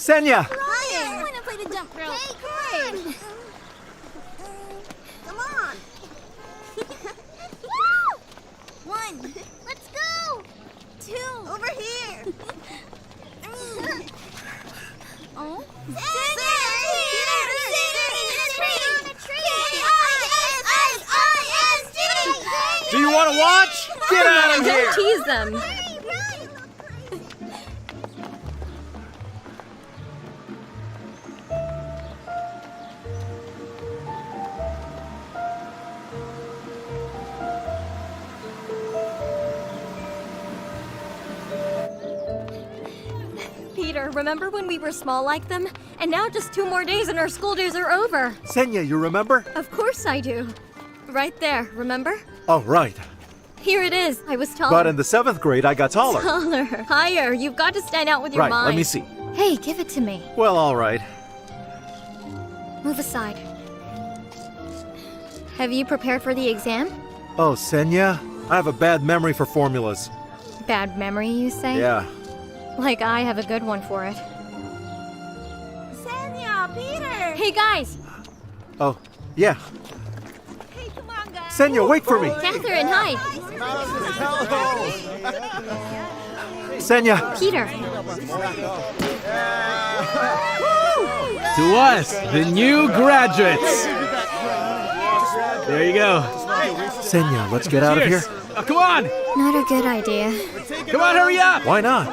Senya! I want to play the jump rope. Hey, come on. Come on. One. Let's go. Two. Over here. Oh. Do you want to watch? Get out of here! Don't tease them. Peter, remember when we were small like them? And now just 2 more days and our school days are over. Senya, you remember? Of course I do. Right there, remember? Oh, right. Here it is. I was taller. But in the 7th grade, I got taller. Taller. Higher. You've got to stand out with your Right, mind. let me see. Hey, give it to me. Well, all right. Move aside. Have you prepared for the exam? Oh, Senya, I have a bad memory for formulas. Bad memory, you say? Yeah. Like I have a good one for it. Senya, Peter. Hey, guys. Oh, yeah. Hey, come on, guys. Senya, wait for me. Catherine, hi. Senya. Peter. To us, the new graduates. There you go. Senya, let's get out of here. Cheers. Oh, come on. Not a good idea. Come on, hurry up. Why not?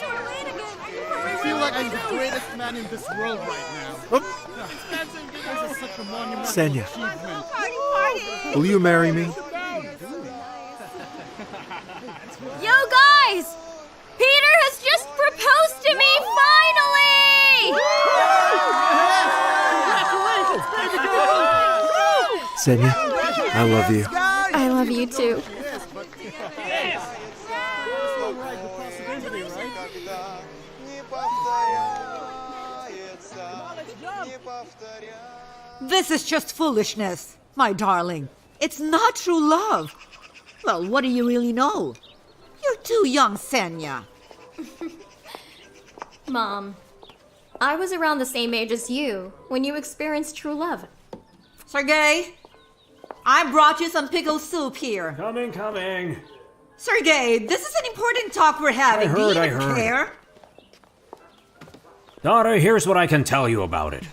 I feel like I'm the greatest man in this world right now. This is such a monumental Senya, achievement. will you marry me? Yo, guys! Peter has just proposed to me, finally! Senya, I love you. I love you too. This is just foolishness, my darling. It's not true love. Well, what do you really know? You're too young, Senya. Mom, I was around the same age as you when you experienced true love. Sergey, I brought you some pickle soup here. Coming. Sergey, this is an important talk we're having. I Do you heard. even care? Daughter, here's what I can tell you about it.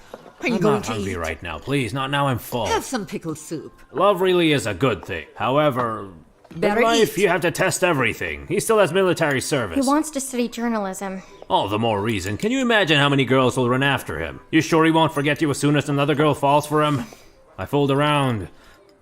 Are you I'm going not to hungry eat? right now. Please, not now. I'm full. Have some pickle soup. Love really is a good thing. However, Better in life, eat. you have to test everything. He still has military service. He wants to study journalism. All the more reason. Can you imagine how many girls will run after him? You sure he won't forget you as soon as another girl falls for him? I fooled around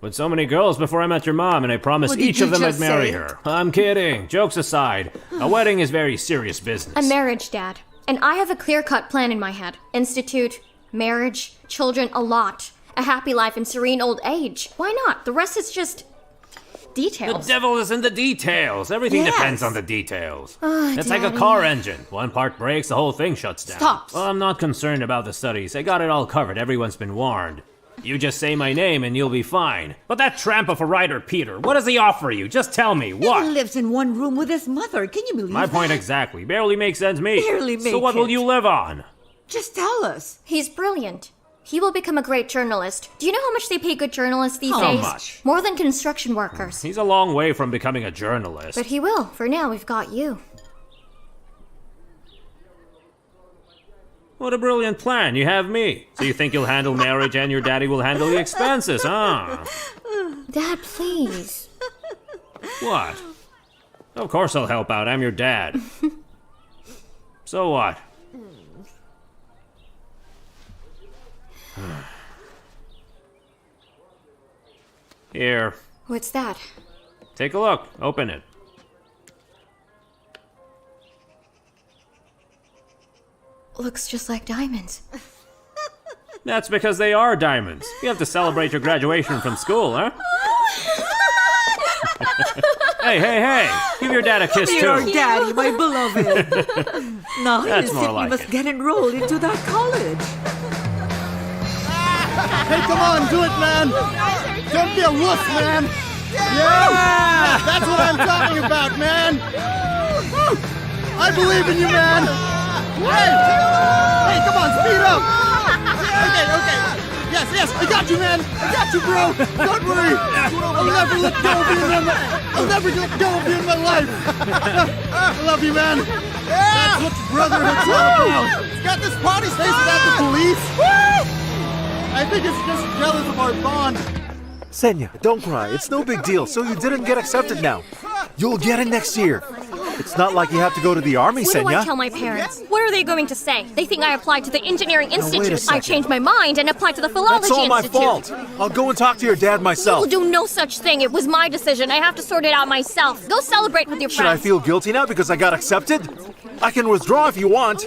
with so many girls before I met your mom, and I promised What did each you of them I'd just marry say? her. I'm kidding. Jokes aside, a wedding is very serious business. A marriage, Dad. And I have a clear-cut plan in my head. Institute, marriage, children, a lot. A happy life and serene old age. Why not? The rest is just The details. devil is in the details. Everything Yes. depends on the details. Oh, It's like a Daddy. car engine. One part breaks, the whole thing shuts down. Stops. Well, I'm not concerned about the studies. I got it all covered. Everyone's been warned. You just say my name and you'll be fine. But that tramp of a writer, Peter, what does he offer you? Just tell me, He what? lives in one room with his mother. Can you believe My point that? exactly. Barely makes ends meet. Barely So make what will it. you live on? Just tell us. He's brilliant. He will become a great journalist. Do you know how much they pay good journalists these How days? much? More than construction workers. He's a long way from becoming a journalist. But he will. For now, we've got you. What a brilliant plan. You have me. So you think you'll handle marriage and your daddy will handle the expenses, huh? Dad, please. What? Of course I'll help out. I'm your dad. So what? Here. What's that? Take a look. Open it. Looks just like diamonds. That's because they are diamonds. You have to celebrate your graduation from school, huh? Hey. Give your dad a kiss, Your too. daddy, my beloved. Now you That's more simply like must it. get enrolled into that college. Hey, come on, do it, man! Don't be a wuss, man! Yeah! That's what I'm talking about, man! I believe in you, man! Hey! Hey, come on, speed up! Okay. Yes, I got you, man! I got you, bro! Don't worry! I'll never let go of you in my I'll never let go of you in my life! I love you, man! That's what brotherhood's all about! It's got this party started! Is that the police? I think it's just jealous of our bond. Senya, don't cry. It's no big deal. So you didn't get accepted now. You'll get it next year. It's not like you have to go to the army, What do I Senya. tell my parents? What are they going to say? They think I applied to the Engineering wait a Institute. I second. changed my mind and applied to the Philology That's all my Institute. fault. I'll go and talk to your dad myself. You'll do no such thing. It was my decision. I have to sort it out myself. Go celebrate with your Should I friends. feel guilty now because I got accepted? I can withdraw if you want.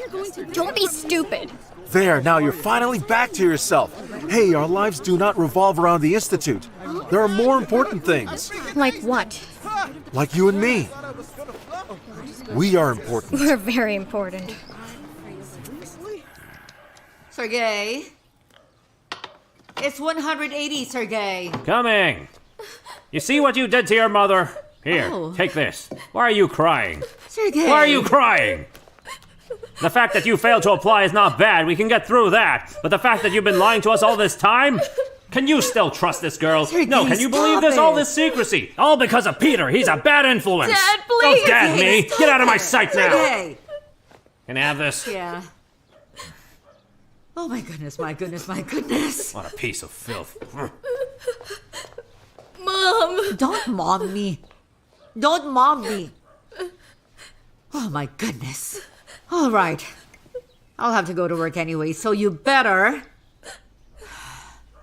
Don't be stupid. There, now you're finally back to yourself. Hey, our lives do not revolve around the Institute. There are more important things. Like what? Like you and me. We are important. We're very important. Sergey. It's 180, Sergey. Coming! You see what you did to your mother? Here, Oh. take this. Why are you crying? Sergey. Why are you crying? The fact that you failed to apply is not bad. We can get through that. But the fact that you've been lying to us all this time? Can you still trust this girl? Sergey, No, can you believe stop this? All it. this secrecy. All because of Peter. He's a bad influence. Dad, please. Don't dad me. Stop Get out of my it. sight now. Sergey. Can I have this? Yeah. Oh my goodness, my goodness, my goodness. What a piece of filth. Mom! Don't mom me. Don't mom me. Oh my goodness. All right. I'll have to go to work anyway, so you better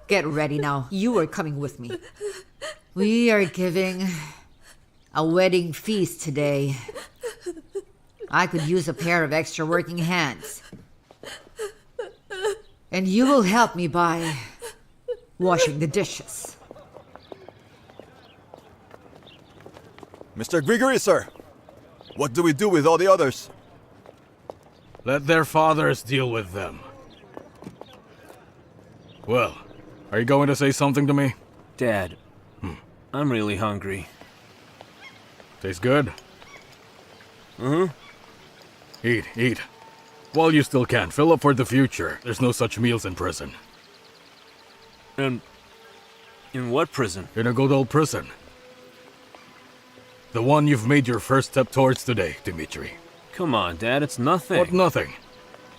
get ready now. You are coming with me. We are giving a wedding feast today. I could use a pair of extra working hands. And you will help me by washing the dishes. Mr. Grigory, sir. What do we do with all the others? Let their fathers deal with them. Well, are you going to say something to me? Dad, I'm really hungry. Tastes good? Eat. While you still can, fill up for the future. There's no such meals in prison. In what prison? In a good old prison. The one you've made your first step towards today, Dmitri. Come on, Dad, it's nothing. What nothing?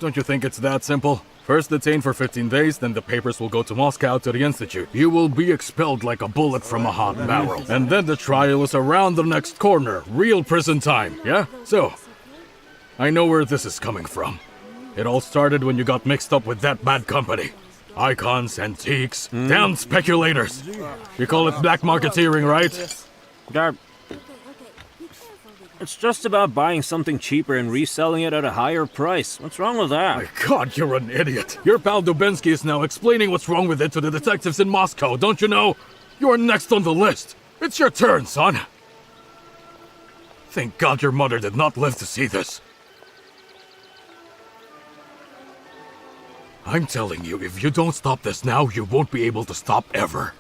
Don't you think it's that simple? First detained for 15 days, then the papers will go to Moscow to the Institute. You will be expelled like a bullet from a hot barrel. And then the trial is around the next corner. Real prison time, yeah? So, I know where this is coming from. It all started when you got mixed up with that bad company. Icons, antiques, damn speculators. You call it black marketeering, right? Dad, it's just about buying something cheaper and reselling it at a higher price. What's wrong with that? My God, you're an idiot. Your pal Dubinsky is now explaining what's wrong with it to the detectives in Moscow, don't you know? You're next on the list. It's your turn, son. Thank God your mother did not live to see this. I'm telling you, if you don't stop this now, you won't be able to stop ever.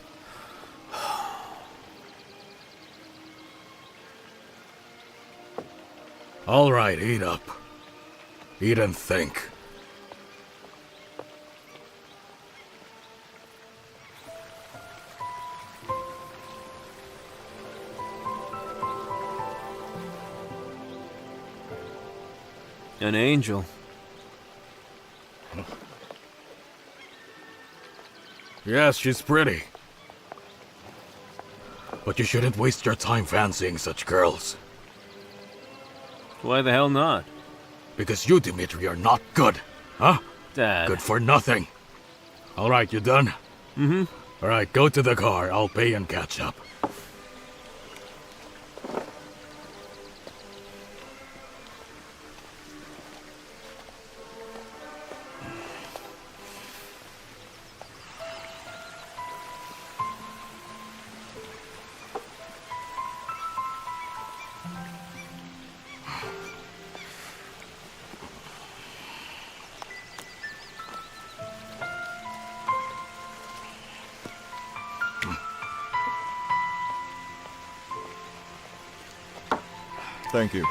All right, eat up. Eat and think. An angel. Yes, she's pretty. But you shouldn't waste your time fancying such girls. Why the hell not? Because you, Dmitri, are not good. Huh? Dad. Good for nothing. All right, you done? Mm-hmm. All right, go to the car. I'll pay and catch up. Thank you.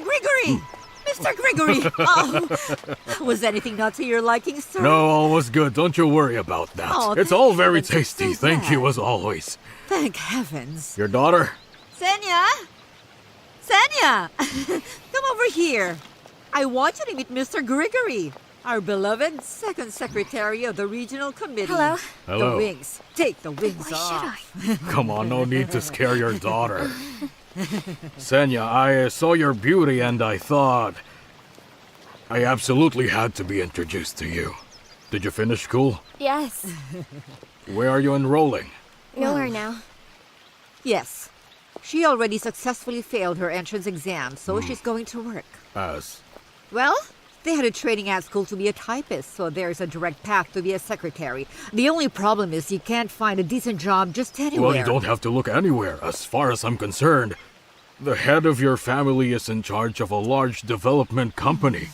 Grigory! Mr. Grigory! Oh, was anything not to your liking, sir? No, all was good. Don't you worry about that. Oh, it's thank all very heavens, I'm tasty. so Thank you glad. as always. Thank heavens. Your daughter? Senya! Senya! Come over here. I want you to meet Mr. Grigory, our beloved second secretary of the regional committee. Hello. Hello. The wings. Take the wings off. Come on, no need to scare your daughter. Senya, I saw your beauty and I thought I absolutely had to be introduced to you. Did you finish school? Yes. Where are you enrolling? Nowhere now. Yes. She already successfully failed her entrance exam, so she's going to work. As Well, they had a training at school to be a typist, so there's a direct path to be a secretary. The only problem is you can't find a decent job just anywhere. well, you don't have to look anywhere. As far as I'm concerned, the head of your family is in charge of a large development company.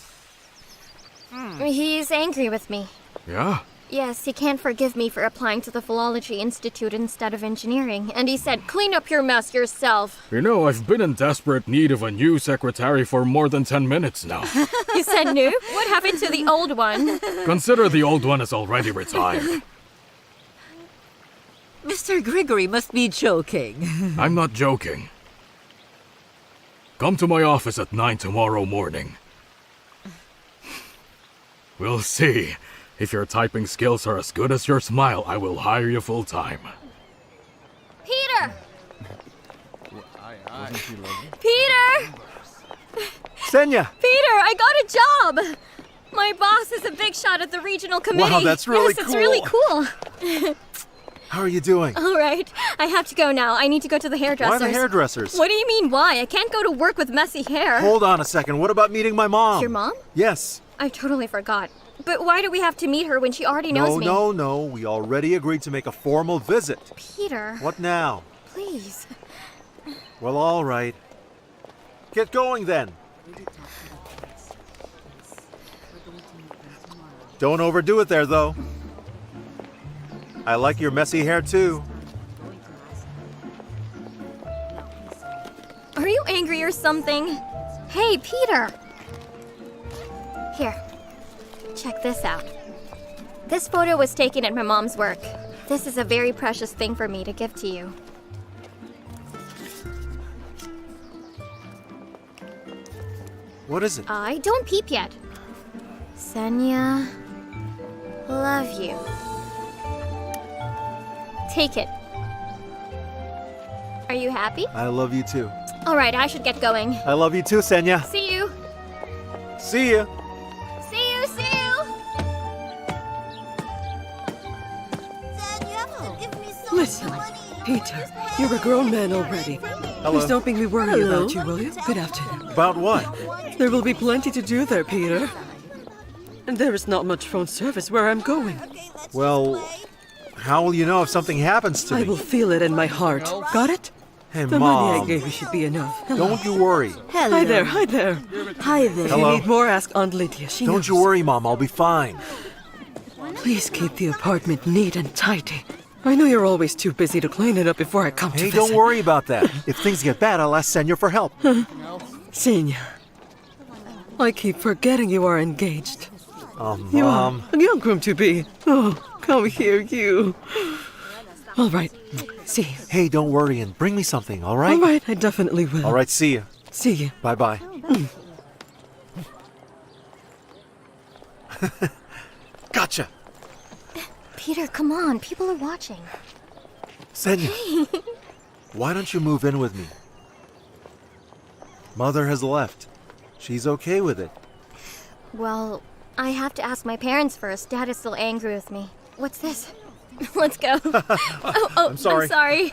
He's angry with me. Yeah? Yes, he can't forgive me for applying to the Philology Institute instead of engineering. And he said, clean up your mess yourself. You know, I've been in desperate need of a new secretary for more than 10 minutes now. You said new? What happened to the old one? Consider the old one is already retired. Mr. Grigory must be joking. I'm not joking. Come to my office at 9 tomorrow morning. We'll see. If your typing skills are as good as your smile, I will hire you full time. Peter! Peter! Senya! Peter, I got a job! My boss is a big shot at the regional committee. Wow, that's really yes, it's really cool. How are you doing? All right, I have to go now. I need to go to the hairdressers. Why the hairdressers? What do you mean, why? I can't go to work with messy hair. Hold on a second. What about meeting my mom? Your mom? Yes. I totally forgot. But why do we have to meet her when she already knows me? No. We already agreed to make a formal visit. Peter. What now? Please. Well, all right. Get going then. Don't overdo it there, though. I like your messy hair, too. Are you angry or something? Hey, Peter! Here, check this out. This photo was taken at my mom's work. This is a very precious thing for me to give to you. What is it? Don't peep yet. Senya, love you. Take it. Are you happy? I love you, too. All right, I should get going. I love you, too, Senya. See you. See ya. See you, see you. Dad, you have to give me some Listen, money. Peter, you're a grown man already. Hello. Please don't make me worry about you, will you? Good afternoon. About what? There will be plenty to do there, Peter. And there is not much phone service where I'm going. Okay, let's Well, just play. how will you know if something happens to I me? will feel it in my heart. Got it? Hey, The money I Mom. gave you should be enough. Don't you worry. Hi there, hi there. Hi there. If you Hello. need more, ask Aunt Lydia. She Don't knows. you worry, Mom. I'll be fine. Please keep the apartment neat and tidy. I know you're always too busy to clean it up before I come to Hey, visit. don't worry about that. If things get bad, I'll ask Senya for help. Senya, I keep forgetting you are engaged. Oh, You Mom. are a young groom to be. Oh, come here, you. All right, see you. Hey, don't worry and bring me something, all All right? right, I definitely will. All right, see ya. See you. Bye-bye. Gotcha. Peter, come on. People are watching. Senya, why don't you move in with me? Mother has left. She's okay with it. Well, I have to ask my parents first. Dad is still angry with me. What's this? Let's go. I'm sorry. I'm sorry.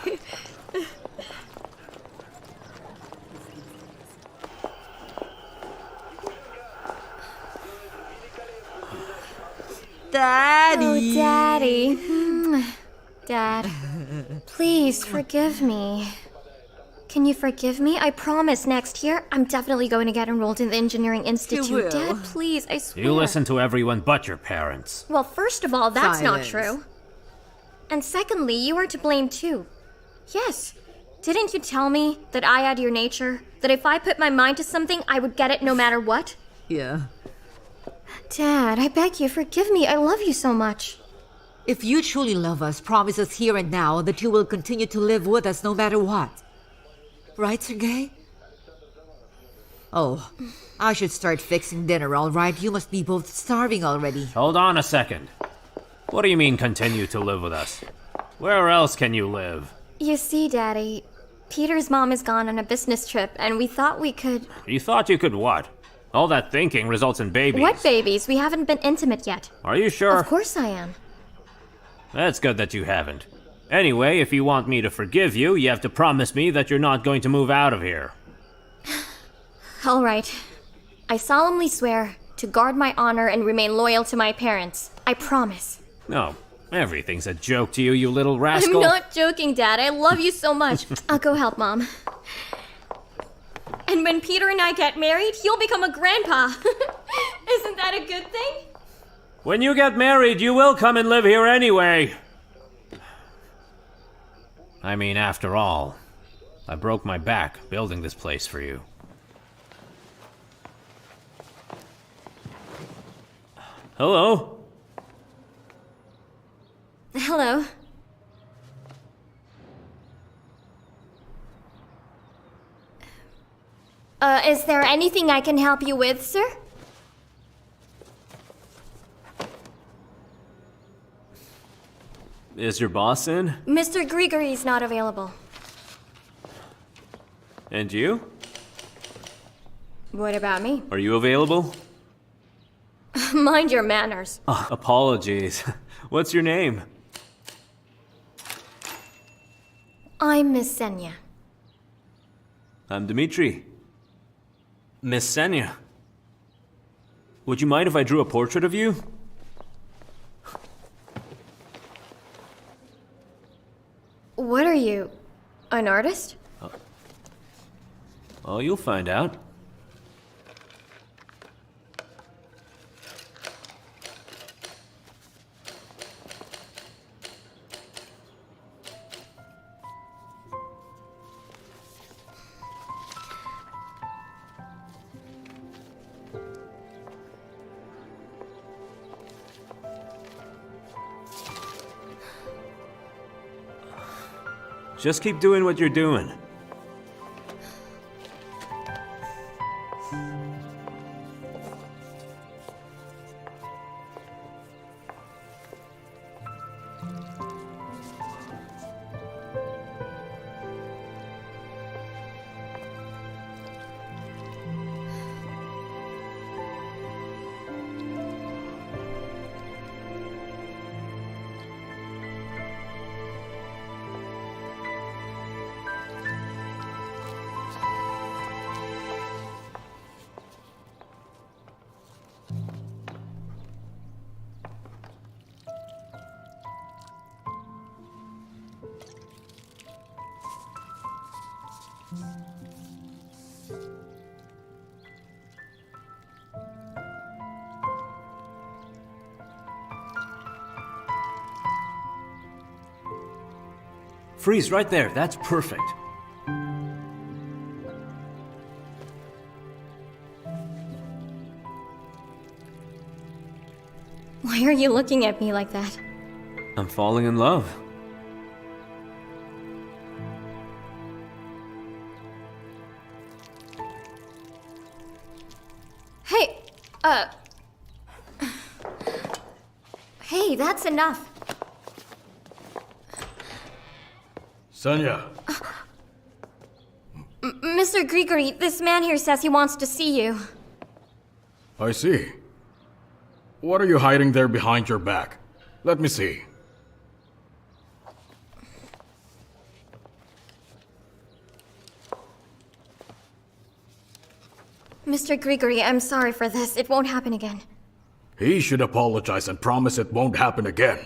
Daddy. Oh, Daddy. Dad, please forgive me. Can you forgive me? I promise next year I'm definitely going to get enrolled in the Engineering Institute. will. Dad, please, I swear. You listen to everyone but your parents. Well, first of all, that's not Silence. true. And secondly, you are to blame too. Yes, Didn't you tell me that I had your nature? That if I put my mind to something, I would get it no matter what? Yeah. Dad, I beg you, forgive me. I love you so much. If you truly love us, promise us here and now that you will continue to live with us no matter what. Right, Sergei? Oh, I should start fixing dinner, all right? You must be both starving already. Hold on a second. What do you mean continue to live with us? Where else can you live? You see, Daddy, Peter's mom is gone on a business trip, and we thought we could... You thought you could what? All that thinking results in babies. What babies? We haven't been intimate yet. Are you sure? Of course I am. That's good that you haven't. Anyway, if you want me to forgive you, you have to promise me that you're not going to move out of here. All right. I solemnly swear to guard my honor and remain loyal to my parents. I promise. No, everything's a joke to you, you little rascal. I'm not joking, Dad. I love you so much. I'll go help Mom. And when Peter and I get married, you'll become a grandpa. Isn't that a good thing? When you get married, you will come and live here anyway. I mean, after all, I broke my back building this place for you. Hello? Hello. Is there anything I can help you with, sir? Is your boss in? Mr. Grigory's not available. And you? What about me? Are you available? Mind your manners. Apologies. What's your name? I'm Miss Senya. I'm Dmitri. Miss Senya. Would you mind if I drew a portrait of you? What are you? An artist? Oh, you'll find out. Just keep doing what you're doing. Freeze right there. That's perfect. Why are you looking at me like that? I'm falling in love. Hey, Hey, that's enough. Senya, Mr. Grigory, this man here says he wants to see you. I see. What are you hiding there behind your back? Let me see. Mr. Grigory, I'm sorry for this. It won't happen again. He should apologize and promise it won't happen again.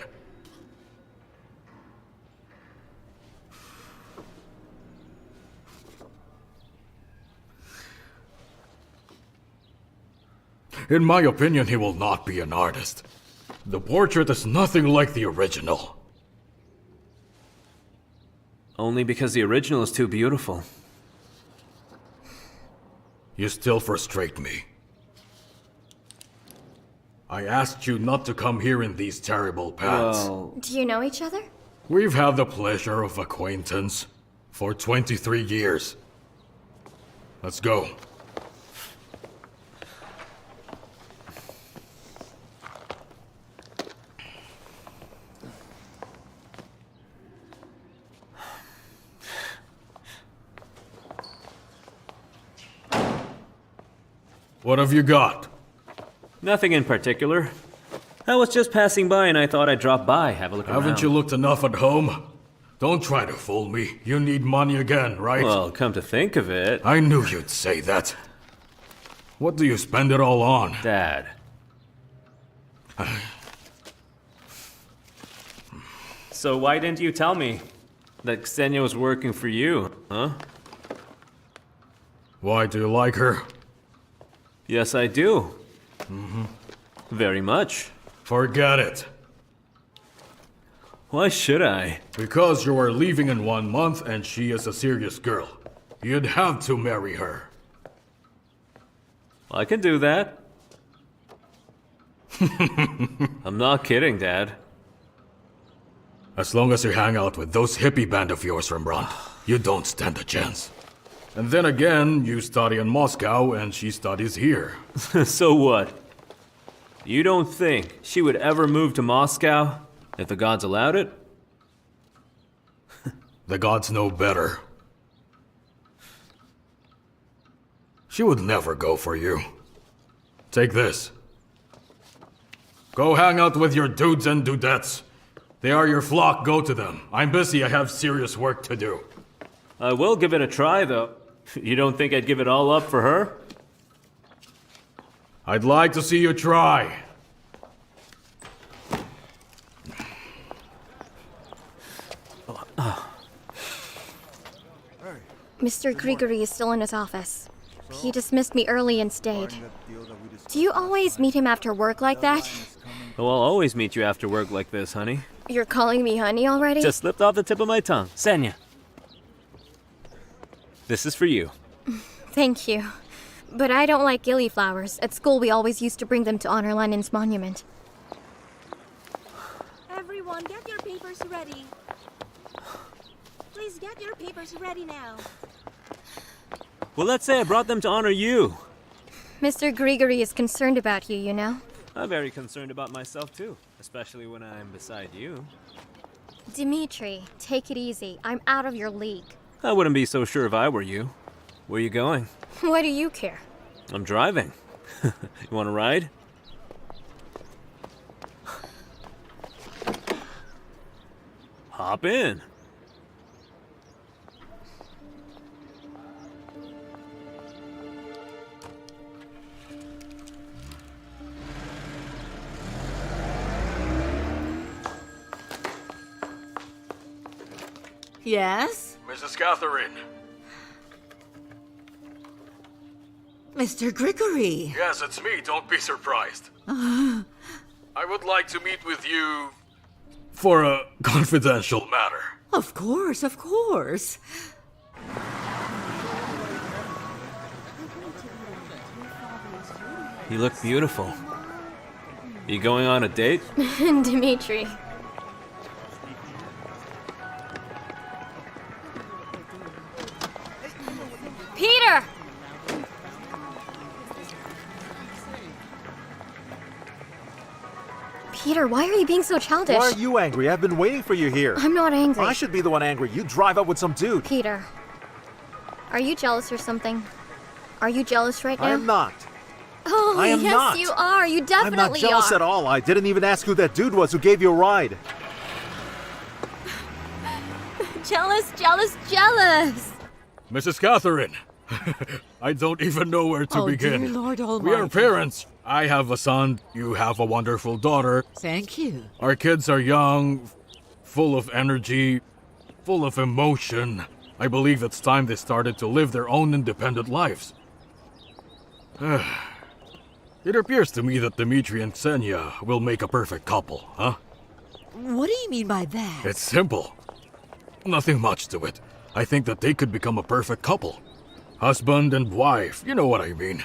In my opinion, he will not be an artist. The portrait is nothing like the original. Only because the original is too beautiful. You still frustrate me. I asked you not to come here in these terrible pants. Well, Do you know each other? We've had the pleasure of acquaintance for 23 years. Let's go. What have you got? nothing in particular. I was just passing by and I thought I'd drop by, have a look around. Haven't you looked enough at home? Don't try to fool me. You need money again, right? Well, come to think of it... I knew you'd say that. What do you spend it all on? Dad. So why didn't you tell me that Ksenia was working for you, huh? Why, do you like her? Yes, I do. Very much. Forget it. Why should I? Because you are leaving in 1 month and she is a serious girl. You'd have to marry her. I can do that. I'm not kidding, Dad. As long as you hang out with those hippie band of yours, Rembrandt, you don't stand a chance. And then again, you study in Moscow and she studies here. So what? You don't think she would ever move to Moscow if the gods allowed it? The gods know better. She would never go for you. Take this. Go hang out with your dudes and dudettes. They are your flock, go to them. I'm busy, I have serious work to do. I will give it a try, though. You don't think I'd give it all up for her? I'd like to see you try. Mr. Grigory is still in his office. He dismissed me early and stayed. Do you always meet him after work like that? Oh, I'll always meet you after work like this, honey. You're calling me honey already? Just slipped off the tip of my tongue. Ksenia. This is for you. Thank you. But I don't like gilly flowers. At school, we always used to bring them to honor Lenin's monument. Everyone, get your papers ready. Please get your papers ready now. Well, let's say I brought them to honor you. Mr. Grigory is concerned about you, you know? I'm very concerned about myself, too. Especially when I'm beside you. Dimitri, take it easy. I'm out of your league. I wouldn't be so sure if I were you. Where are you going? Why do you care? I'm driving. You want to ride? Hop in. Yes? Mrs. Catherine. Mr. Grigory. Yes, it's me. Don't be surprised. I would like to meet with you for a confidential matter. Of course, of course. You look beautiful. You going on a date? Dimitri. Peter! Peter, why are you being so childish? Why are you angry? I've been waiting for you here. I'm not angry. I should be the one angry. You drive up with some dude. Peter, are you jealous or something? Are you jealous right now? I am not. Oh, I am yes, not. you are. You definitely I'm not jealous are. at all. I didn't even ask who that dude was who gave you a ride. Jealous, jealous, jealous. Mrs. Catherine. I don't even know where to begin. Dear Lord We Almighty. are parents. I have a son. You have a wonderful daughter. Thank you. Our kids are young, full of energy, full of emotion. I believe it's time they started to live their own independent lives. It appears to me that Dmitri and Ksenia will make a perfect couple, huh? What do you mean by that? It's simple. Nothing much to it. I think that they could become a perfect couple. Husband and wife, you know what I mean.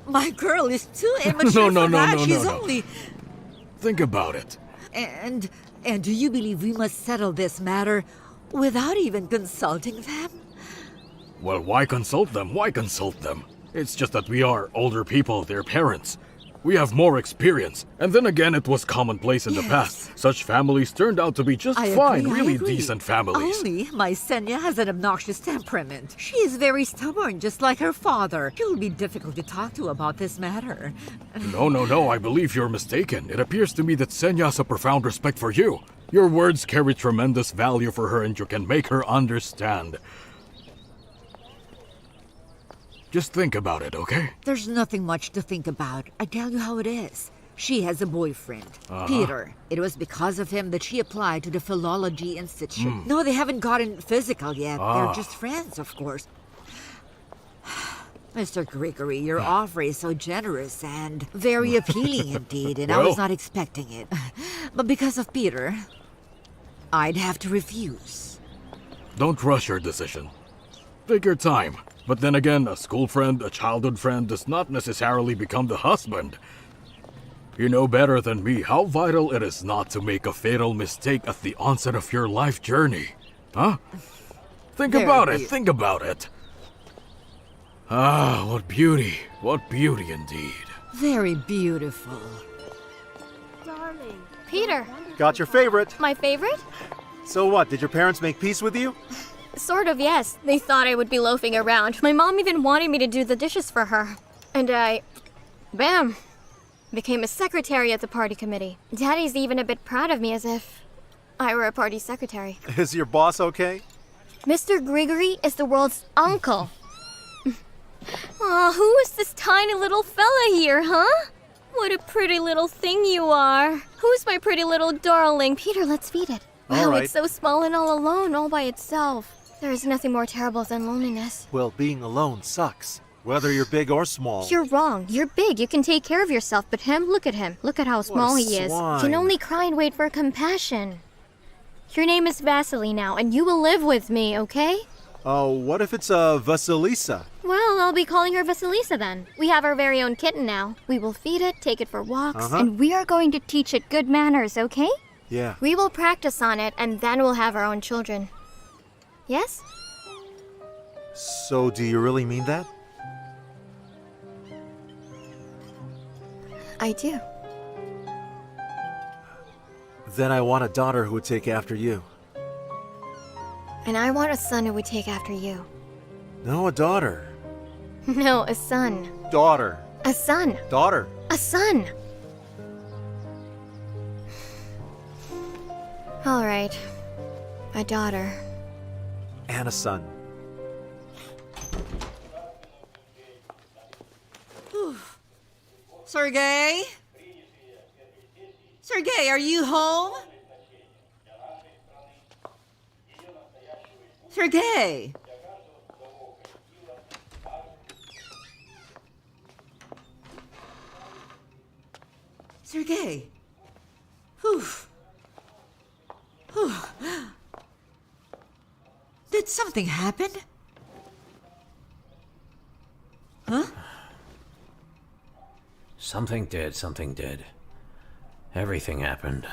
My girl is too immature No, for that. no, She's no. only... Think about it. And do you believe we must settle this matter without even consulting them? Well, why consult them? Why consult them? It's just that we are older people, their parents. We have more experience. And then again, it was commonplace in the past. Such families turned out to be just fine, really decent families. Only my Senya has an obnoxious temperament. She is very stubborn, just like her father. She will be difficult to talk to about this matter. No, I believe you're mistaken. It appears to me that Senya has a profound respect for you. Your words carry tremendous value for her and you can make her understand. Just think about it, okay? There's nothing much to think about. I tell you how it is. She has a boyfriend, Peter. It was because of him that she applied to the Philology Institute. No, they haven't gotten physical yet. They're just friends, of course. Mr. Gregory, your offer is so generous and very appealing indeed, and I was not expecting it. But because of Peter, I'd have to refuse. Don't rush your decision. Take your time. But then again, a school friend, a childhood friend does not necessarily become the husband. You know better than me how vital it is not to make a fatal mistake at the onset of your life journey. Huh? Think about it. Ah, what beauty indeed. Very beautiful. Darling. Peter, Got your favorite. my favorite? So what, did your parents make peace with you? Sort of, yes. They thought I would be loafing around. My mom even wanted me to do the dishes for her. And bam, became a secretary at the party committee. Daddy's even a bit proud of me as if I were a party secretary. Is your boss okay? Mr. Gregory is the world's uncle. Aw, who is this tiny little fella here, huh? What a pretty little thing you are. Who's my pretty little darling? Peter, let's feed it. All Wow, right. it's so small and all alone, all by itself. There is nothing more terrible than loneliness. Well, being alone sucks. Whether you're big or small. You're wrong. You're big. You can take care of yourself. But him, look at him. Look at how small he is. swine. Can only cry and wait for compassion. Your name is Vasily now, and you will live with me, okay? Oh, what if it's Vasilisa? Well, I'll be calling her Vasilisa then. We have our very own kitten now. We will feed it, take it for walks, and we are going to teach it good manners, okay? Yeah. We will practice on it, and then we'll have our own children. Yes? So do you really mean that? I do. Then I want a daughter who would take after you. And I want a son who would take after you. No, a daughter. No, a son. Daughter. A son. Daughter. A son! All right. A daughter. And a son. Sergey? Sergey, are you home? Sergey! Sergey! Whew. Whew. Did something happen? Huh? Something did. Everything happened.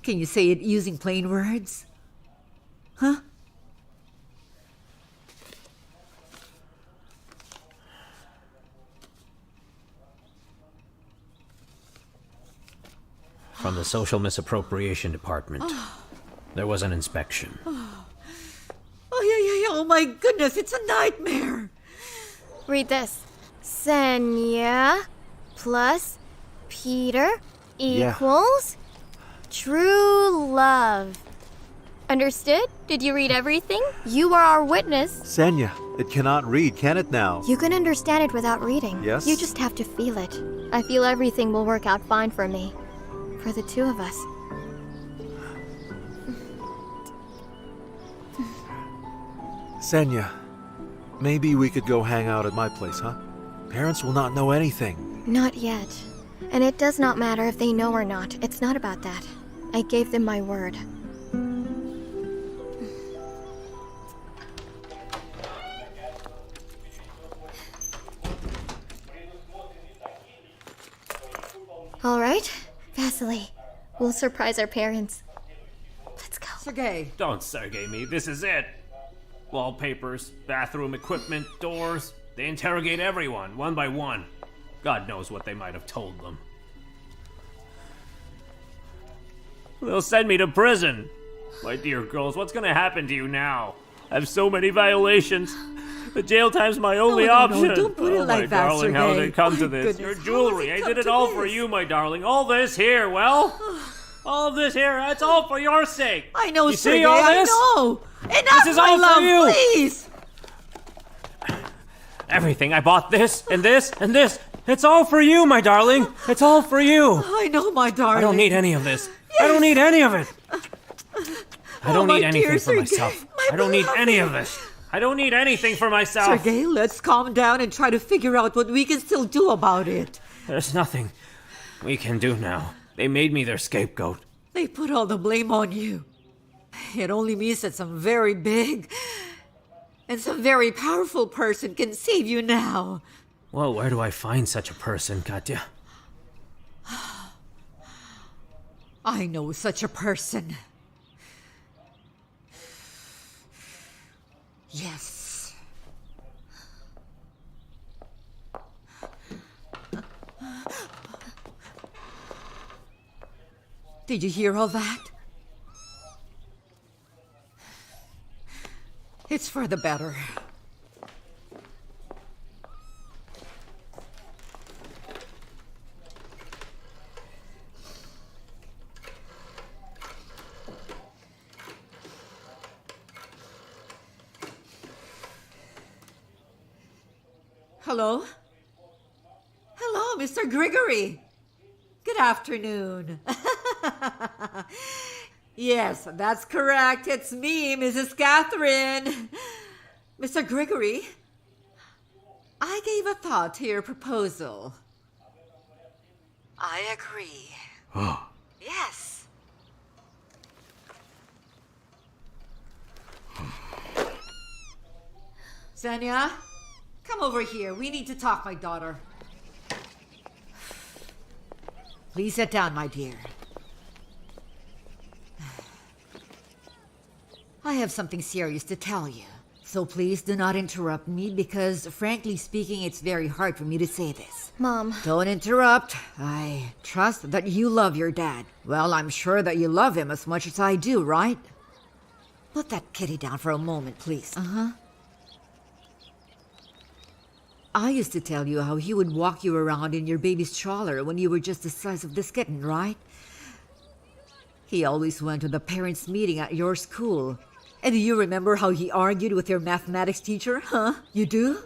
Can you say it using plain words? Huh? From the Social Misappropriation Department. There was an inspection. Oh, yeah. Oh, my goodness, it's a nightmare. Read this. Senya plus Peter equals true love. Understood? Did you read everything? You are our witness. Senya, it cannot read, can it now? You can understand it without reading. Yes? You just have to feel it. I feel everything will work out fine for me. For the two of us. Senya, maybe we could go hang out at my place, huh? Parents will not know anything. Not yet. And it does not matter if they know or not. It's not about that. I gave them my word. All right, Vasily, we'll surprise our parents. Let's go. Sergey, Don't Sergey me, this is it. Wallpapers, bathroom equipment, doors. They interrogate everyone, one by one. God knows what they might have told them. They'll send me to prison. My dear girls, what's gonna happen to you now? I have so many violations. The jail time's my only option. Don't put it like my that, darling, how did Sergey. it come to My this? goodness, Your how jewelry, has it I come did it to all for this? you, my darling. All this here, well, all of this here, that's all for your sake. I know, you Sergey, see all this? I know. Enough, This is my all for love, you. please. Everything. I bought this and this and this. It's all for you, my darling. It's all for you. I know, my darling. I don't need any of this. I don't need any of it. I don't my need anything dear for Sergey, myself. my I don't need beloved. any of this. I don't need anything for myself. Sergey, let's calm down and try to figure out what we can still do about it. There's nothing we can do now. They made me their scapegoat. They put all the blame on you. It only means that some very big and some very powerful person can save you now. Well, where do I find such a person, Katya? I know such a person. Yes. Did you hear all that? It's for the better. Hello? Hello, Mr. Grigory. Good afternoon. Yes, that's correct. It's me, Mrs. Catherine. Mr. Grigory, I gave a thought to your proposal. I agree. Oh. Yes. Sanya, come over here. We need to talk, my daughter. Please sit down, my dear. I have something serious to tell you. So please do not interrupt me because, frankly speaking, it's very hard for me to say this. Mom. Don't interrupt. I trust that you love your dad. Well, I'm sure that you love him as much as I do, right? Put that kitty down for a moment, please. Uh-huh. I used to tell you how he would walk you around in your baby's stroller when you were just the size of this kitten, right? He always went to the parents' meeting at your school. And do you remember how he argued with your mathematics teacher, huh? You do?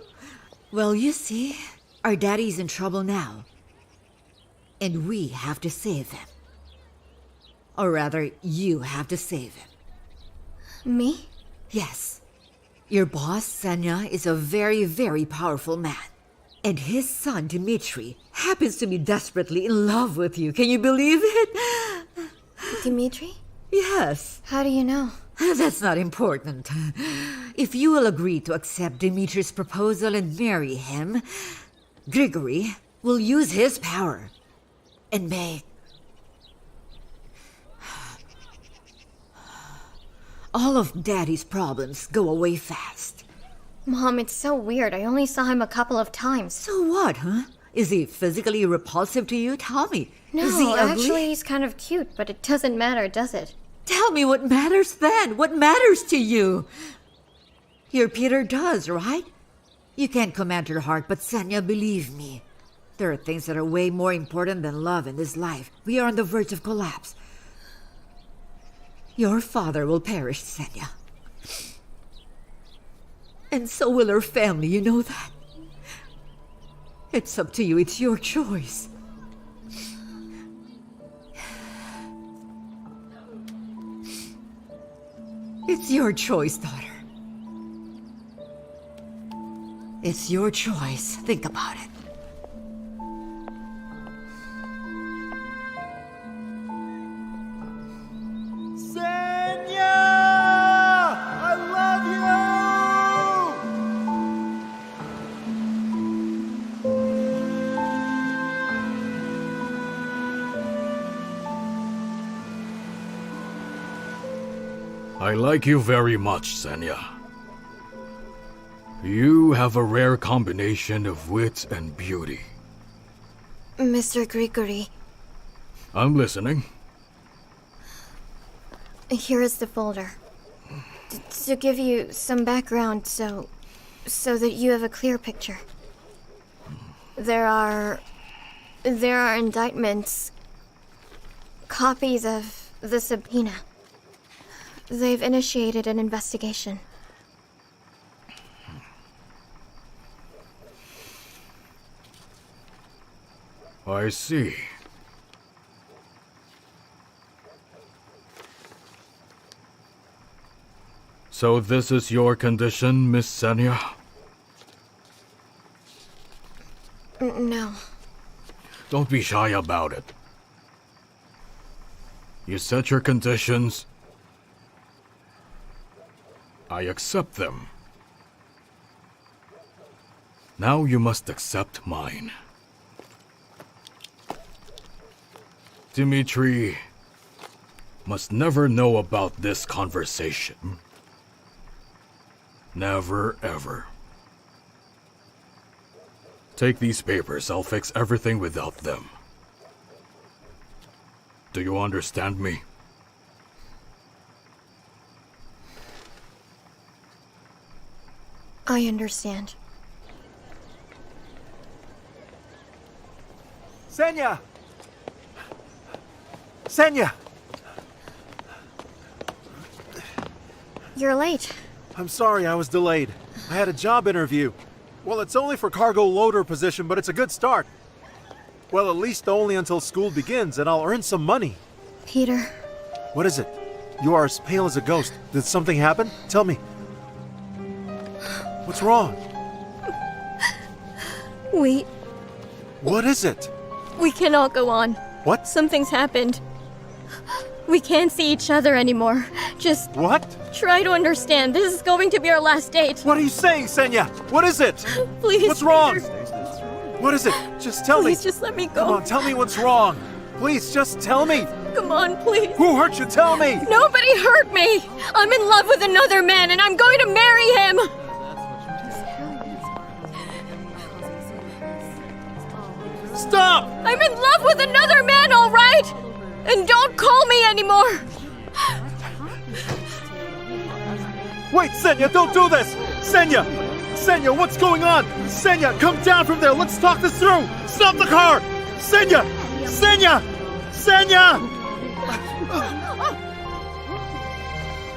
Well, you see, our daddy's in trouble now. And we have to save him. Or rather, you have to save him. Me? Yes. Your boss, Sanya, is a very, very powerful man. And his son, Dmitri, happens to be desperately in love with you. Can you believe it? Dimitri? Yes. How do you know? That's not important. If you will agree to accept Dimitri's proposal and marry him, Grigory will use his power and make all of Daddy's problems go away fast. Mom, it's so weird. I only saw him a couple of times. So what, huh? Is he physically repulsive to you? Tell me. No, Is he ugly? actually, he's kind of cute, but it doesn't matter, does it? Tell me what matters then. What matters to you? Your Peter does, right? You can't command your heart, but Sanya, believe me. There are things that are way more important than love in this life. We are on the verge of collapse. Your father will perish, Sanya. And so will her family, you know that? It's up to you. It's your choice. It's your choice, daughter. It's your choice. Think about it. Senya! I love you! I like you very much, Senya. You have a rare combination of wit and beauty. Mr. Grigory, I'm listening. here is the folder. To give you some background so that you have a clear picture. There are indictments, copies of the subpoena. They've initiated an investigation. I see. So this is your condition, Miss Senya? No. Don't be shy about it. You set your conditions. I accept them. Now you must accept mine. Dimitri must never know about this conversation. Never, ever. Take these papers. I'll fix everything without them. Do you understand me? I understand. Senya! Senya! You're late. I'm sorry I was delayed. I had a job interview. Well, it's only for cargo loader position, but it's a good start. Well, at least only until school begins, and I'll earn some money. Peter. What is it? You are as pale as a ghost. Did something happen? Tell me. What's wrong? What is it? We cannot go on. What? Something's happened. We can't see each other anymore. Just What? try to understand. This is going to be our last date. What are you saying, Senya? What is it? Please, What's wrong? Peter. What is it? Just tell Please, me. just let me go. Come on, tell me what's wrong. Please, just tell me. Come on, please. Who hurt you? Tell me. Nobody hurt me. I'm in love with another man, and I'm going to marry him. Stop! I'm in love with another man, all right? And don't call me anymore. Wait, Senya, don't do this! Senya! Senya, what's going on? Senya, come down from there. Let's talk this through. Stop the car! Senya! Senya! Senya!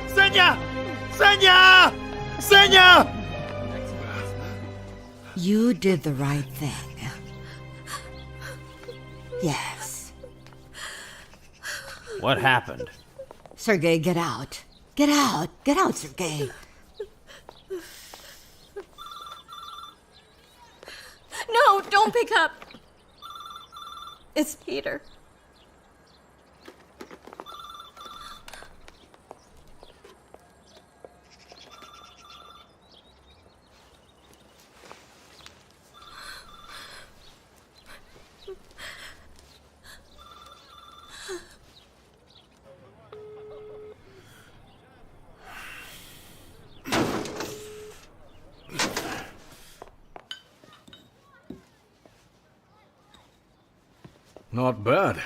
Senya! Senya! Senya! You did the right thing. Yes. What happened? Sergei, get out. Get out. Get out, Sergei. No, don't pick up. It's Peter. Not bad.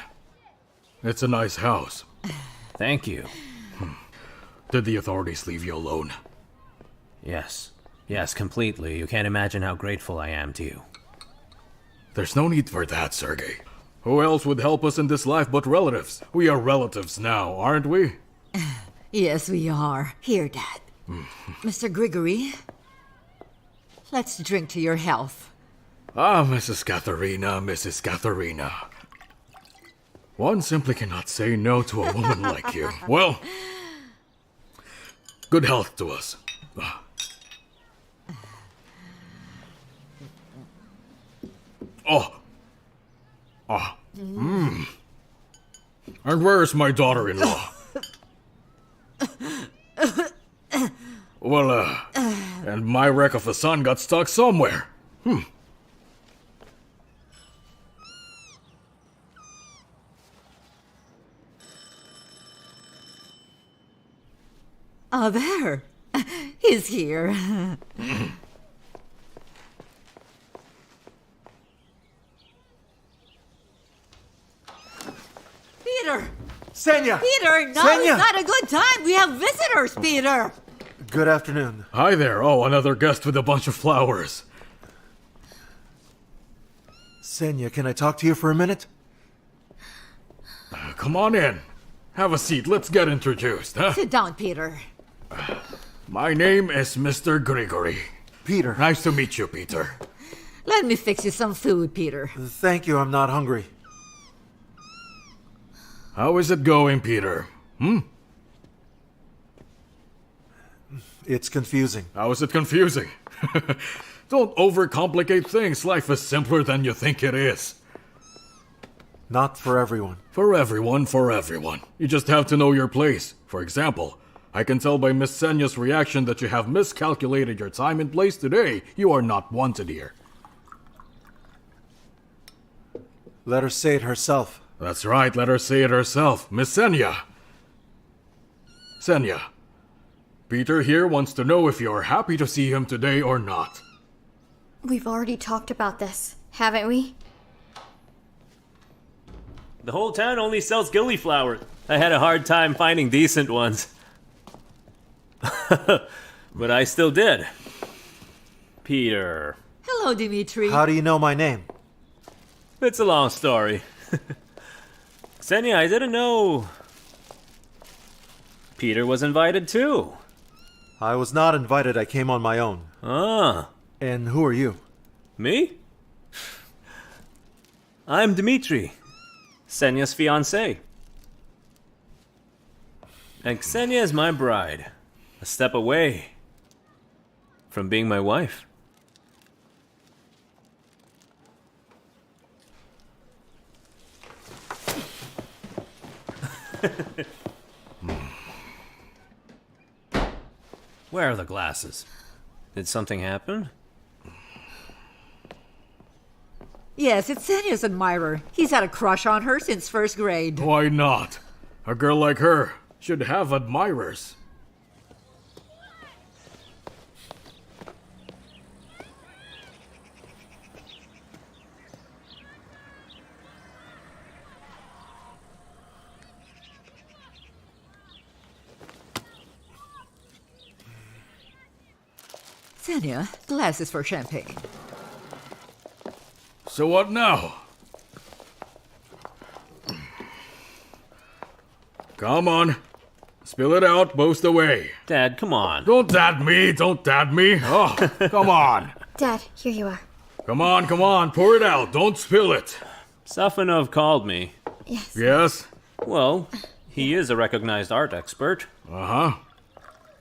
It's a nice house. Thank you. Did the authorities leave you alone? Yes. Yes, completely. You can't imagine how grateful I am to you. There's no need for that, Sergei. Who else would help us in this life but relatives? We are relatives now, aren't we? Yes, we are. Here, Dad. Mr. Grigory, let's drink to your health. Ah, Mrs. Katharina. One simply cannot say no to a woman like you. Well, good health to us. And where's my daughter-in-law? Well, and my wreck of a son got stuck somewhere. Oh, there. He's here. Peter! Senya! Peter, now Senya! is not a good time. We have visitors, Peter. Good afternoon. Hi there. Oh, another guest with a bunch of flowers. Senya, can I talk to you for a minute? Come on in. Have a seat. Let's get introduced, huh? Sit down, Peter. My name is Mr. Grigory. Peter. Nice to meet you, Peter. Let me fix you some food, Peter. Thank you, I'm not hungry. How is it going, Peter? It's confusing. How is it confusing? Don't overcomplicate things. Life is simpler than you think it is. Not for everyone. For everyone, for everyone. You just have to know your place. For example, I can tell by Miss Senya's reaction that you have miscalculated your time and place today. You are not wanted here. Let her say it herself. That's right, let her say it herself. Miss Senya. Senya. Peter here wants to know if you're happy to see him today or not. We've already talked about this, haven't we? The whole town only sells gillyflowers. I had a hard time finding decent ones. But I still did. Peter. Hello, Dimitri. How do you know my name? It's a long story. Senya, I didn't know Peter was invited too. I was not invited, I came on my own. Ah. And who are you? Me? I'm Dmitri, Senya's fiancé. And Ksenia is my bride, a step away from being my wife. Where are the glasses? Did something happen? Yes, it's Senya's admirer. He's had a crush on her since first grade. Why not? A girl like her should have admirers. Senya, glasses for champagne. So what now? Come on. Spill it out, boast away. Dad, come on. Don't dad me, don't dad me. Oh, come on. Dad, here you are. Come on, pour it out. Don't spill it. Safanov called me. Yes. Yes? Well, he is a recognized art expert. Uh-huh.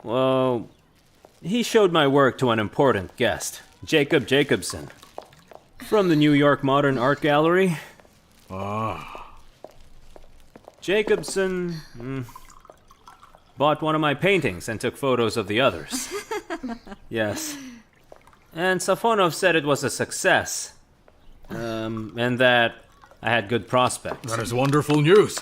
Well, he showed my work to an important guest, Jacob Jacobson, from the New York Modern Art Gallery. Jacobson bought one of my paintings and took photos of the others. Yes. And Safonov said it was a success. And that I had good prospects. That is wonderful news.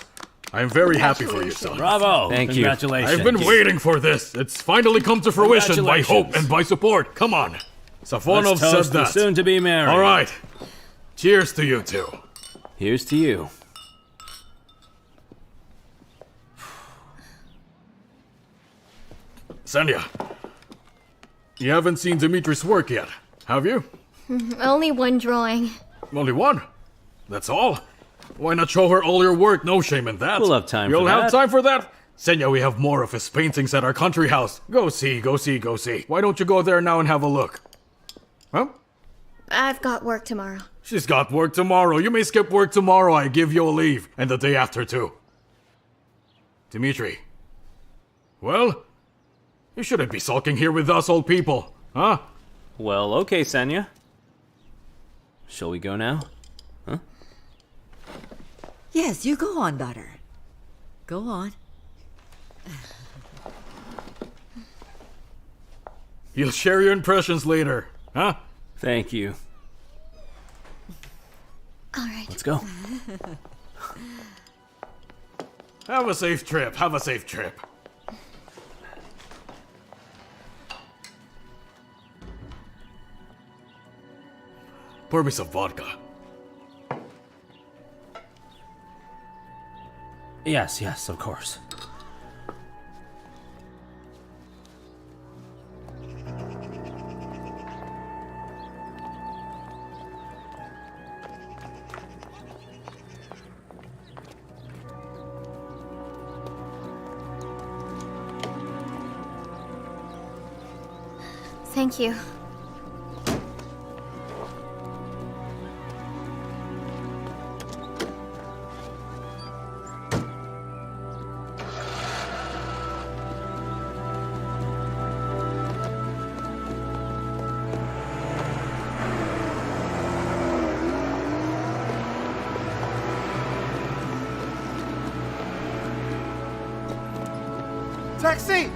I'm very happy for you, son. Bravo! Thank you. Congratulations. I've been waiting for this. It's finally come to fruition by hope and by support. Come on. Safonov said that. Soon to be married. All right. Cheers to you two. Here's to you. Senya, you haven't seen Dimitri's work yet, have you? Only one drawing. Only one? That's all? Why not show her all your work? No shame in that. We'll have time You'll for that. have time for that? Senya, we have more of his paintings at our country house. Go see. Why don't you go there now and have a look? Huh? I've got work tomorrow. She's got work tomorrow. You may skip work tomorrow. I give you a leave. And the day after, too. Dimitri. Well? You shouldn't be sulking here with us old people, huh? Well, okay, Senya. Shall we go now? Huh? Yes, you go on, daughter. Go on. You'll share your impressions later, huh? Thank you. All right. Let's go. Have a safe trip. Pour me some vodka. Yes, yes, of course. Thank you. Taxi!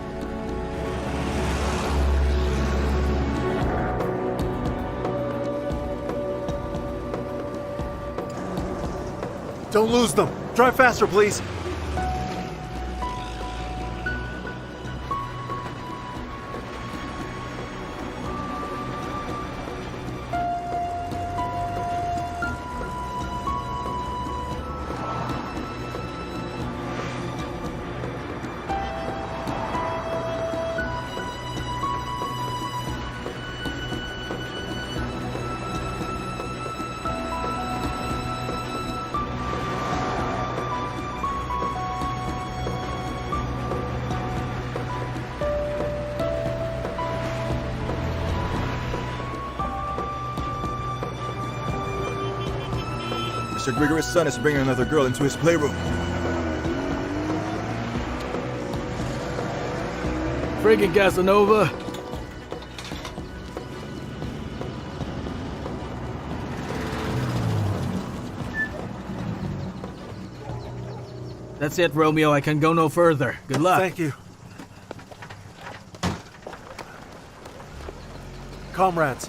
Don't lose them. Drive faster, please. Mr. Grigor's son is bringing another girl into his playroom. Friggin' Casanova! That's it, Romeo. I can go no further. Good luck. Thank you. Comrades.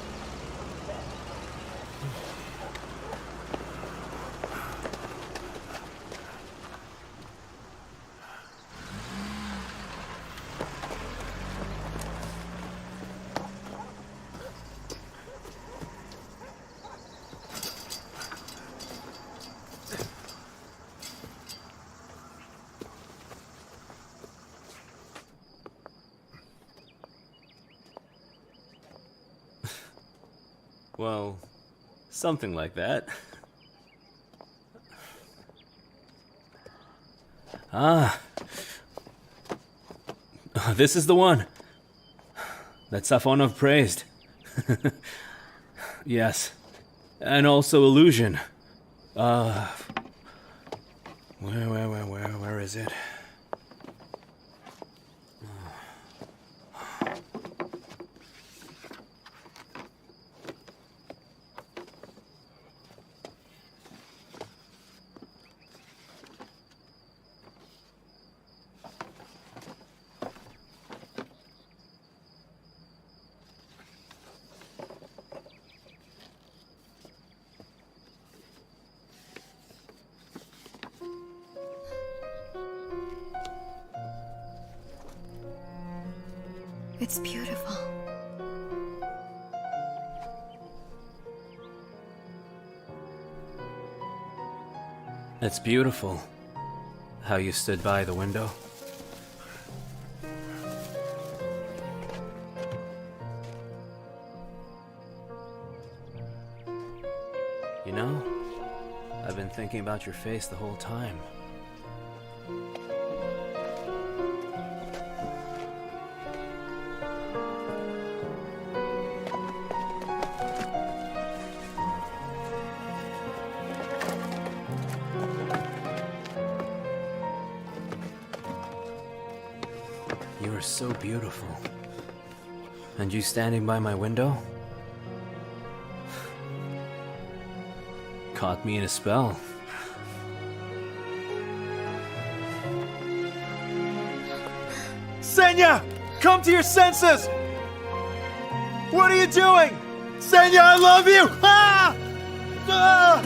Well, something like that. Ah. This is the one that Safonov praised. Yes. And also illusion. Where is it? It's beautiful. It's beautiful how you stood by the window. You know, I've been thinking about your face the whole time. You are so beautiful. And you standing by my window? Caught me in a spell. Senya! Come to your senses! What are you doing? Senya, I love you! Ah! Ah!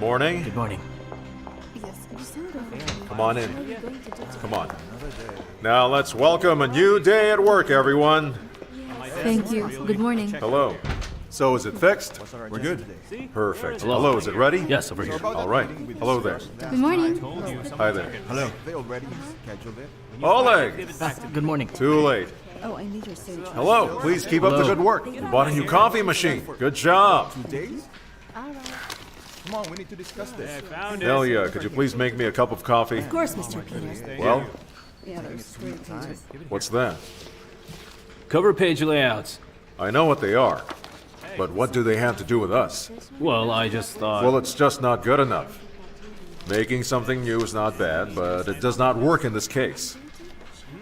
morning. Good morning. Come on in. Come on. Now let's welcome a new day at work, everyone. Thank you. Good morning. Hello. So is it fixed? We're good. Perfect. Hello, is it ready? Yes, over here. All right. Hello there. Good morning. Hi there. Hello. They already scheduled it. Oleg! Good morning. Too late. Oh, I need your signature. Hello, please keep up the good work. You bought a new coffee machine. Good job. 2 days? Come on, we need to discuss this. Delia, could you please make me a cup of coffee? Of course, Mr. Peters. Well, Yeah, those great pages. what's that? Cover page layouts. I know what they are. But what do they have to do with us? Well, I just thought. Well, it's just not good enough. Making something new is not bad, but it does not work in this case.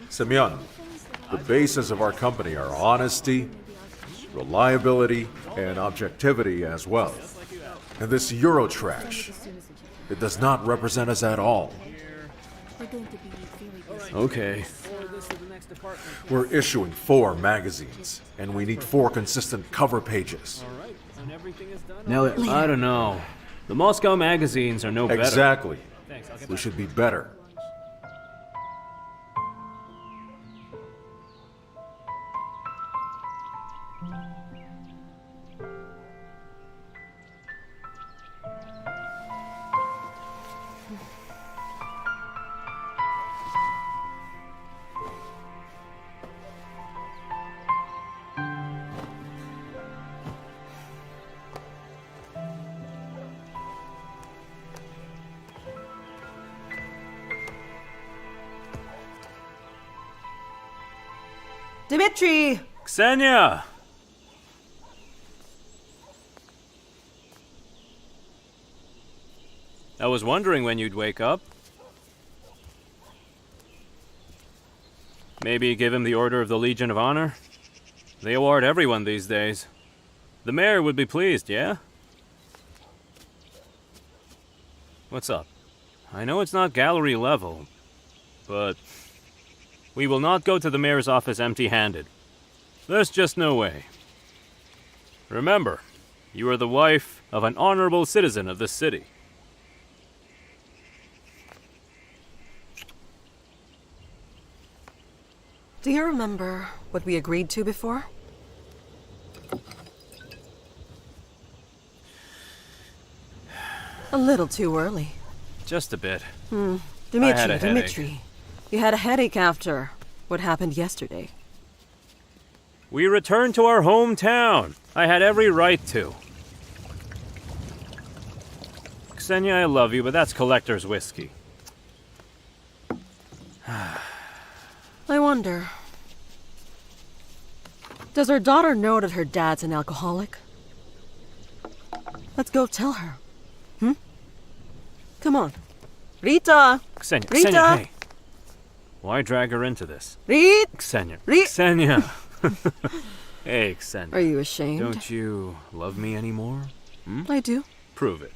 Semyon, the basis of our company are honesty, reliability, and objectivity as well. And this Euro trash, it does not represent us at all. Okay. We're issuing 4 magazines, and we need 4 consistent cover pages. Now, I don't know. The Moscow magazines are no better. Exactly. We should be better. Dmitri! Ksenia! I was wondering when you'd wake up. Maybe give him the Order of the Legion of Honor? They award everyone these days. The mayor would be pleased, yeah? What's up? I know it's not gallery level, but we will not go to the mayor's office empty-handed. There's just no way. Remember, you are the wife of an honorable citizen of this city. Do you remember what we agreed to before? A little too early. Just a bit. Dmitri, you had a headache after what happened yesterday. We returned to our hometown. I had every right to. Ksenia, I love you, but that's collector's whiskey. I wonder, does her daughter know that her dad's an alcoholic? Let's go tell her. Come on. Rita! Ksenia, Rita! Ksenia, hey. Why drag her into this? Ksenia. Ksenia. Hey, Ksenia. Are you ashamed? Don't you love me anymore? I do. Prove it.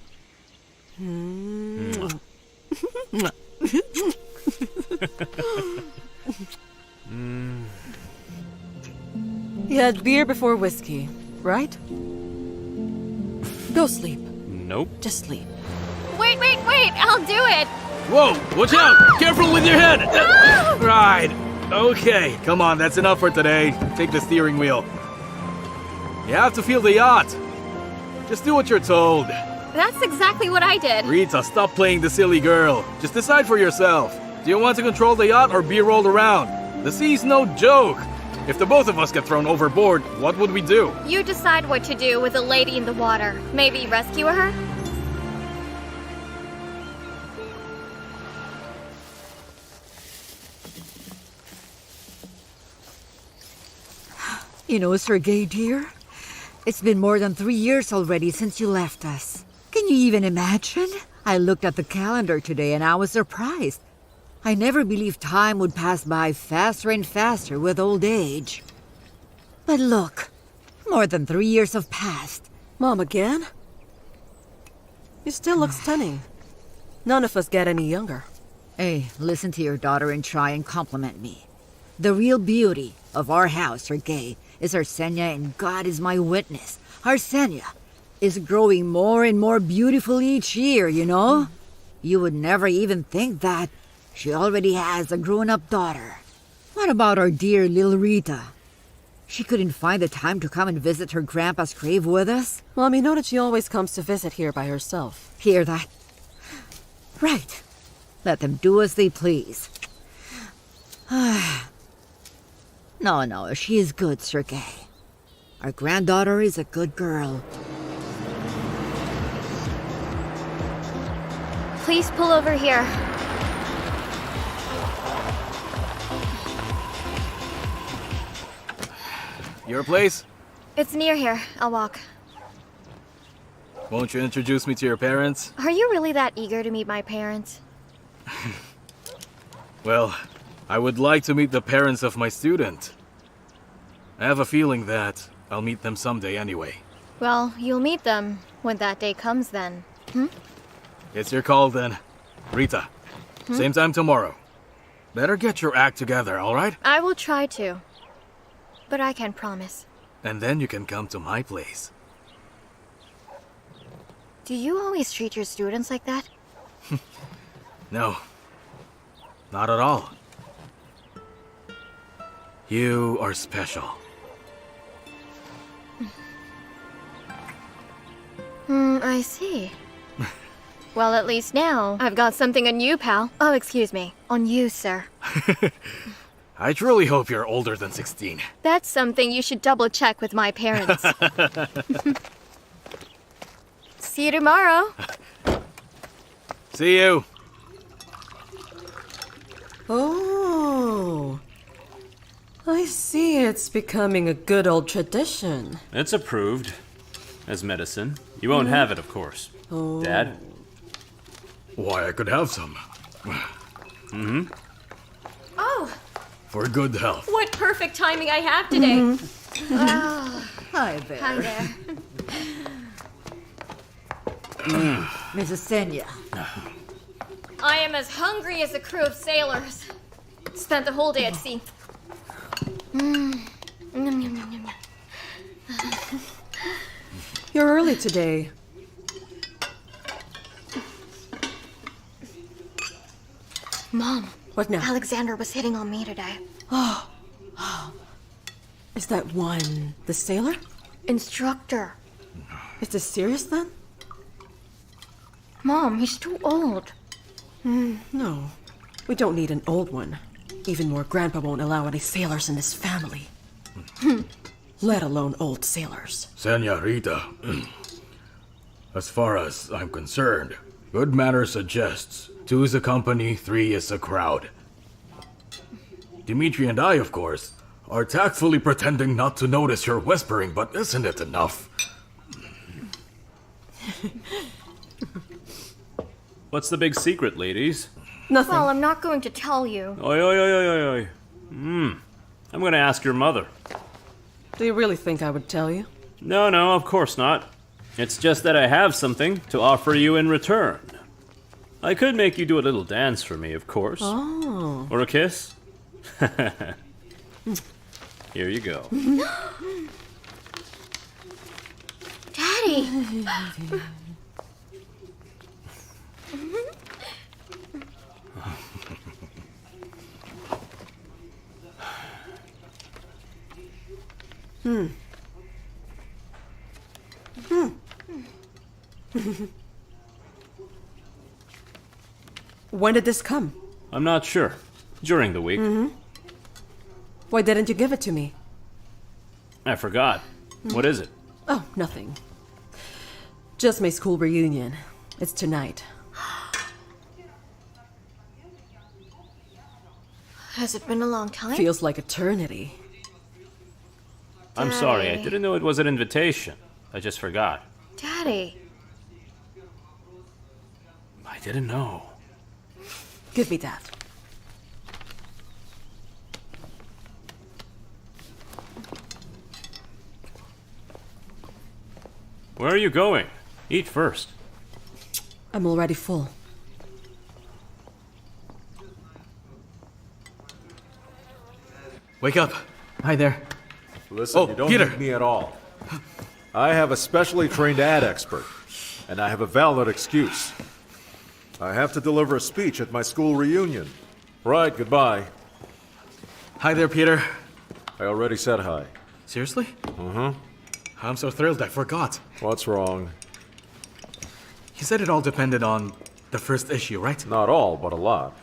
You had beer before whiskey, right? Go sleep. Nope. Just sleep. Wait, I'll do it. Whoa! Watch out! Careful with your head! Right. Okay, come on, that's enough for today. Take the steering wheel. You have to feel the yacht. Just do what you're told. That's exactly what I did. Rita, stop playing the silly girl. Just decide for yourself. Do you want to control the yacht or be rolled around? The sea's no joke. If the both of us get thrown overboard, what would we do? You decide what to do with a lady in the water. Maybe rescue her? You know, Sergei, dear, it's been more than 3 years already since you left us. Can you even imagine? I looked at the calendar today and I was surprised. I never believed time would pass by faster and faster with old age. But look, more than 3 years have passed. Mom, again? You still look stunning. None of us get any younger. Hey, listen to your daughter and try and compliment me. The real beauty of our house, Sergei, is Arsenia, and God is my witness. Arsenia, is growing more and more beautiful each year, you know? You would never even think that. She already has a grown-up daughter. What about our dear little Rita? She couldn't find the time to come and visit her grandpa's grave with us? Mommy noted she always comes to visit here by herself. Hear that? Right. Let them do as they please. No, she is good, Sergei. Our granddaughter is a good girl. Please pull over here. Your place? It's near here. I'll walk. Won't you introduce me to your parents? Are you really that eager to meet my parents? Well, I would like to meet the parents of my student. I have a feeling that I'll meet them someday anyway. Well, you'll meet them when that day comes then. It's your call then. Rita, same time tomorrow. Better get your act together, alright? I will try to. But I can't promise. And then you can come to my place. Do you always treat your students like that? No, not at all. You are special. I see. Well, at least now I've got something on you, pal. Oh, excuse me. On you, sir. I truly hope you're older than 16. That's something you should double check with my parents. See you tomorrow. See you. Oh. I see it's becoming a good old tradition. It's approved as medicine. You won't have it, of course. Oh. Dad? Why, I could have some. Oh, For good health. what perfect timing I have today. Hi there. Hi there. Mrs. Senya. I am as hungry as a crew of sailors. Spent the whole day at sea. You're early today. Mom, What now? Alexander was hitting on me today. Is that one the sailor? Instructor. Is this serious then? Mom, he's too old. No. We don't need an old one. Even more, Grandpa won't allow any sailors in this family. Let alone old sailors. Senorita, as far as I'm concerned, good manners suggests 2 is a company, 3 is a crowd. Dimitri and I, of course, are tactfully pretending not to notice your whispering, but isn't it enough? What's the big secret, ladies? Nothing. Well, I'm not going to tell you. Oi, oi, oi, oi, oi, oi. I'm gonna ask your mother. Do you really think I would tell you? No, of course not. It's just that I have something to offer you in return. I could make you do a little dance for me, of course. Oh. Or a kiss. Here you go. Daddy! When did this come? I'm not sure. During the week. Why didn't you give it to me? I forgot. What is it? Oh, nothing. Just my school reunion. It's tonight. Has it been a long time? Feels like eternity. I'm sorry, I Daddy. didn't know it was an invitation. I just forgot. Daddy. I didn't know. Give me that. Where are you going? Eat first. I'm already full. Wake up. Hi there. Listen, Oh, you don't Peter. need me at all. I have a specially trained ad expert, and I have a valid excuse. I have to deliver a speech at my school reunion. Right, goodbye. Hi there, Peter. I already said hi. Seriously? Uh-huh. I'm so thrilled I forgot. What's wrong? You said it all depended on the first issue, right? Not all, but a lot.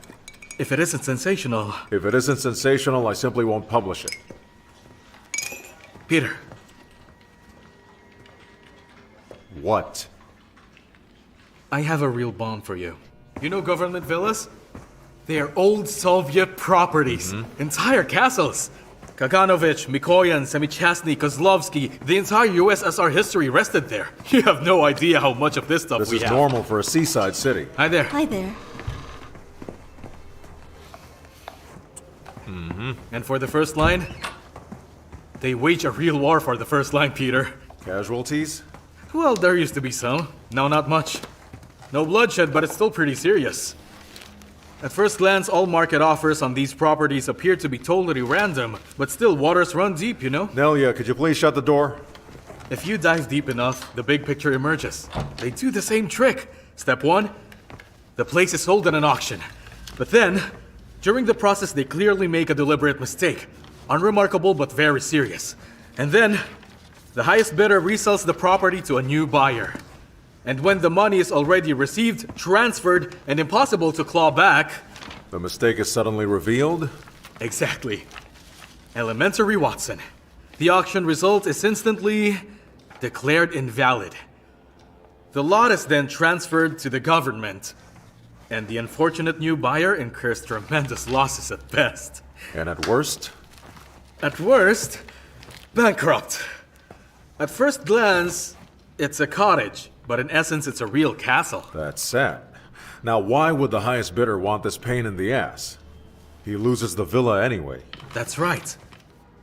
If it isn't sensational... If it isn't sensational, I simply won't publish it. Peter. What? I have a real bomb for you. You know government villas? They are old Soviet properties. Entire castles. Kaganovich, Mikoyan, Semichastny, Kozlovsky, the entire USSR history rested there. You have no idea how much of this stuff This we is have. normal for a seaside city. Hi there. Hi there. And for the first line, they wage a real war for the first line, Peter. Casualties? Well, there used to be some. Now not much. No bloodshed, but it's still pretty serious. At first glance, all market offers on these properties appear to be totally random, but still waters run deep, you know? Nelia, could you please shut the door? If you dive deep enough, the big picture emerges. They do the same trick. Step 1, the place is sold at an auction. But then, during the process, they clearly make a deliberate mistake. Unremarkable, but very serious. And then, the highest bidder resells the property to a new buyer. And when the money is already received, transferred, and impossible to claw back... The mistake is suddenly revealed? Exactly. Elementary, Watson. The auction result is instantly declared invalid. The lot is then transferred to the government, and the unfortunate new buyer incurs tremendous losses at best. And at worst? At worst, bankrupt. At first glance, it's a cottage, but in essence, it's a real castle. That's sad. Now, why would the highest bidder want this pain in the ass? He loses the villa anyway. That's right.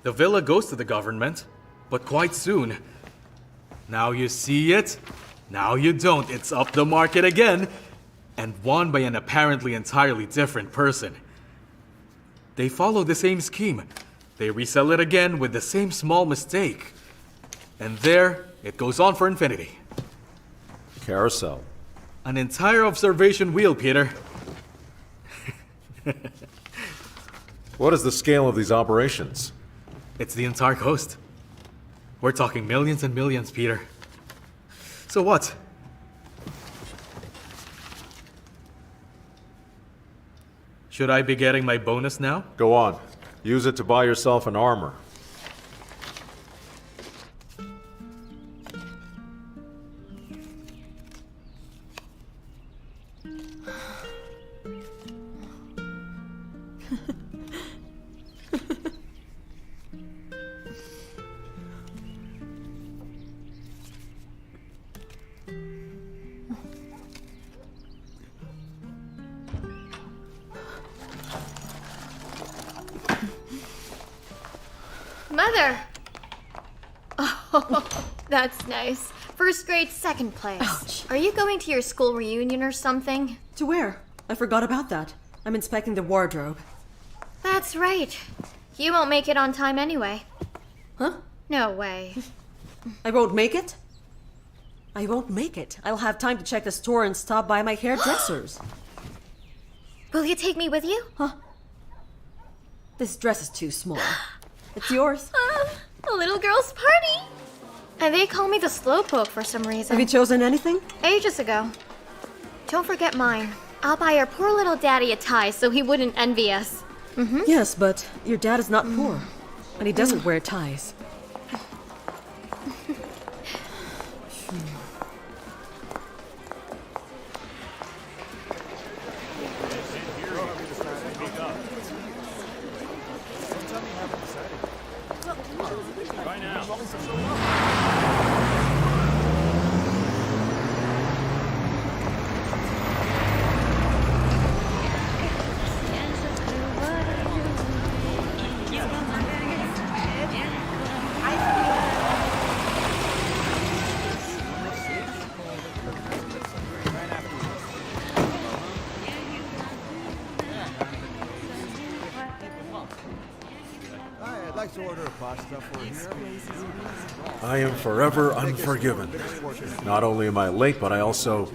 The villa goes to the government, but quite soon. Now you see it, now you don't. It's up the market again, and won by an apparently entirely different person. They follow the same scheme. They resell it again with the same small mistake. And there, it goes on for infinity. Carousel. An entire observation wheel, Peter. What is the scale of these operations? It's the entire coast. We're talking millions and millions, Peter. So what? Should I be getting my bonus now? Go on. Use it to buy yourself an armor. Mother! Oh, that's nice. First grade, second place. Ouch. Are you going to your school reunion or something? To where? I forgot about that. I'm inspecting the wardrobe. That's right. You won't make it on time anyway. Huh? No way. I won't make it? I won't make it. I'll have time to check the store and stop by my hairdresser's. Will you take me with you? This dress is too small. It's yours. A little girl's party. And they call me the slowpoke for some reason. Have you chosen anything? Ages ago. Don't forget mine. I'll buy our poor little daddy a tie so he wouldn't envy us. Yes, but your dad is not poor. And he doesn't wear ties. like to order a pasta for here. I am forever unforgiven. Not only am I late, but I also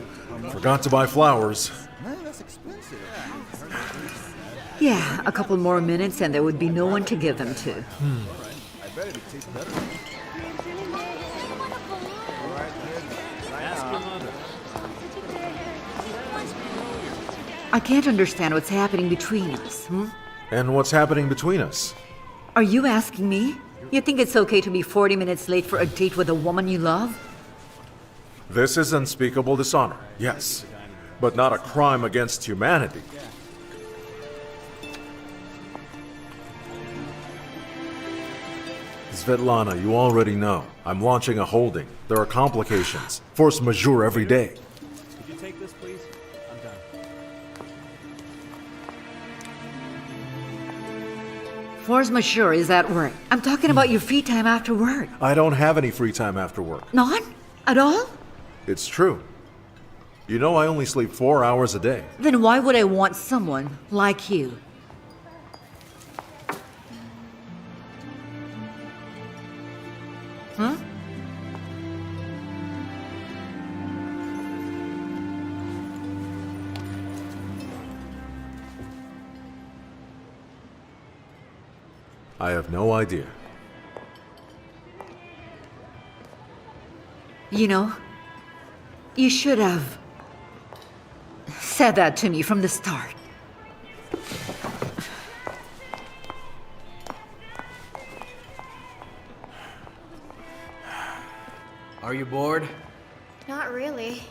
forgot to buy flowers. Man, that's expensive. Yeah, a couple more minutes and there would be no one to give them to. I bet it tastes better. Ask your mother. I can't understand what's happening between us, And what's happening between us? Are you asking me? You think it's okay to be 40 minutes late for a date with a woman you love? This is unspeakable dishonor, yes, but not a crime against humanity. Svetlana, you already know. I'm launching a holding. There are complications. Force majeure every day. Could you take this, please? I'm done. Force majeure is at work. I'm talking about your free time after work. I don't have any free time after work. None? At all? It's true. You know I only sleep 4 hours a day. Then why would I want someone like you? Huh? I have no idea. You know, you should have said that to me from the start. Are you bored? Not really.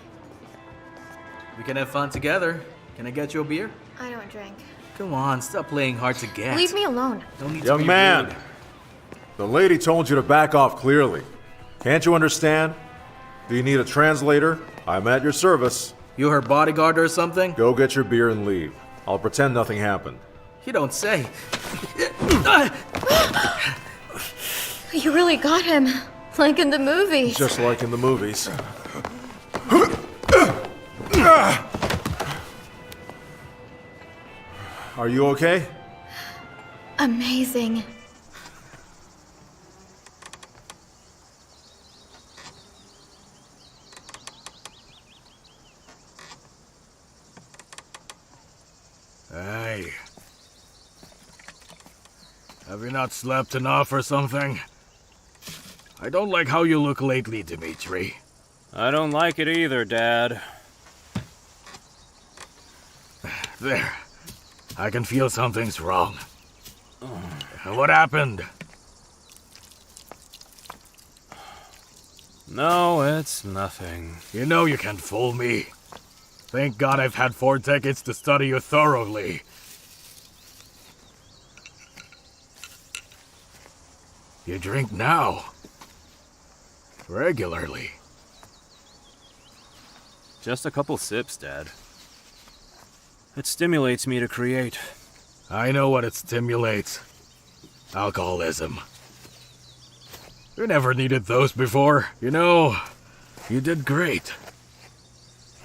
We can have fun together. Can I get you a beer? I don't drink. Come on, stop playing hard to get. Leave me alone. Don't need to Young be man, rude. the lady told you to back off clearly. Can't you understand? Do you need a translator? I'm at your service. You her bodyguard or something? Go get your beer and leave. I'll pretend nothing happened. You don't say. You really got him. Like in the movies. Just like in the movies. Are you okay? Amazing. Hey. Have you not slept enough or something? I don't like how you look lately, Dmitri. I don't like it either, Dad. There. I can feel something's wrong. What happened? No, it's nothing. You know you can't fool me. Thank God I've had 4 decades to study you thoroughly. You drink now. Regularly. Just a couple sips, Dad. It stimulates me to create. I know what it stimulates. Alcoholism. You never needed those before. You know, you did great.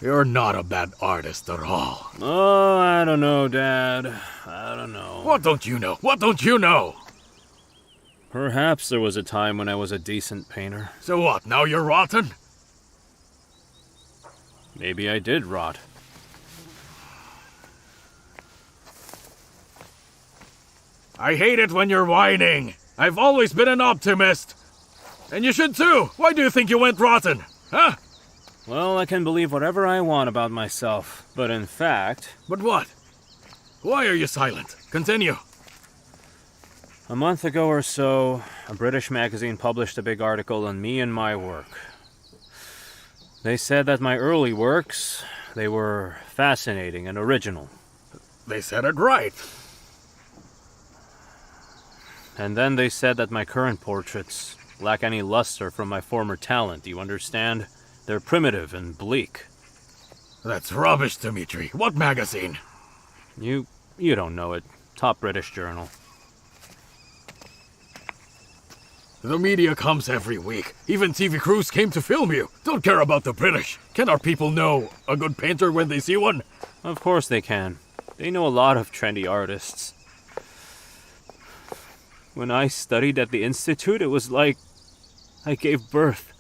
You're not a bad artist at all. Oh, I don't know, Dad. I don't know. What don't you know? What don't you know? Perhaps there was a time when I was a decent painter. So what, now you're rotten? Maybe I did rot. I hate it when you're whining. I've always been an optimist. And you should too. Why do you think you went rotten? Huh? Well, I can believe whatever I want about myself, but in fact... But what? Why are you silent? Continue. A month ago or so, a British magazine published a big article on me and my work. They said that my early works, they were fascinating and original. They said it right. And then they said that my current portraits lack any luster from my former talent, do you understand? They're primitive and bleak. That's rubbish, Dmitri. What magazine? You don't know it. Top British journal. The media comes every week. Even TV crews came to film you. Don't care about the British. Can our people know a good painter when they see one? Of course they can. They know a lot of trendy artists. When I studied at the Institute, it was like I gave birth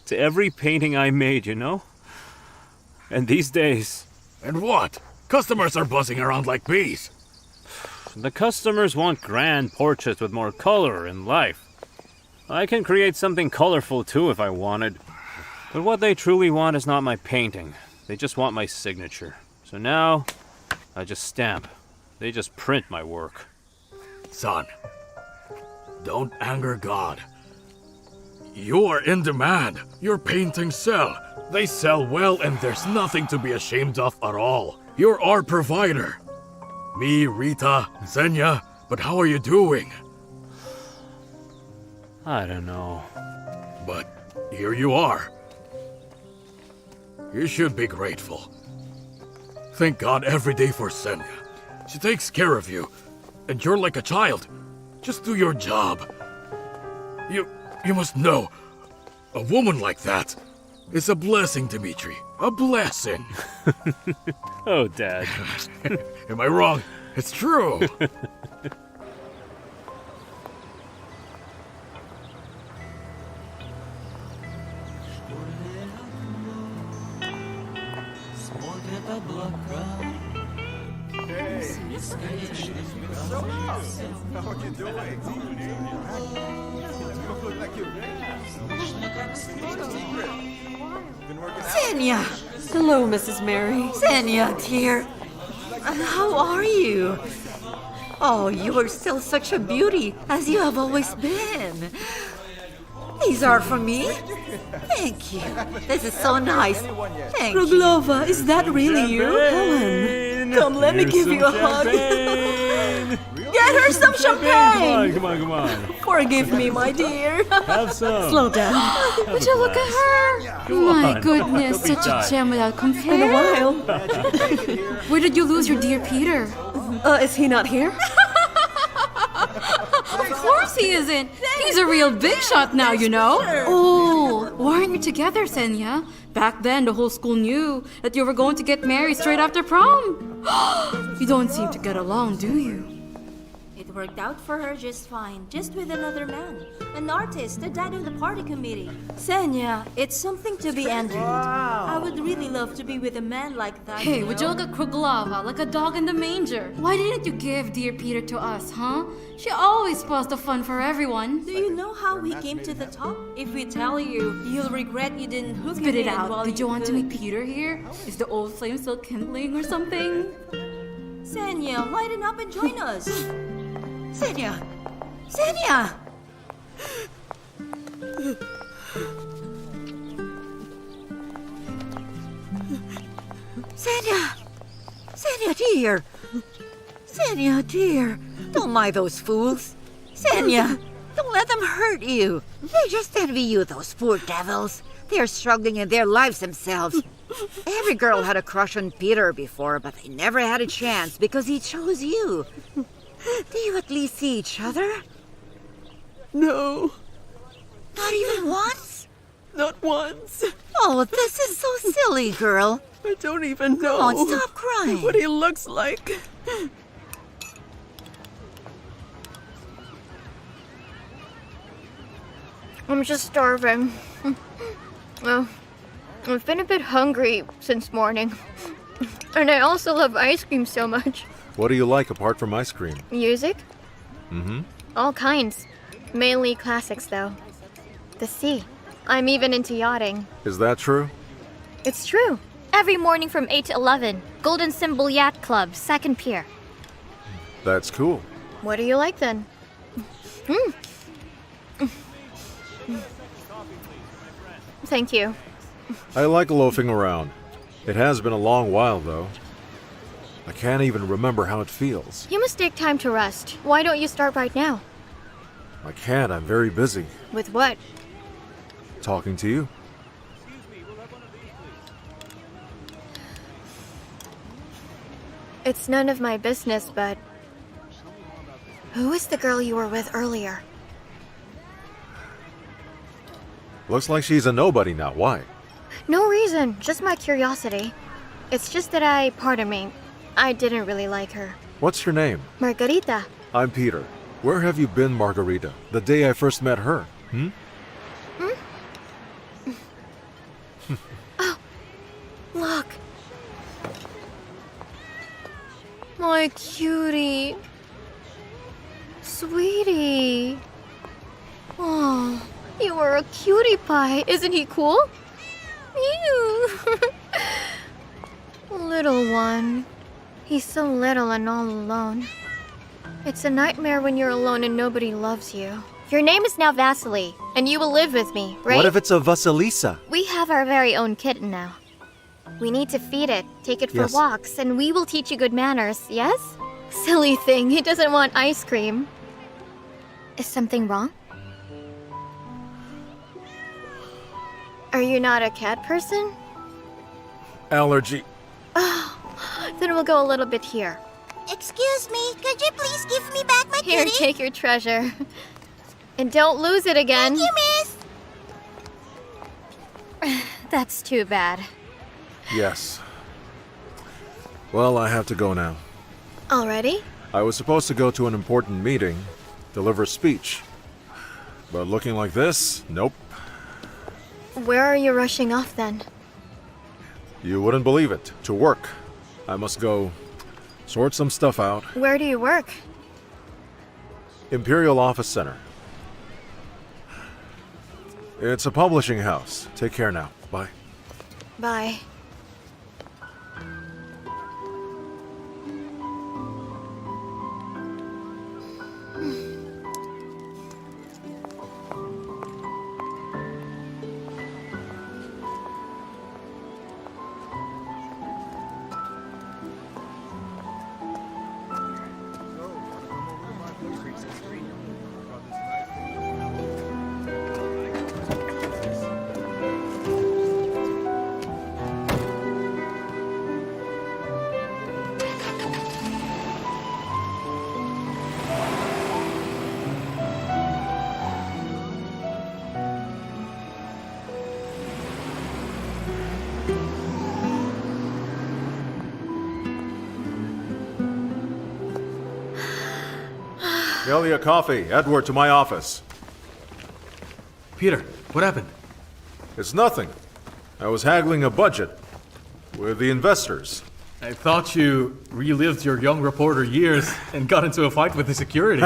to every painting I made, you know? And these days... And what? Customers are buzzing around like bees. The customers want grand portraits with more color and life. I can create something colorful too if I wanted. But what they truly want is not my painting. They just want my signature. So now, I just stamp. They just print my work. Son, don't anger God. You are in demand. Your paintings sell. They sell well and there's nothing to be ashamed of at all. You're our provider. Me, Rita, Xenia, but how are you doing? I don't know. But here you are. You should be grateful. Thank God every day for Xenia. She takes care of you, and you're like a child. Just do your job. You must know, a woman like that is a blessing, Dimitri. A blessing. Oh, Dad. Am I wrong? It's true. How are you doing? You look like you're Xenia! Hello, Mrs. Mary. Xenia, dear. How are you? Oh, you are still such a beauty, as you have always been. These are for me? Thank you. This is so nice. Thank you. Ruglova, is that really you? Helen, come, let me give you a hug. Get her some champagne! Come on. Forgive me, my dear. Have some. Slow down. Would you look at her? My goodness, such a gem without compare. In a while. Where did you lose your dear Peter? Is he not here? Of course he isn't. He's a real big shot now, you know. Oh, why aren't you together, Xenia? Back then, the whole school knew that you were going to get married straight after prom. You don't seem to get along, do you? It worked out for her just fine, just with another man. An artist, the dad of the party committee. Xenia, it's something to be envied. I would really love to be with a man like that. Hey, you would know? you look at Kruglova like a dog in the manger? Why didn't you give dear Peter to us, huh? She always spoils the fun for everyone. Do you know how we came to the top? If we tell you, you'll regret you didn't hook Spit him it in out. while Did you want to could. meet Peter here? Is the old flame still kindling or something? Xenia, lighten up and join us. Xenia! Xenia! Xenia! Xenia, dear! Xenia, dear! Don't mind those fools. Xenia, don't let them hurt you. They just envy you, those poor devils. They're struggling in their lives themselves. Every girl had a crush on Peter before, but they never had a chance because he chose you. Do you at least see each other? No, Not even once? not once. Oh, this is so silly, girl. I don't even know Come on, stop crying. what he looks like. I'm just starving. Well, I've been a bit hungry since morning. And I also love ice cream so much. What do you like apart from ice cream? Music? Mm-hmm. All kinds. Mainly classics, though. The sea. I'm even into yachting. Is that true? It's true. Every morning from 8 to 11. Golden Symbol Yacht Club, second pier. That's cool. What do you like then? Thank you. I like loafing around. It has been a long while, though. I can't even remember how it feels. You must take time to rest. Why don't you start right now? I can't, I'm very busy. With what? Talking to you. It's none of my business, but... Who is the girl you were with earlier? Looks like she's a nobody now. Why? No reason, just my curiosity. It's just that pardon me, I didn't really like her. What's your name? Margarita. I'm Peter. Where have you been, Margarita? The day I first met her, Look. My cutie. Sweetie. Oh, you are a cutie pie. Isn't he cool? Ew. Little one. He's so little and all alone. It's a nightmare when you're alone and nobody loves you. Your name is now Vasily, and you will live with me, right? What if it's a Vasilisa? We have our very own kitten now. We need to feed it, take it for Yes. walks, and we will teach you good manners, yes? Silly thing, it doesn't want ice cream. Is something wrong? Are you not a cat person? Allergy. Then we'll go a little bit here. Excuse me, could you please give me back my Here, kitty? take your treasure. And don't lose it again. Thank you, miss. That's too bad. Yes. Well, I have to go now. Already? I was supposed to go to an important meeting, deliver a speech. But looking like this, nope. Where are you rushing off then? You wouldn't believe it. To work. I must go sort some stuff out. Where do you work? Imperial Office Center. It's a publishing house. Take care now. Bye. Bye. Delia, coffee. Edward, to my office. Peter, what happened? It's nothing. I was haggling a budget with the investors. I thought you relived your young reporter years and got into a fight with the security.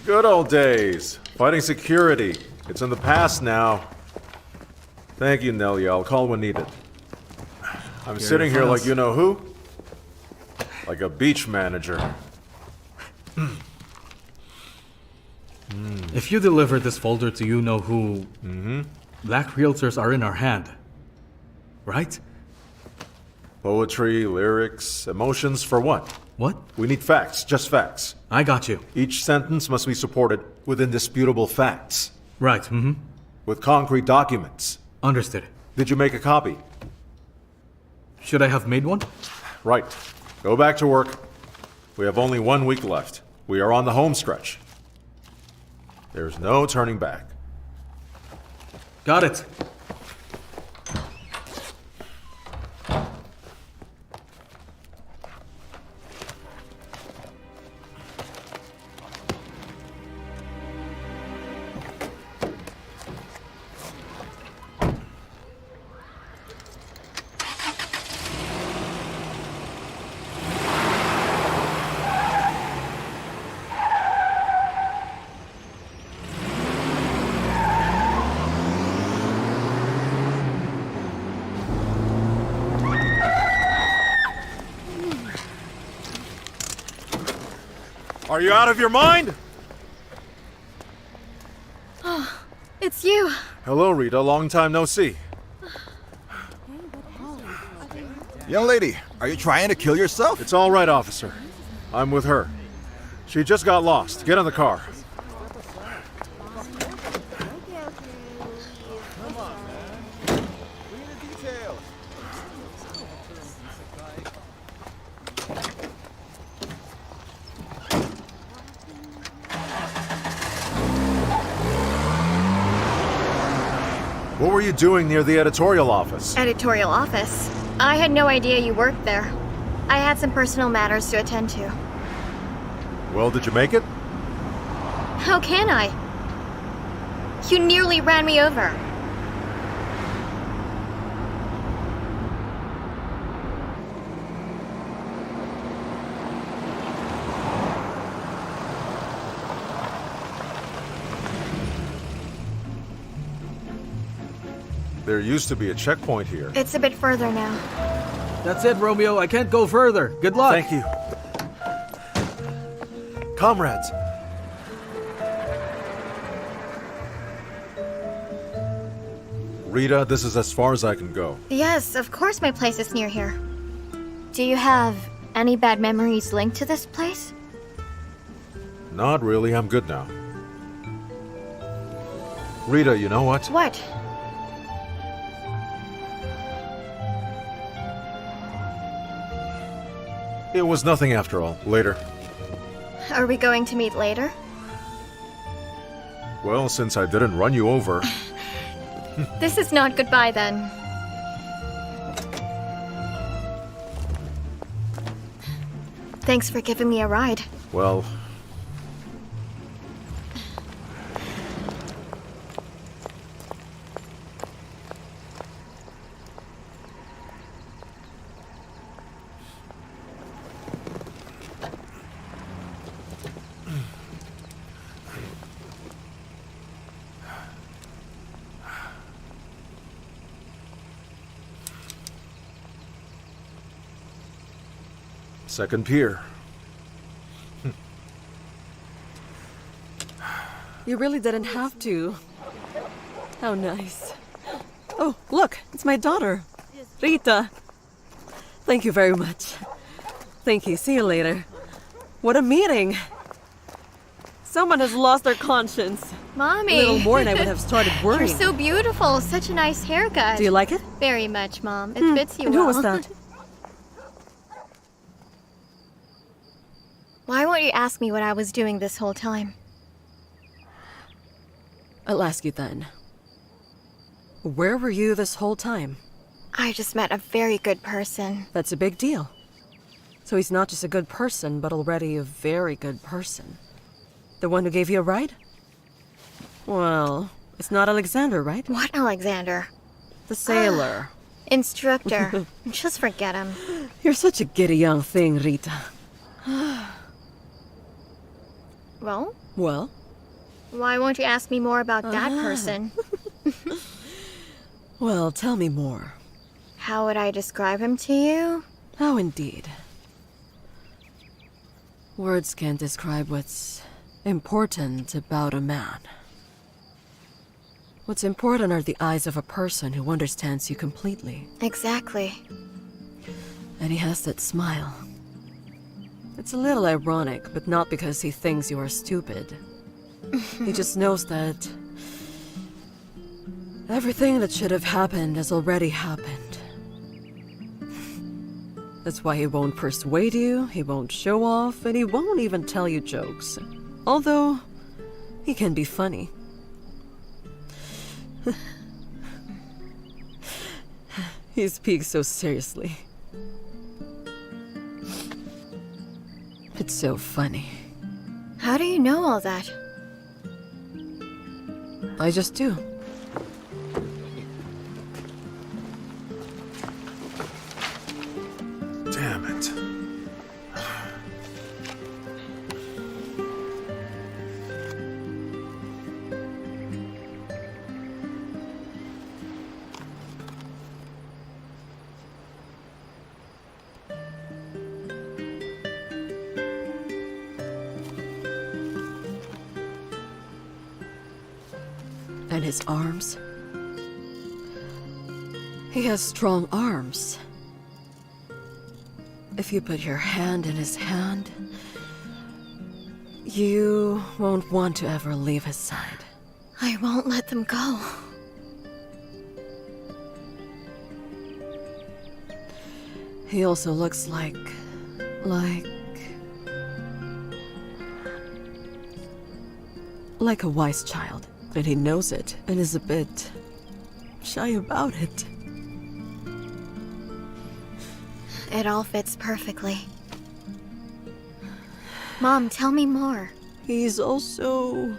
Good old days. Fighting security. It's in the past now. Thank you, Nelia. I'll call when needed. I'm sitting here like you know who? Like a beach manager. If you deliver this folder to you know who, black realtors are in our hand, right? Poetry, lyrics, emotions for what? What? We need facts, just facts. I got you. Each sentence must be supported with indisputable facts. Right, With concrete documents. Understood. Did you make a copy? Should I have made one? Right. Go back to work. We have only 1 week left. We are on the home stretch. There's no turning back. Got it. Are you out of your mind? Oh, it's you. Hello, Rita. Long time no see. Young lady, are you trying to kill yourself? It's all right, officer. I'm with her. She just got lost. Get in the car. What were you doing near the editorial office? Editorial office? I had no idea you worked there. I had some personal matters to attend to. Well, did you make it? How can I? You nearly ran me over. There used to be a checkpoint here. It's a bit further now. That's it, Romeo. I can't go further. Good luck. Thank you. Comrades. Rita, this is as far as I can go. Yes, of course my place is near here. Do you have any bad memories linked to this place? Not really, I'm good now. Rita, you know what? What? It was nothing after all. Later. Are we going to meet later? Well, since I didn't run you over... This is not goodbye then. Thanks for giving me a ride. Well... Second pier. You really didn't have to. How nice. Oh, look, it's my daughter, Rita. Thank you very much. Thank you. See you later. What a meeting. Someone has lost their conscience. Mommy! A little more and I would have started worrying. You're so beautiful. Such a nice haircut. Do you like it? Very much, Mom. It fits you And well. who was that? Why won't you ask me what I was doing this whole time? I'll ask you then. Where were you this whole time? I just met a very good person. That's a big deal. So he's not just a good person, but already a very good person. The one who gave you a ride? Well, it's not Alexander, right? What Alexander? The sailor. Instructor. Just forget him. You're such a giddy young thing, Rita. Well? Well? Why won't you ask me more about that person? Well, tell me more. How would I describe him to you? How indeed. Words can't describe what's important about a man. What's important are the eyes of a person who understands you completely. Exactly. And he has that smile. It's a little ironic, but not because he thinks you are stupid. He just knows that everything that should have happened has already happened. That's why he won't persuade you, he won't show off, and he won't even tell you jokes. Although, he can be funny. He speaks so seriously. It's so funny. How do you know all that? I just do. Damn it. And his arms. He has strong arms. If you put your hand in his hand, you won't want to ever leave his side. I won't let them go. He also looks like a wise child. And he knows it, and is a bit shy about it. It all fits perfectly. Mom, tell me more. He's also...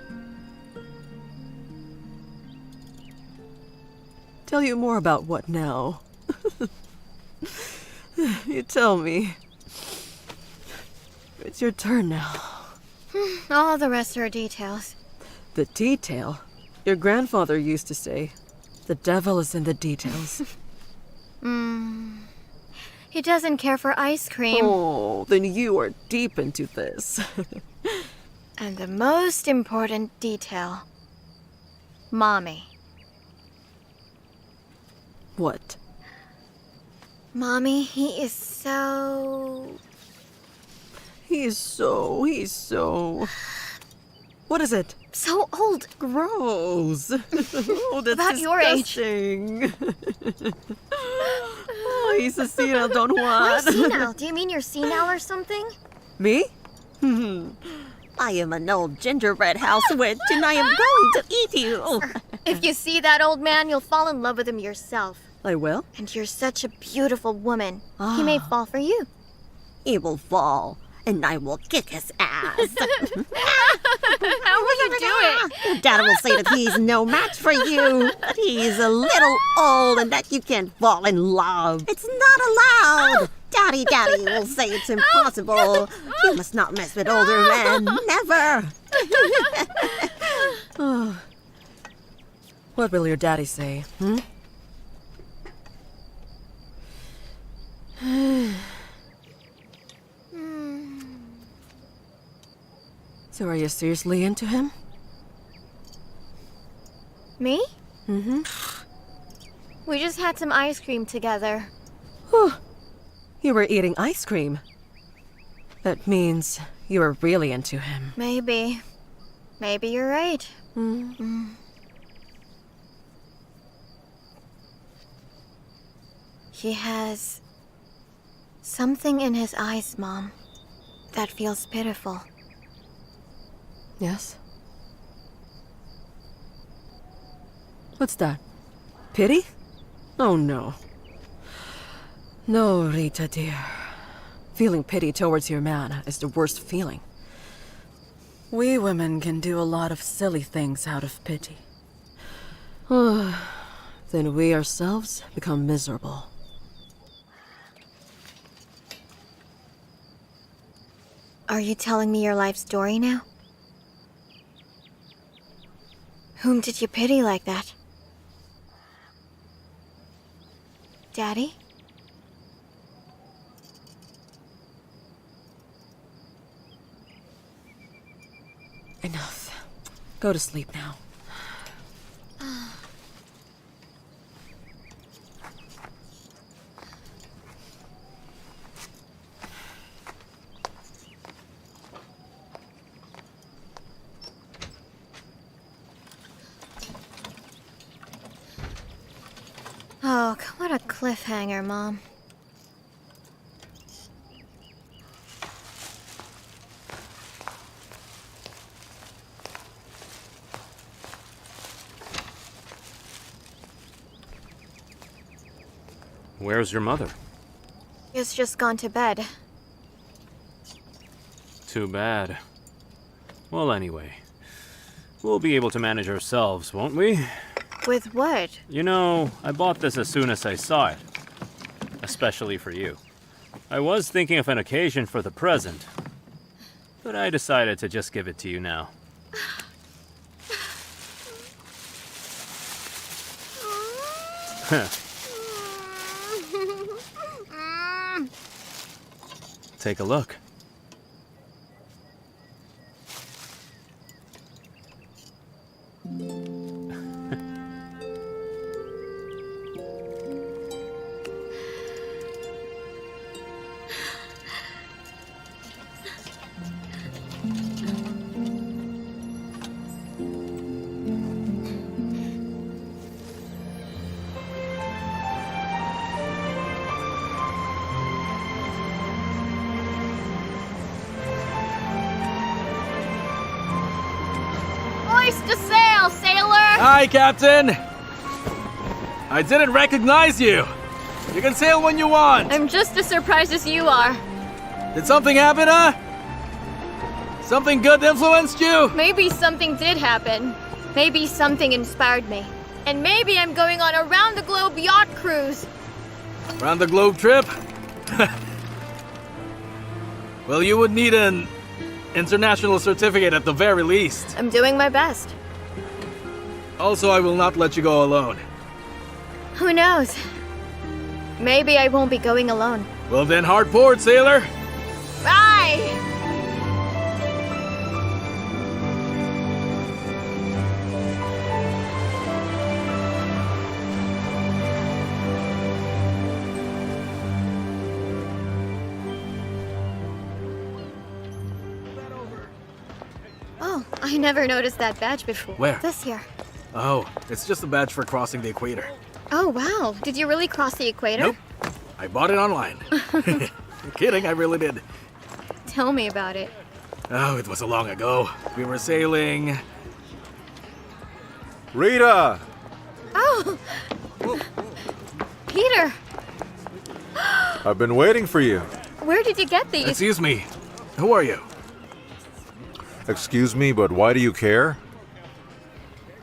Tell you more about what now? You tell me. It's your turn now. All the rest are details. The detail? Your grandfather used to say, the devil is in the details. He doesn't care for ice cream. Oh, then you are deep into this. And the most important detail. Mommy. What? Mommy, he is so... He's so... What is it? So old. Gross. Oh, that's About your age. disgusting. Oh, he's a senile Don Why Juan. senile? Do you mean you're senile or something? Me? I am an old gingerbread house witch, and I am going to eat you. If you see that old man, you'll fall in love with him yourself. I will? And you're such a beautiful woman. He may fall for you. He will fall, and I will kick his ass. How will you do it? Dad will say that he's no match for you, that he's a little old and that you can't fall in love. It's not allowed. Daddy will say it's impossible. You must not mess with older men. Never. What will your daddy say, So are you seriously into him? Me? Mm-hmm. We just had some ice cream together. Whew. You were eating ice cream. That means you were really into him. Maybe. Maybe you're right. He has something in his eyes, Mom, that feels pitiful. Yes? What's that? Pity? Oh, no. No, Rita, dear. Feeling pity towards your man is the worst feeling. We women can do a lot of silly things out of pity. Then we ourselves become miserable. Are you telling me your life story now? Whom did you pity like that? Daddy? Enough. Go to sleep now. Oh, what a cliffhanger, Mom. Where's your mother? She's just gone to bed. Too bad. Well, anyway, we'll be able to manage ourselves, won't we? With what? You know, I bought this as soon as I saw it. Especially for you. I was thinking of an occasion for the present, but I decided to just give it to you now. Take a look. Hoist to sail, sailor! Hi, Captain! I didn't recognize you! You can sail when you want! I'm just as surprised as you are. Did something happen, huh? Something good influenced you? Maybe something did happen. Maybe something inspired me. And maybe I'm going on a round-the-globe yacht cruise. Round the globe trip? Well, you would need an international certificate at the very least. I'm doing my best. Also, I will not let you go alone. Who knows? Maybe I won't be going alone. Well then, hard port, sailor! Bye! Oh, I never noticed that badge before. Where? This here. Oh, it's just a badge for crossing the equator. Oh, wow. Did you really cross the equator? Nope. I bought it online. Kidding, I really did. Tell me about it. Oh, it was long ago. We were sailing... Rita! Oh! Peter! I've been waiting for you. Where did you get these? Excuse me. Who are you? Excuse me, but why do you care?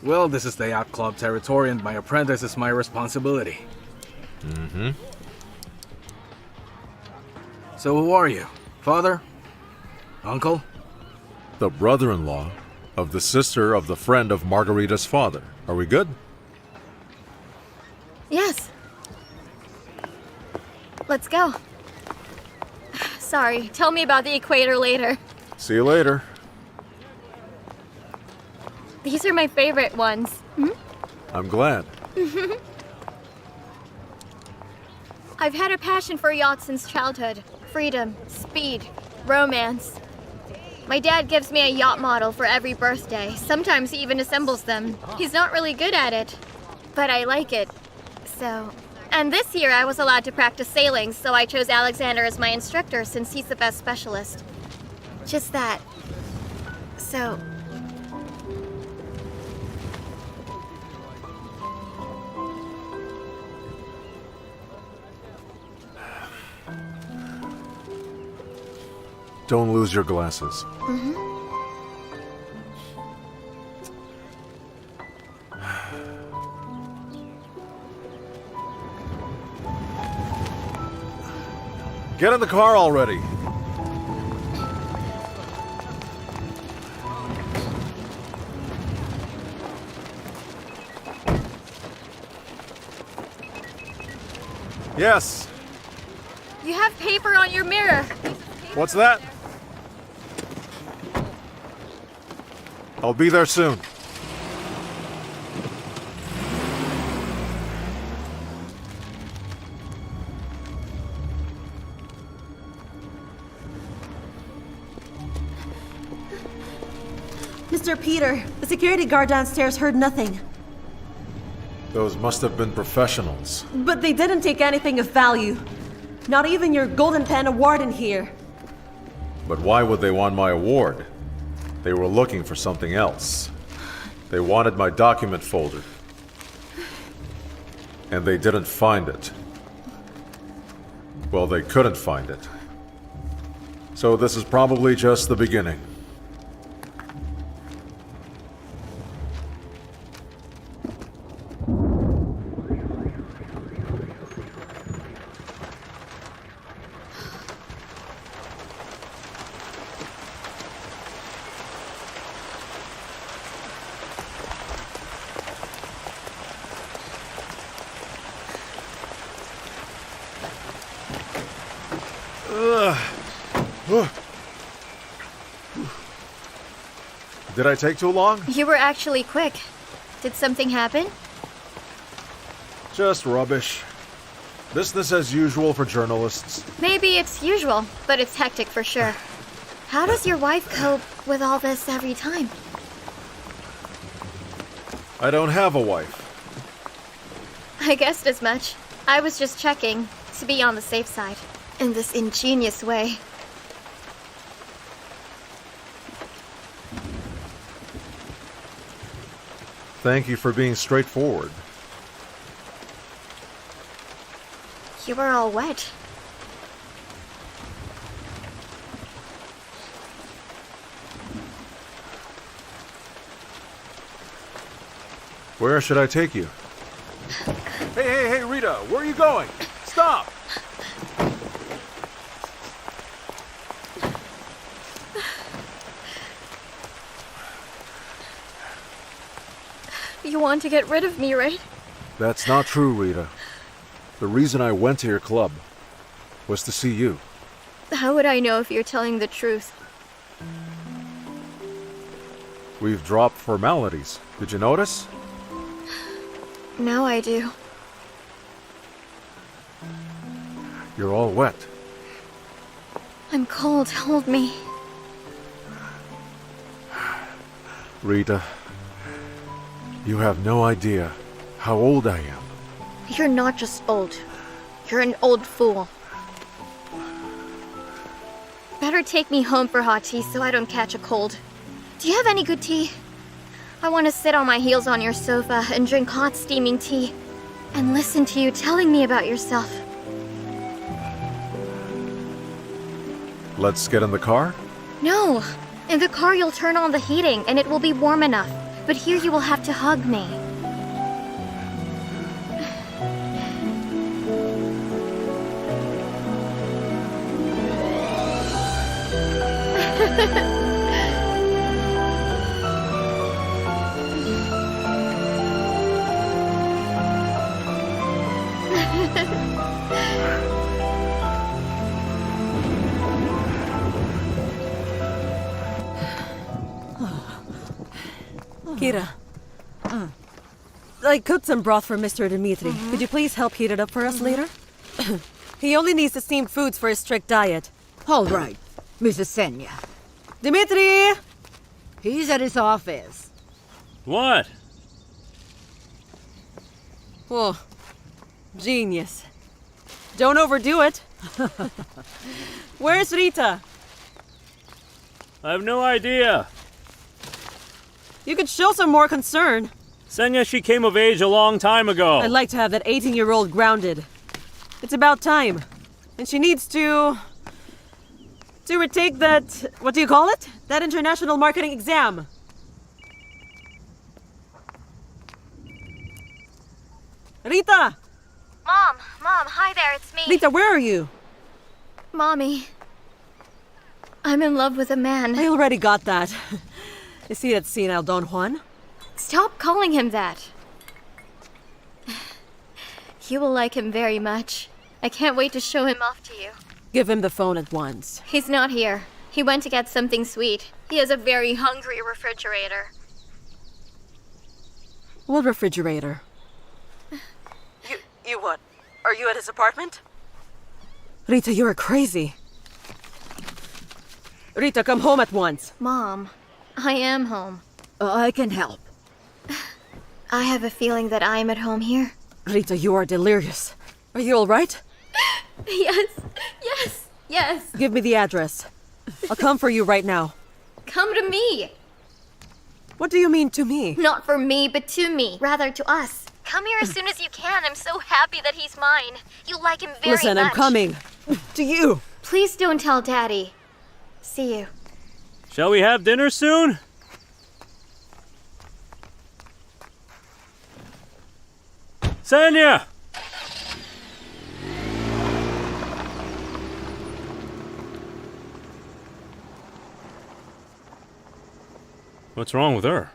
Well, this is the yacht club territory and my apprentice is my responsibility. Mm-hmm. So who are you? Father? Uncle? The brother-in-law of the sister of the friend of Margarita's father. Are we good? Yes. Let's go. Sorry, tell me about the equator later. See you later. These are my favorite ones. Hmm? I'm glad. I've had a passion for yachts since childhood. Freedom, speed, romance. My dad gives me a yacht model for every birthday. Sometimes he even assembles them. He's not really good at it, but I like it. So... And this year I was allowed to practice sailing, so I chose Alexander as my instructor since he's the best specialist. Just that. So... Don't lose your glasses. Mm-hmm. Get in the car already. Yes. You have paper on your mirror. What's that? I'll be there soon. Mr. Peter, the security guard downstairs heard nothing. Those must have been professionals. But they didn't take anything of value. Not even your Golden Pen award in here. But why would they want my award? They were looking for something else. They wanted my document folder. And they didn't find it. Well, they couldn't find it. So this is probably just the beginning. Did I take too long? You were actually quick. Did something happen? Just rubbish. Business as usual for journalists. Maybe it's usual, but it's hectic for sure. How does your wife cope with all this every time? I don't have a wife. I guessed as much. I was just checking, to be on the safe side. In this ingenious way. Thank you for being straightforward. You were all wet. Where should I take you? Hey, Rita, where are you going? Stop! You want to get rid of me, right? That's not true, Rita. The reason I went to your club was to see you. How would I know if you're telling the truth? We've dropped formalities. Did you notice? Now I do. You're all wet. I'm cold. Hold me. Rita, you have no idea how old I am. You're not just old. You're an old fool. Better take me home for hot tea so I don't catch a cold. Do you have any good tea? I want to sit on my heels on your sofa and drink hot steaming tea and listen to you telling me about yourself. Let's get in the car? No! In the car you'll turn on the heating and it will be warm enough. But here you will have to hug me. Kira. I cooked some broth for Mr. Dmitri. Could you please help heat it up for us later? He only needs the steamed foods for his strict diet. All right, Mrs. Senya. Dmitri! He's at his office. What? Whoa. Genius. Don't overdo it. Where's Rita? I have no idea. You could show some more concern. Senya, she came of age a long time ago. I'd like to have that 18-year-old grounded. It's about time. And she needs to retake that, what do you call it? That international marketing exam. Rita! Mom, hi there, it's me. Rita, where are you? Mommy. I'm in love with a man. I already got that. You see that senile Don Juan? Stop calling him that. You will like him very much. I can't wait to show him off to you. Give him the phone at once. He's not here. He went to get something sweet. He has a very hungry refrigerator. What refrigerator? You what? Are you at his apartment? Rita, you are crazy. Rita, come home at once. Mom, I am home. I can help. I have a feeling that I am at home here. Rita, you are delirious. Are you all right? Yes. Give me the address. I'll come for you right now. Come to me. What do you mean to me? Not for me, but to me. Rather to us. Come here as soon as you can. I'm so happy that he's mine. You like him very Listen, much. I'm coming. To you. Please don't tell Daddy. See you. Shall we have dinner soon? Senya! What's wrong with her?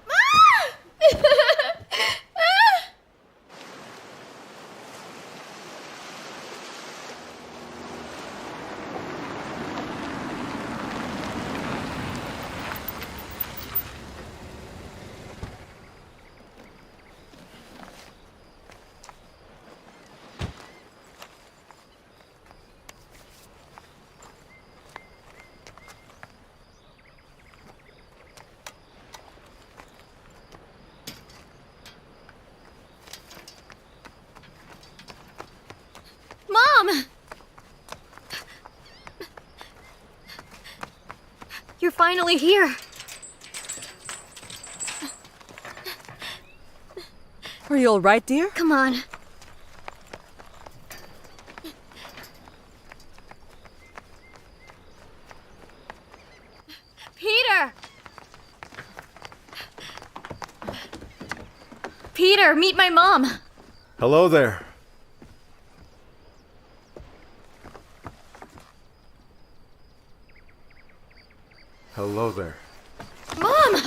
Mom! You're finally here. Are you all right, dear? Come on. Peter! Peter, meet my mom. Hello there. Hello there. Mom!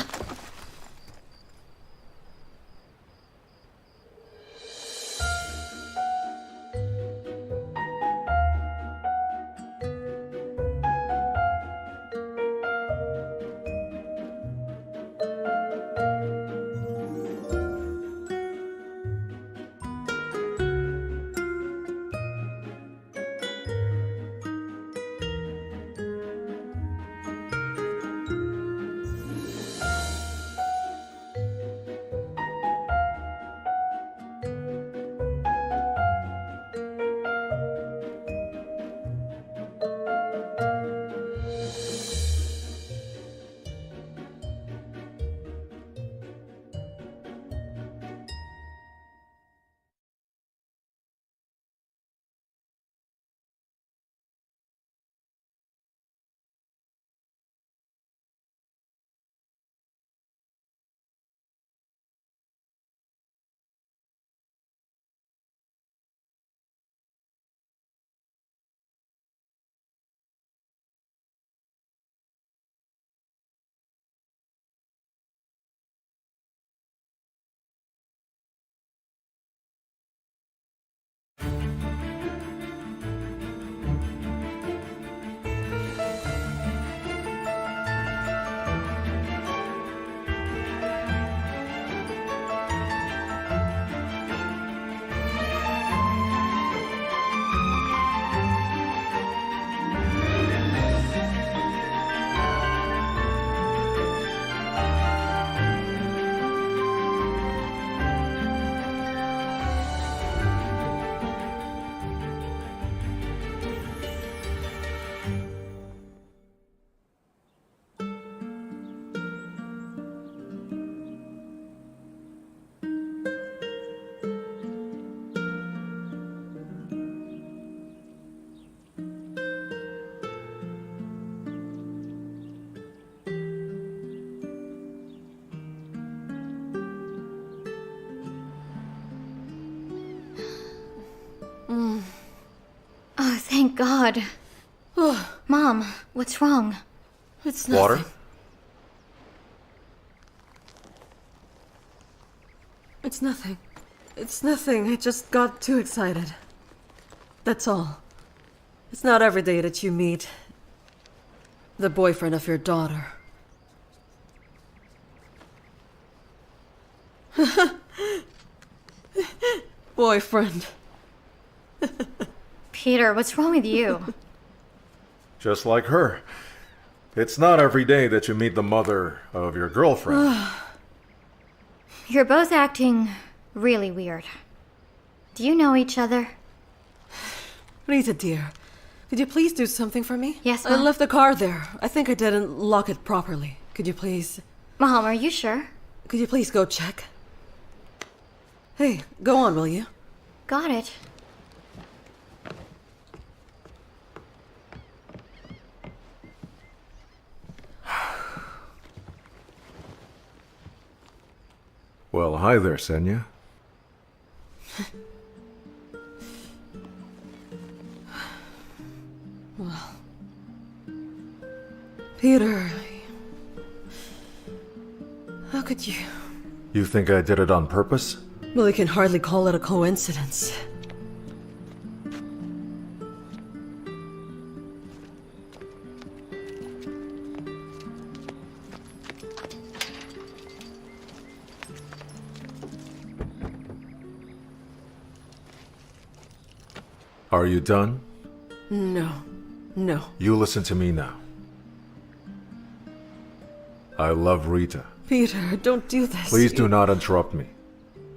Oh, thank God. Mom, what's wrong? It's nothing. Water? It's nothing. It's nothing. I just got too excited. That's all. It's not every day that you meet the boyfriend of your daughter. Boyfriend. Peter, what's wrong with you? Just like her. It's not every day that you meet the mother of your girlfriend. You're both acting really weird. Do you know each other? Rita, dear, could you please do something for me? Yes, I Mom? left the car there. I think I didn't lock it properly. Could you please... Mom, are you sure? Could you please go check? Hey, go on, will you? Got it. Well, hi there, Senya. Well... Peter... How could you... You think I did it on purpose? Well, you can hardly call it a coincidence. Are you done? No. No. You listen to me now. I love Rita. Peter, don't do this. Please do not interrupt me.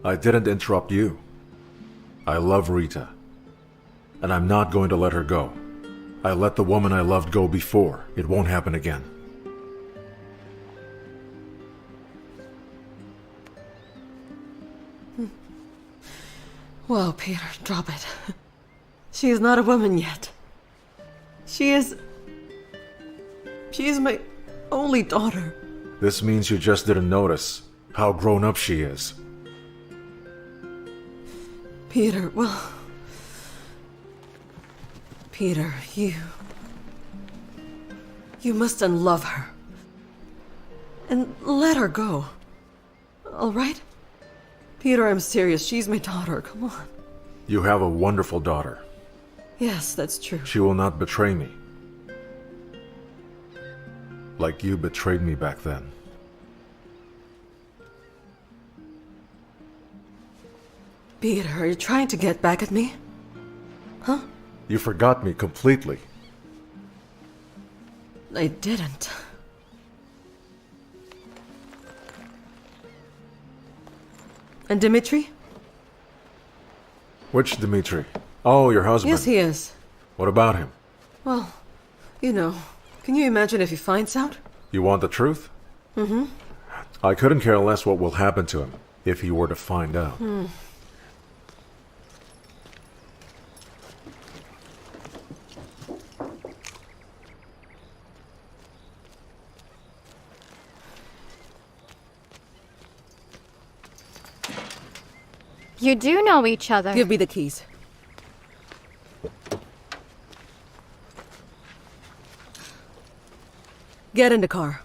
I didn't interrupt you. I love Rita. And I'm not going to let her go. I let the woman I loved go before. It won't happen again. Well, Peter, drop it. She is not a woman yet. She is my only daughter. This means you just didn't notice how grown up she is. Peter, well... Peter, you must unlove her. And let her go. All right? Peter, I'm serious. She's my daughter. Come on. You have a wonderful daughter. Yes, that's true. She will not betray me. Like you betrayed me back then. Peter, are you trying to get back at me? Huh? You forgot me completely. I didn't. And Dimitri? Which Dimitri? Oh, your husband. Yes, he is. What about him? Well, you know, can you imagine if he finds out? You want the truth? Mm-hmm. I couldn't care less what will happen to him if he were to find out. You do know each other. Give me the keys. Get in the car.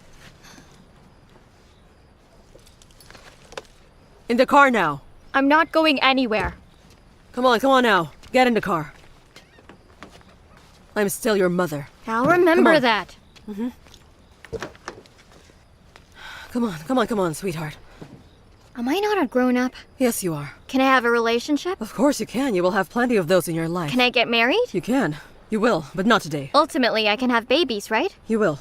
In the car now. I'm not going anywhere. Come on now. Get in the car. I'm still your mother. I'll remember on. that. Come on, sweetheart. Am I not a grown-up? Yes, you are. Can I have a relationship? Of course you can. You will have plenty of those in your life. Can I get married? You can. You will, but not today. Ultimately, I can have babies, right? You will.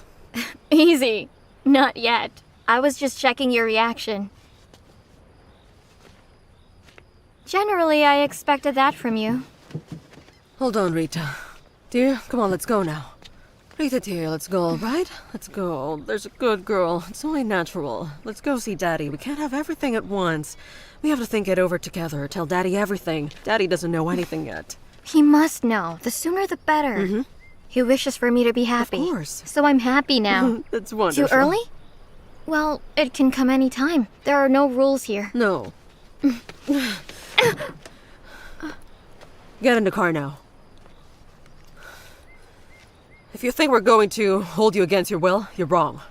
Easy. Not yet. I was just checking your reaction. Generally, I expected that from you. Hold on, Rita. Dear, come on, let's go now. Rita, dear, let's go, all right? Let's go. There's a good girl. It's only natural. Let's go see Daddy. We can't have everything at once. We have to think it over together. Tell Daddy everything. Daddy doesn't know anything yet. He must know. The sooner the better. He wishes for me to be happy. Of course. So I'm happy now. That's wonderful. Too early? Well, it can come any time. There are no rules here. No. Get in the car now. If you think we're going to hold you against your will, you're wrong.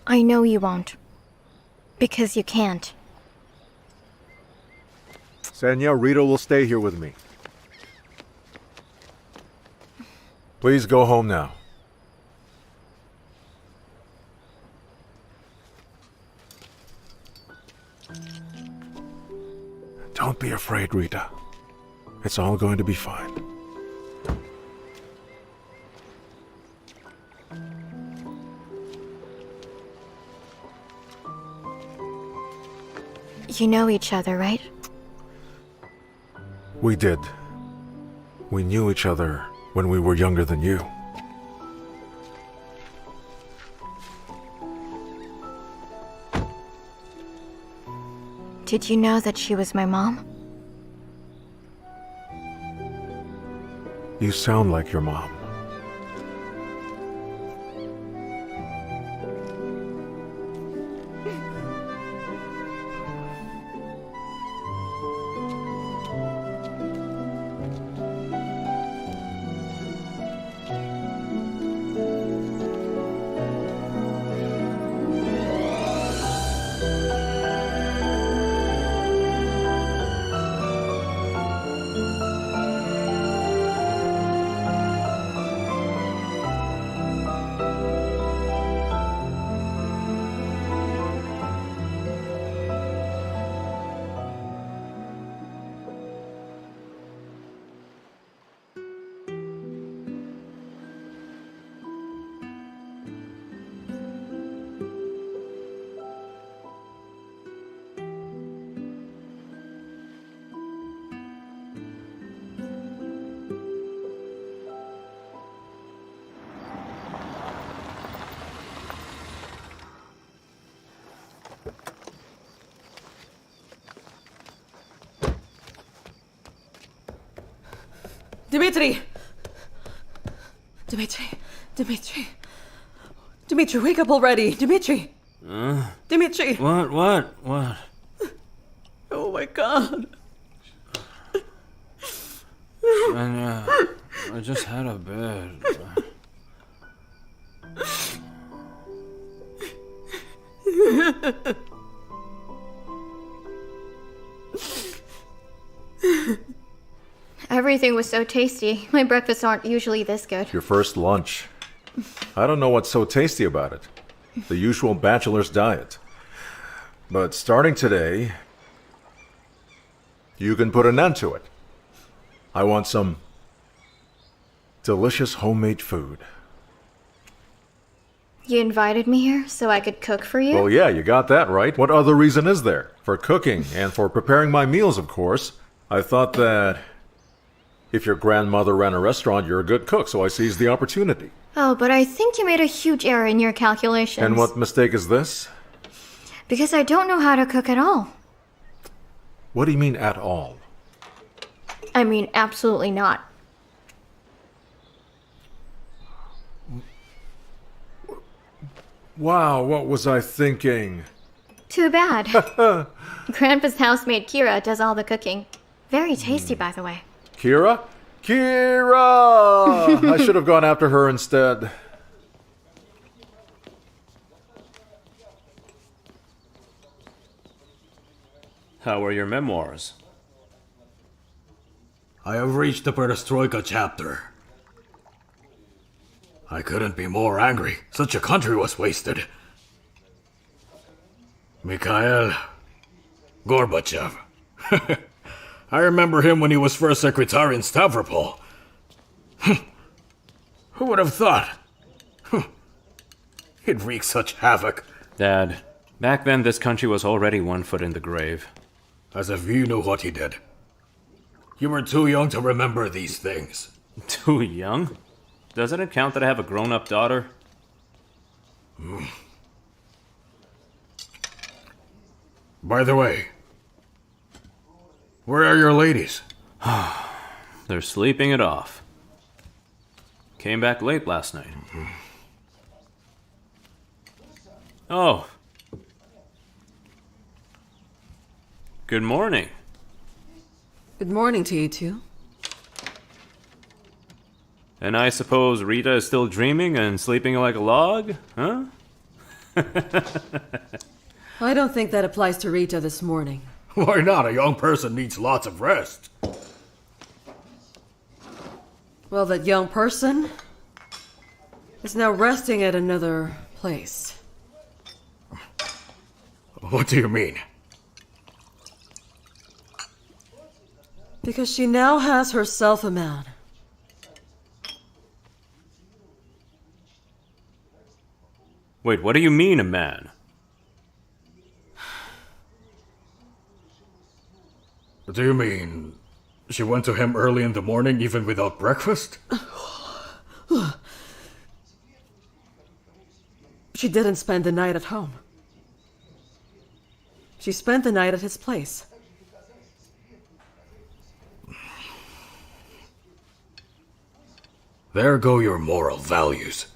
I know you won't. Because you can't. Senya, Rita will stay here with me. Please go home now. Don't be afraid, Rita. It's all going to be fine. You know each other, right? We did. We knew each other when we were younger than you. Did you know that she was my mom? You sound like your mom. Dimitri, wake up already. Dimitri. Dimitri! What? Oh my god. Senya, I just had a bed. Everything was so tasty. My breakfasts aren't usually this good. Your first lunch. I don't know what's so tasty about it. The usual bachelor's diet. But starting today, you can put an end to it. I want some delicious homemade food. You invited me here so I could cook for you? Well, yeah, you got that right. What other reason is there? For cooking and for preparing my meals, of course. I thought that if your grandmother ran a restaurant, you're a good cook, so I seized the opportunity. Oh, but I think you made a huge error in your calculations. And what mistake is this? Because I don't know how to cook at all. What do you mean, at all? I mean, absolutely not. Wow, what was I thinking? Too bad. Grandpa's housemaid Kira does all the cooking. Very tasty, by the way. Kira? Kira! I should have gone after her instead. How are your memoirs? I have reached the Perestroika chapter. I couldn't be more angry. Such a country was wasted. Mikhail Gorbachev. I remember him when he was first secretary in Stavropol. Who would have thought? He'd wreak such havoc. Dad, back then this country was already 1 foot in the grave. As if you knew what he did. You were too young to remember these things. Too young? Doesn't it count that I have a grown-up daughter? By the way, where are your ladies? They're sleeping it off. Came back late last night. Oh. Good morning. Good morning to you two. And I suppose Rita is still dreaming and sleeping like a log? Huh? I don't think that applies to Rita this morning. Why not? A young person needs lots of rest. Well, that young person is now resting at another place. What do you mean? Because she now has herself a man. Wait, what do you mean, a man? Do you mean she went to him early in the morning even without breakfast? She didn't spend the night at home. She spent the night at his place. There go your moral values.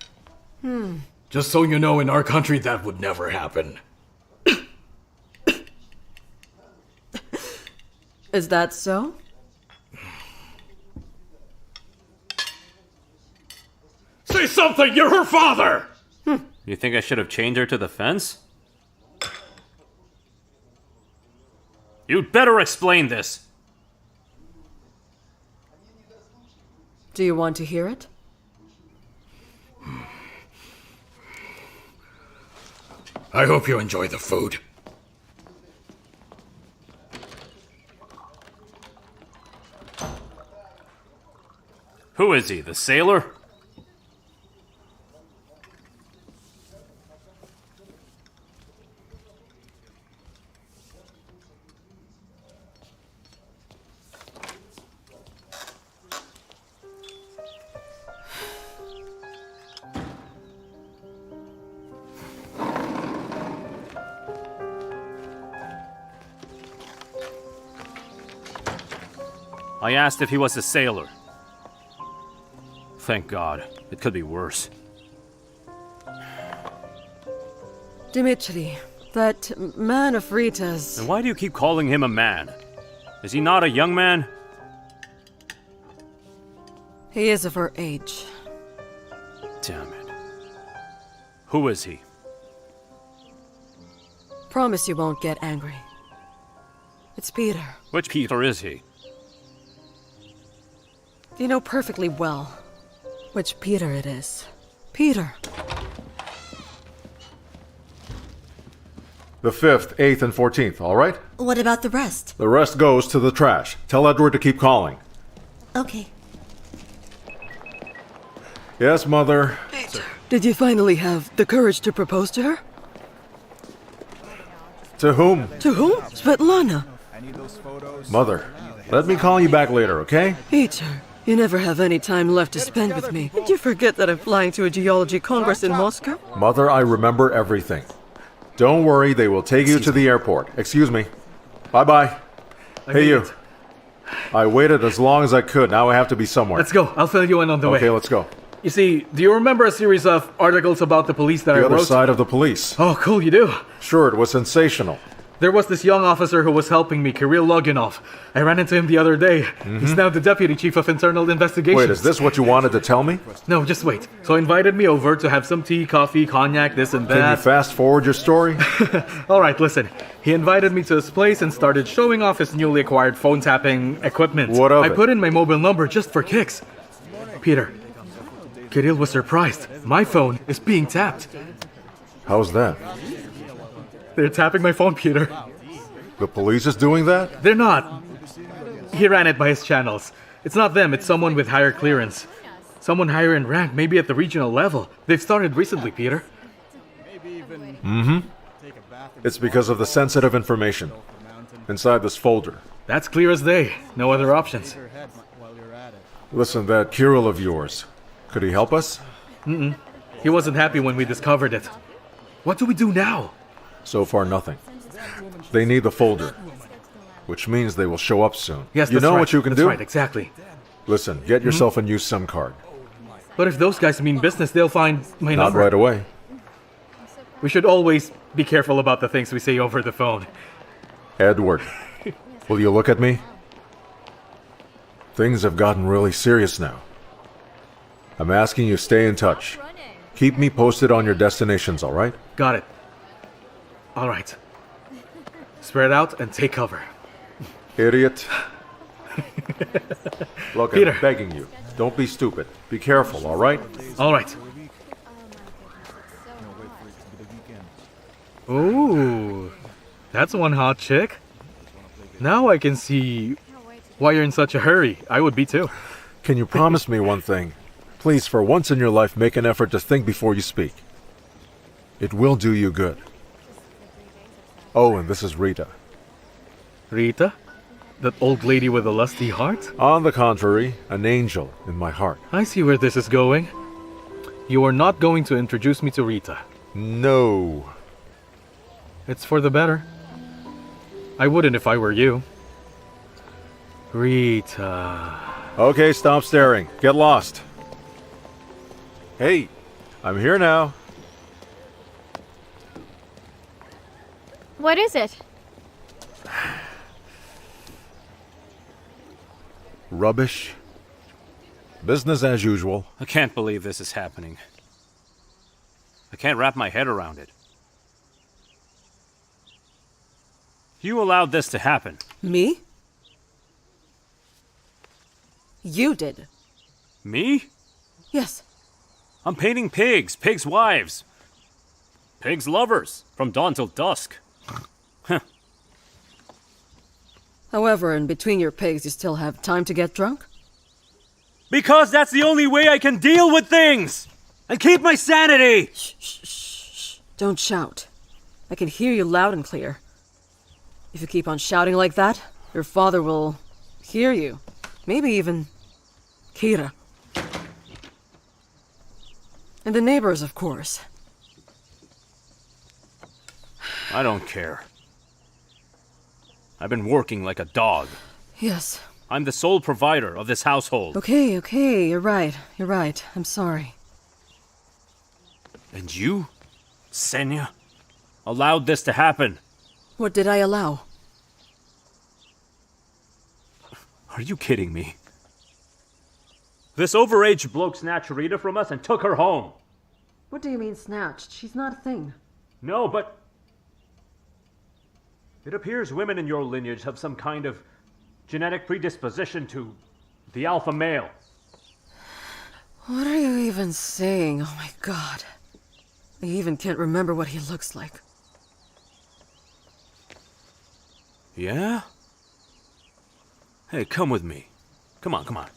Just so you know, in our country that would never happen. Is that so? Say something! You're her father! You think I should have chained her to the fence? You'd better explain this! Do you want to hear it? I hope you enjoy the food. Who is he, the sailor? I asked if he was a sailor. Thank God. It could be worse. Dimitri, that man of Rita's... And why do you keep calling him a man? Is he not a young man? He is of her age. Damn it. Who is he? Promise you won't get angry. It's Peter. Which Peter is he? You know perfectly well which Peter it is. Peter. The 5th, 8th, and 14th, all right? What about the rest? The rest goes to the trash. Tell Edward to keep calling. Okay. Yes, Mother. Did you finally have the courage to propose to her? To whom? To whom? Svetlana. Mother. Let me call you back later, okay? Peter, you never have any time left to spend with me. Did you forget that I'm flying to a geology congress in Moscow? Mother, I remember everything. Don't worry, they will take you to the airport. Excuse me. Bye-bye. Hey, you. I waited as long as I could. Now I have to be somewhere. Let's go. I'll fill you in on the way. Okay, let's go. You see, do you remember a series of articles about the police that I The wrote? other side of the police. Oh, cool, you do? Sure, it was sensational. There was this young officer who was helping me, Kirill Loginov. I ran into him the other day. He's now the deputy chief of internal investigations. Wait, is this what you wanted to tell me? No, just wait. So he invited me over to have some tea, coffee, cognac, this and that. Can you fast forward your story? All right, listen. He invited me to his place and started showing off his newly acquired phone tapping equipment. What of I it? put in my mobile number just for kicks. Peter, Kirill was surprised. My phone is being tapped. How's that? They're tapping my phone, Peter. The police is doing that? They're not. He ran it by his channels. It's not them, it's someone with higher clearance. Someone higher in rank, maybe at the regional level. They've started recently, Peter. It's because of the sensitive information inside this folder. That's clear as day. No other options. Listen, that Kirill of yours, could he help us? He wasn't happy when we discovered it. What do we do now? So far, nothing. They need the folder, which means they will show up soon. Yes, you that's know right. what you can That's do? right, exactly. Listen, get yourself a new SIM card. But if those guys mean business, they'll find my Not number. right away. We should always be careful about the things we say over the phone. Edward, will you look at me? Things have gotten really serious now. I'm asking you stay in touch. Keep me posted on your destinations, all right? Got it. All right. Spread out and take cover. Idiot. Look, Peter. I'm begging you. Don't be stupid. Be careful, all right? All right. Ooh, that's one hot chick. Now I can see why you're in such a hurry. I would be too. Can you promise me one thing? Please, for once in your life, make an effort to think before you speak. It will do you good. Oh, and this is Rita. Rita? That old lady with a lusty heart? On the contrary, an angel in my heart. I see where this is going. You are not going to introduce me to Rita. No. It's for the better. I wouldn't if I were you. Rita... Okay, stop staring. Get lost. Hey, I'm here now. What is it? Rubbish. Business as usual. I can't believe this is happening. I can't wrap my head around it. You allowed this to happen. Me? You did. Me? Yes. I'm painting pigs, pigs' wives, pigs' lovers, from dawn till dusk. However, in between your pigs, you still have time to get drunk? Because that's the only way I can deal with things! And keep my sanity! Shh. Don't shout. I can hear you loud and clear. If you keep on shouting like that, your father will hear you. Maybe even Kira. And the neighbors, of course. I don't care. I've been working like a dog. Yes. I'm the sole provider of this household. Okay, you're right. I'm sorry. And you, Senya? allowed this to happen. What did I allow? Are you kidding me? This overaged bloke snatched Rita from us and took her home. What do you mean snatched? She's not a thing. No, but... It appears women in your lineage have some kind of genetic predisposition to the alpha male. What are you even saying? Oh my god. I even can't remember what he looks like. Yeah? Hey, come with me. Come on, come on.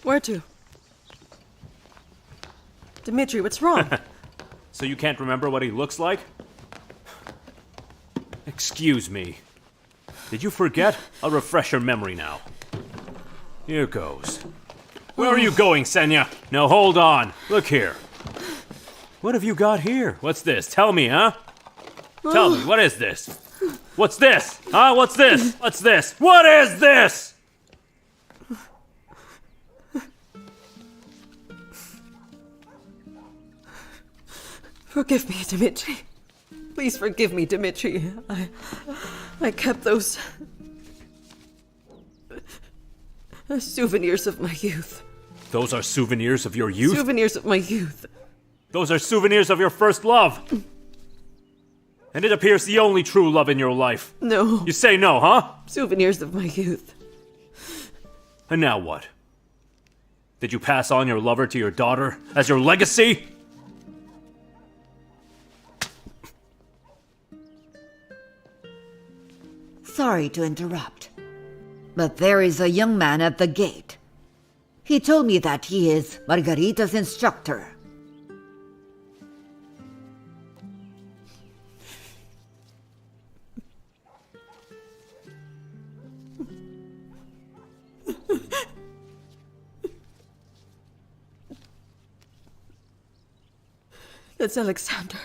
Where to? Dimitri, what's wrong? So you can't remember what he looks like? Excuse me. Did you forget? I'll refresh your memory now. Here goes. Where are you going, Senya? No, hold on. Look here. What have you got here? What's this? Tell me, huh? Tell me, what is this? What's this? Huh? What's this? What's this? What is this? Forgive me, Dimitri. Please forgive me, Dimitri. I kept those souvenirs of my youth. Those are souvenirs of your youth? Souvenirs of my youth. Those are souvenirs of your first love. And it appears the only true love in your life. No. You say no, huh? Souvenirs of my youth. And now what? Did you pass on your lover to your daughter as your legacy? Sorry to interrupt, but there is a young man at the gate. He told me that he is Margarita's instructor. That's Alexander.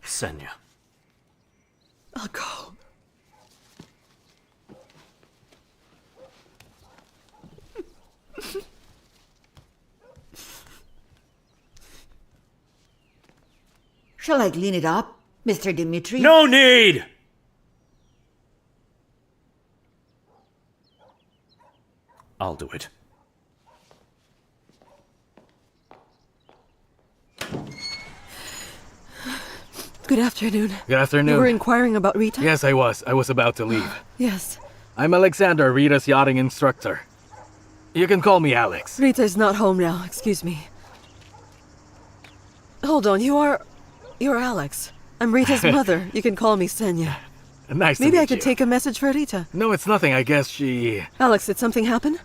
Senya. I'll go. Shall I clean it up, Mr. Dimitri? No need! I'll do it. Good afternoon. Good afternoon. You were inquiring about Rita? Yes, I was. I was about to leave. Yes. I'm Alexander, Rita's yachting instructor. You can call me Alex. Rita is not home now. Excuse me. Hold on. You're Alex. I'm Rita's mother. You can call me Senya. Nice to meet you. Maybe I could take a message for Rita. No, it's nothing. I guess she... Alex, did something happen?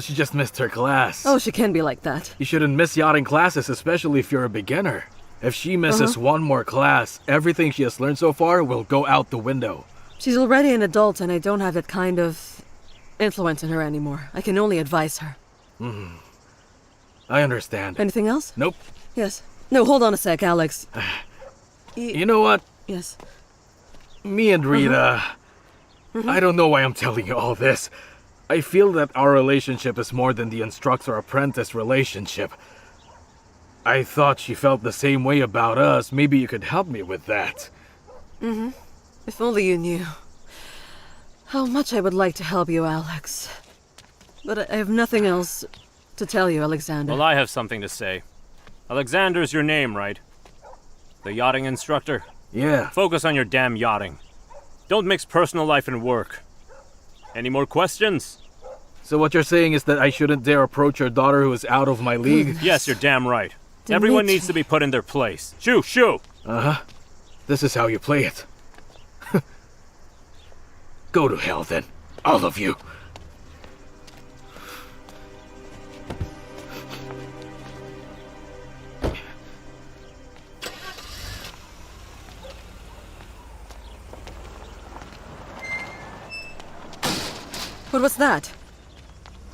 She just missed her class. Oh, she can be like that. You shouldn't miss yachting classes, especially if you're a beginner. If she misses one more class, everything she has learned so far will go out the window. She's already an adult and I don't have that kind of influence on her anymore. I can only advise her. I understand. Anything else? Nope. Yes. No, hold on a sec, Alex. You know what? Yes. Me and Rita... I don't know why I'm telling you all this. I feel that our relationship is more than the instructor-apprentice relationship. I thought she felt the same way about us. Maybe you could help me with that. If only you knew how much I would like to help you, Alex. But I have nothing else to tell you, Alexander. Well, I have something to say. Alexander's your name, right? The yachting instructor? Yeah. Focus on your damn yachting. Don't mix personal life and work. Any more questions? So what you're saying is that I shouldn't dare approach your daughter who is out of my league? Yes, you're damn right. Dimitri. Everyone needs to be put in their place. Shoo, shoo! Uh-huh. This is how you play it. Go to hell then, all of you. What was that?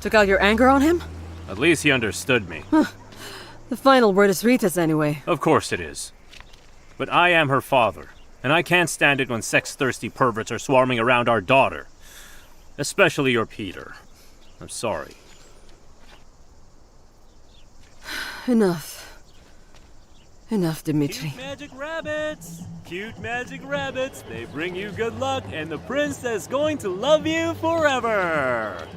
Took out your anger on him? At least he understood me. The final word is Rita's anyway. Of course it is. But I am her father, and I can't stand it when sex-thirsty perverts are swarming around our daughter. Especially your Peter. I'm sorry. Enough. Enough, Dmitri. Cute magic rabbits! Cute magic rabbits! They bring you good luck, and the prince is going to love you forever!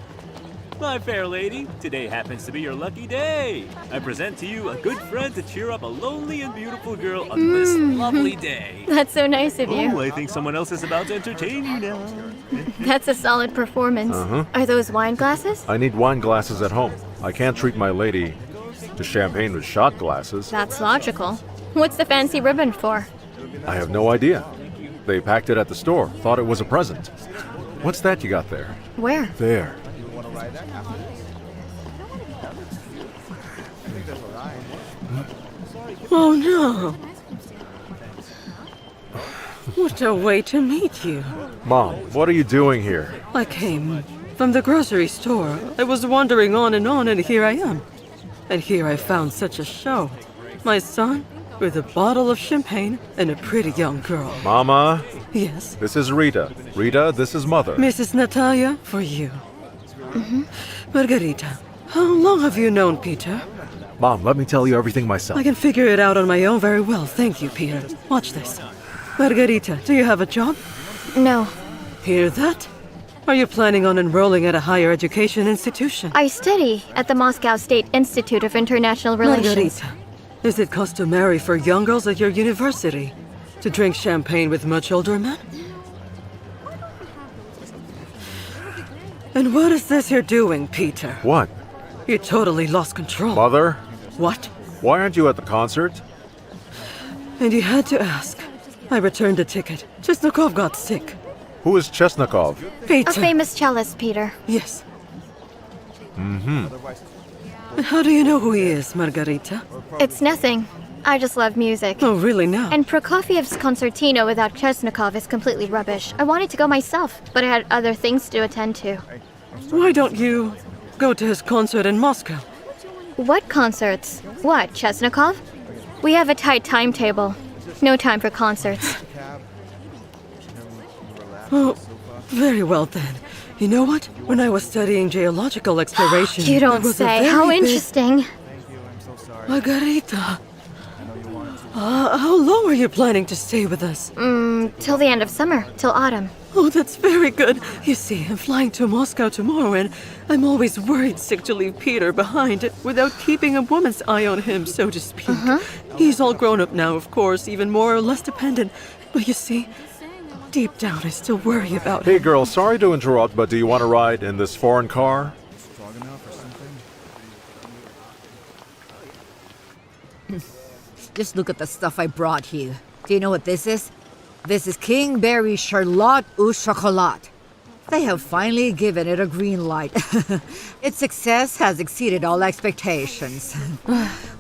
My fair lady, today happens to be your lucky day. I present to you a good friend to cheer up a lonely and beautiful girl on this lovely day. That's so nice of you. Oh, I think someone else is about to entertain you now. That's a solid performance. Are those wine glasses? I need wine glasses at home. I can't treat my lady to champagne with shot glasses. That's logical. What's the fancy ribbon for? I have no idea. They packed it at the store. Thought it was a present. What's that you got there? Where? There. Oh no! What a way to meet you. Mom, what are you doing here? I came from the grocery store. I was wandering on, and here I am. And here I found such a show. My son with a bottle of champagne and a pretty young girl. Mama? Yes? This is Rita. Rita, this is Mother. Mrs. Natalia, for you. Margarita, how long have you known Peter? Mom, let me tell you everything myself. I can figure it out on my own very well. Thank you, Peter. Watch this. Margarita, do you have a job? No. Hear that? Are you planning on enrolling at a higher education institution? I study at the Moscow State Institute of International Relations. Margarita, is it customary for young girls at your university to drink champagne with much older men? And what is this you're doing, Peter? What? You totally lost control. Mother? What? Why aren't you at the concert? And you had to ask. I returned the ticket. Chesnokov got sick. Who is Chesnokov? Peter. A famous cellist, Peter. Yes. And how do you know who he is, Margarita? It's nothing. I just love music. Oh, really now? And Prokofiev's concertino without Chesnokov is completely rubbish. I wanted to go myself, but I had other things to attend to. Why don't you go to his concert in Moscow? What concerts? What, Chesnokov? We have a tight timetable. No time for concerts. Oh, very well then. You know what? When I was studying geological exploration... You don't say. How interesting. Margarita. How long are you planning to stay with us? Till the end of summer. Till autumn. Oh, that's very good. You see, I'm flying to Moscow tomorrow, and I'm always worried sick to leave Peter behind without keeping a woman's eye on him, so to speak. He's all grown up now, of course, even more or less dependent. But you see, deep down I still worry about him. Hey girl, sorry to interrupt, but do you want to ride in this foreign car? Just look at the stuff I brought you. Do you know what this is? This is Kingberry Charlotte au Chocolat. They have finally given it a green light. Its success has exceeded all expectations.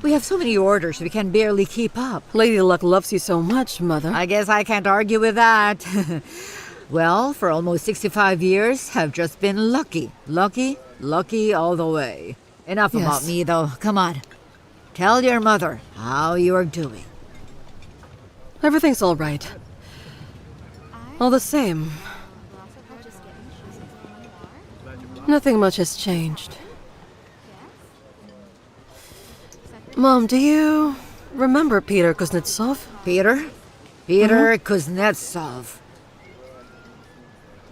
We have so many orders we can barely keep up. Lady Luck loves you so much, Mother. I guess I can't argue with that. Well, for almost 65 years, I've just been lucky. Lucky all the way. Enough about me, though. Come on. Tell your mother how you are doing. Everything's all right. All the same. Nothing much has changed. Mom, do you remember Peter Kuznetsov? Peter Kuznetsov.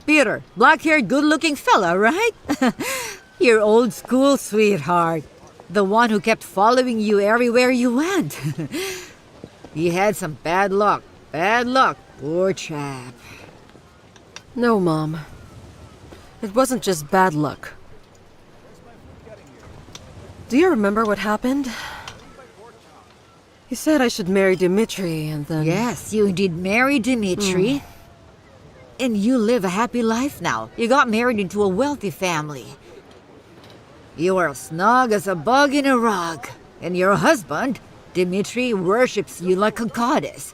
Peter, black-haired, good-looking fella, right? Your old school sweetheart. The one who kept following you everywhere you went. He had some bad luck. Poor chap. No, Mom. It wasn't just bad luck. Do you remember what happened? He said I should marry Dmitri, and then... Yes, you did marry Dmitri. And you live a happy life now. You got married into a wealthy family. You are snug as a bug in a rug. And your husband, Dmitri, worships you like a goddess.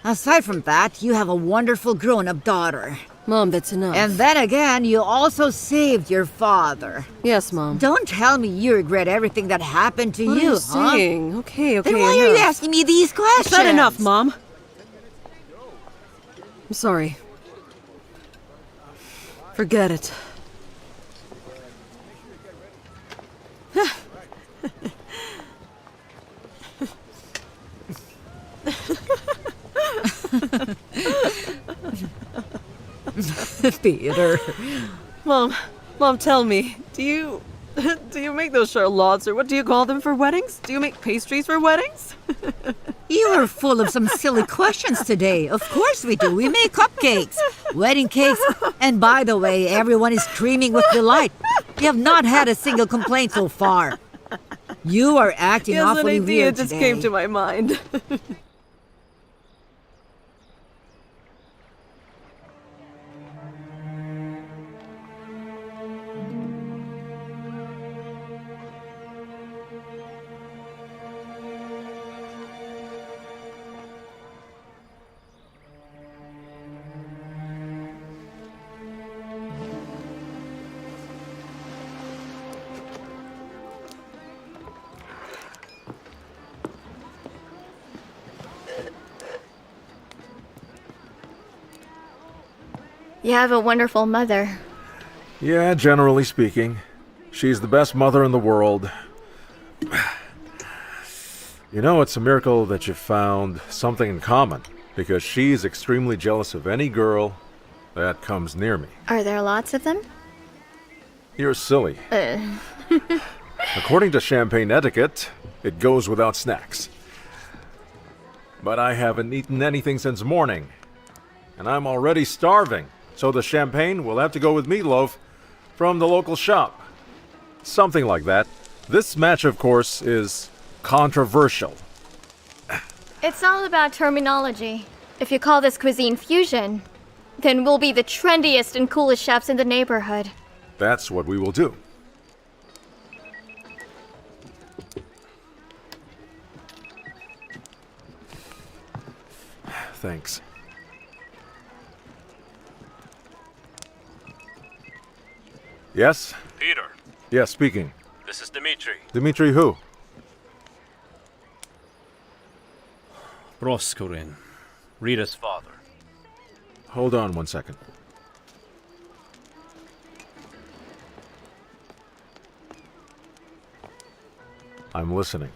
Aside from that, you have a wonderful grown-up daughter. Mom, that's enough. And then again, you also saved your father. Yes, Mom. Don't tell me you regret everything that happened to What you, are you saying? Okay, Then why are you asking me these questions? Is that enough, Mom? I'm sorry. Forget it. Peter. Mom, tell me, do you make those charlottes, or what do you call them, for weddings? Do you make pastries for weddings? You are full of some silly questions today. Of course we do. We make cupcakes, wedding cakes, and by the way, everyone is screaming with delight. You have not had a single complaint so far. You are acting Yes, awfully an idea weird just today. came to my mind. You have a wonderful mother. Yeah, generally speaking. She's the best mother in the world. You know, it's a miracle that you found something in common, because she's extremely jealous of any girl that comes near me. Are there lots of them? You're silly. According to champagne etiquette, it goes without snacks. But I haven't eaten anything since morning, and I'm already starving. So the champagne will have to go with meatloaf from the local shop. Something like that. This match, of course, is controversial. It's all about terminology. If you call this cuisine fusion, then we'll be the trendiest and coolest chefs in the neighborhood. That's what we will do. Thanks. Yes? Peter, Yes, speaking. this is Dmitri. Dmitri who? Proskorin, Rita's father. Hold on 1 second. I'm listening.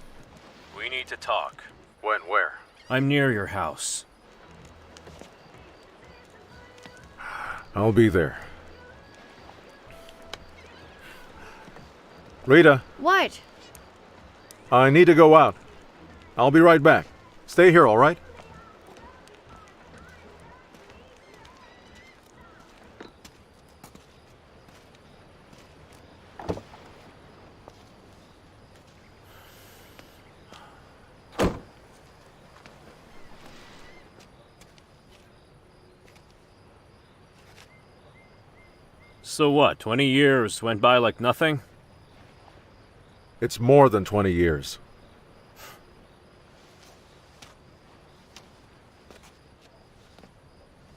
We need to talk. When, where? I'm near your house. I'll be there. Rita, What? I need to go out. I'll be right back. Stay here, all right? So what, 20 years went by like nothing? It's more than 20 years.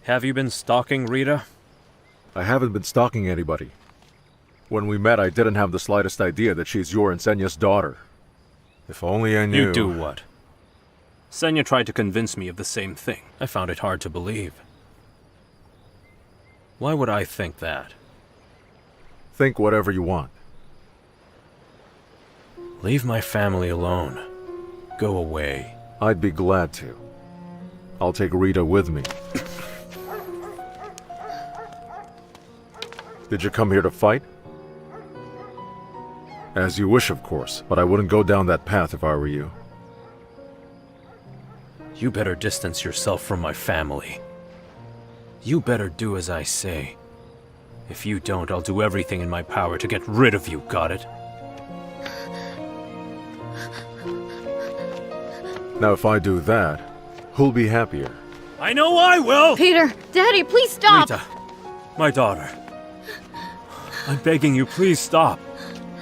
Have you been stalking Rita? I haven't been stalking anybody. When we met, I didn't have the slightest idea that she's your and Senya's daughter. If only I knew... You do what? Senya tried to convince me of the same thing. I found it hard to believe. Why would I think that? Think whatever you want. Leave my family alone. Go away. I'd be glad to. I'll take Rita with me. Did you come here to fight? As you wish, of course, but I wouldn't go down that path if I were you. You better distance yourself from my family. You better do as I say. If you don't, I'll do everything in my power to get rid of you, got it? Now, if I do that, who'll be happier? I know I will! Peter, Daddy, please stop! Rita, my daughter. I'm begging you, please stop.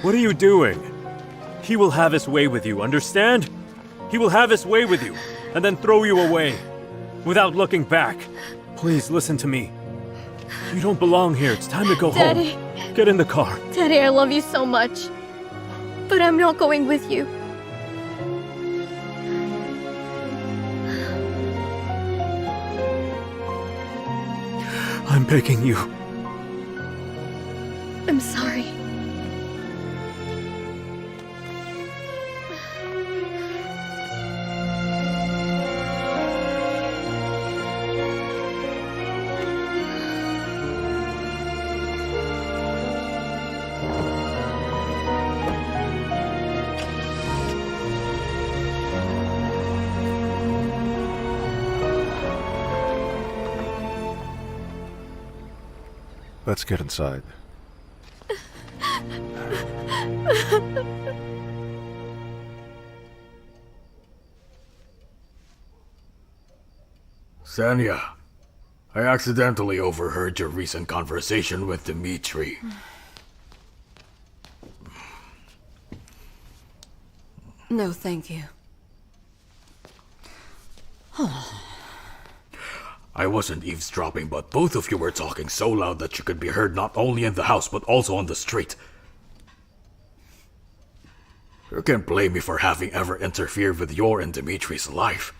What are you doing? He will have his way with you, understand? He will have his way with you, and then throw you away, without looking back. Please, listen to me. You don't belong here. It's time to go Daddy. home. Get in the car. Daddy, I love you so much. But I'm not going with you. I'm begging you. I'm sorry. Let's get inside. Senya, I accidentally overheard your recent conversation with Dmitri. No, thank you. I wasn't eavesdropping, but both of you were talking so loud that you could be heard not only in the house, but also on the street. You can't blame me for having ever interfered with your and Dimitri's life.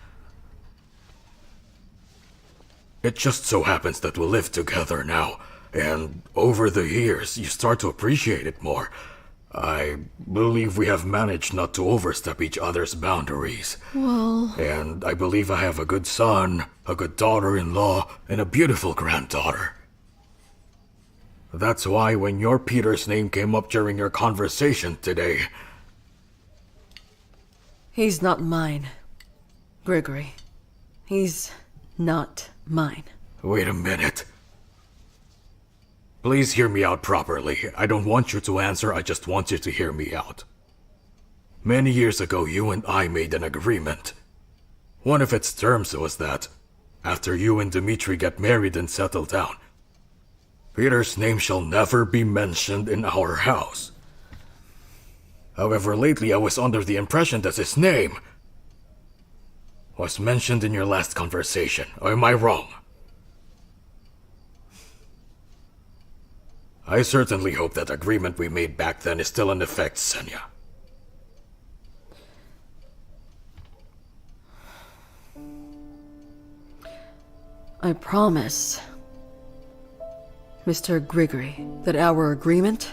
It just so happens that we live together now, and over the years, you start to appreciate it more. I believe we have managed not to overstep each other's boundaries. Well... And I believe I have a good son, a good daughter-in-law, and a beautiful granddaughter. That's why when your Peter's name came up during your conversation today... He's not mine, Grigory. He's not mine. Wait a minute. Please hear me out properly. I don't want you to answer, I just want you to hear me out. Many years ago, you and I made an agreement. One of its terms was that, after you and Dmitri get married and settle down, Peter's name shall never be mentioned in our house. However, lately I was under the impression that his name was mentioned in your last conversation. Or am I wrong? I certainly hope that agreement we made back then is still in effect, Senya. I promise, Mr. Grigory, that our agreement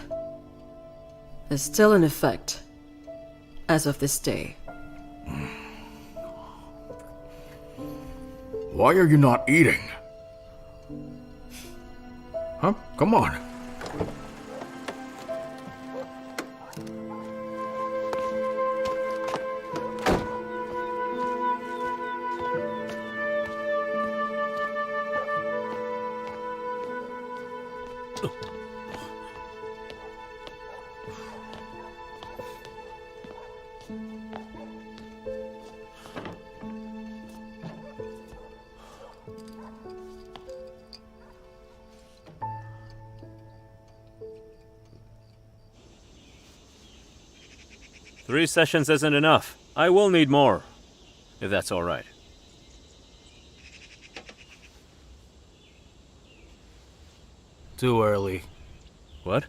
is still in effect as of this day. Why are you not eating? Huh? Come on. Three sessions isn't enough. I will need more, if that's all right. Too early. What?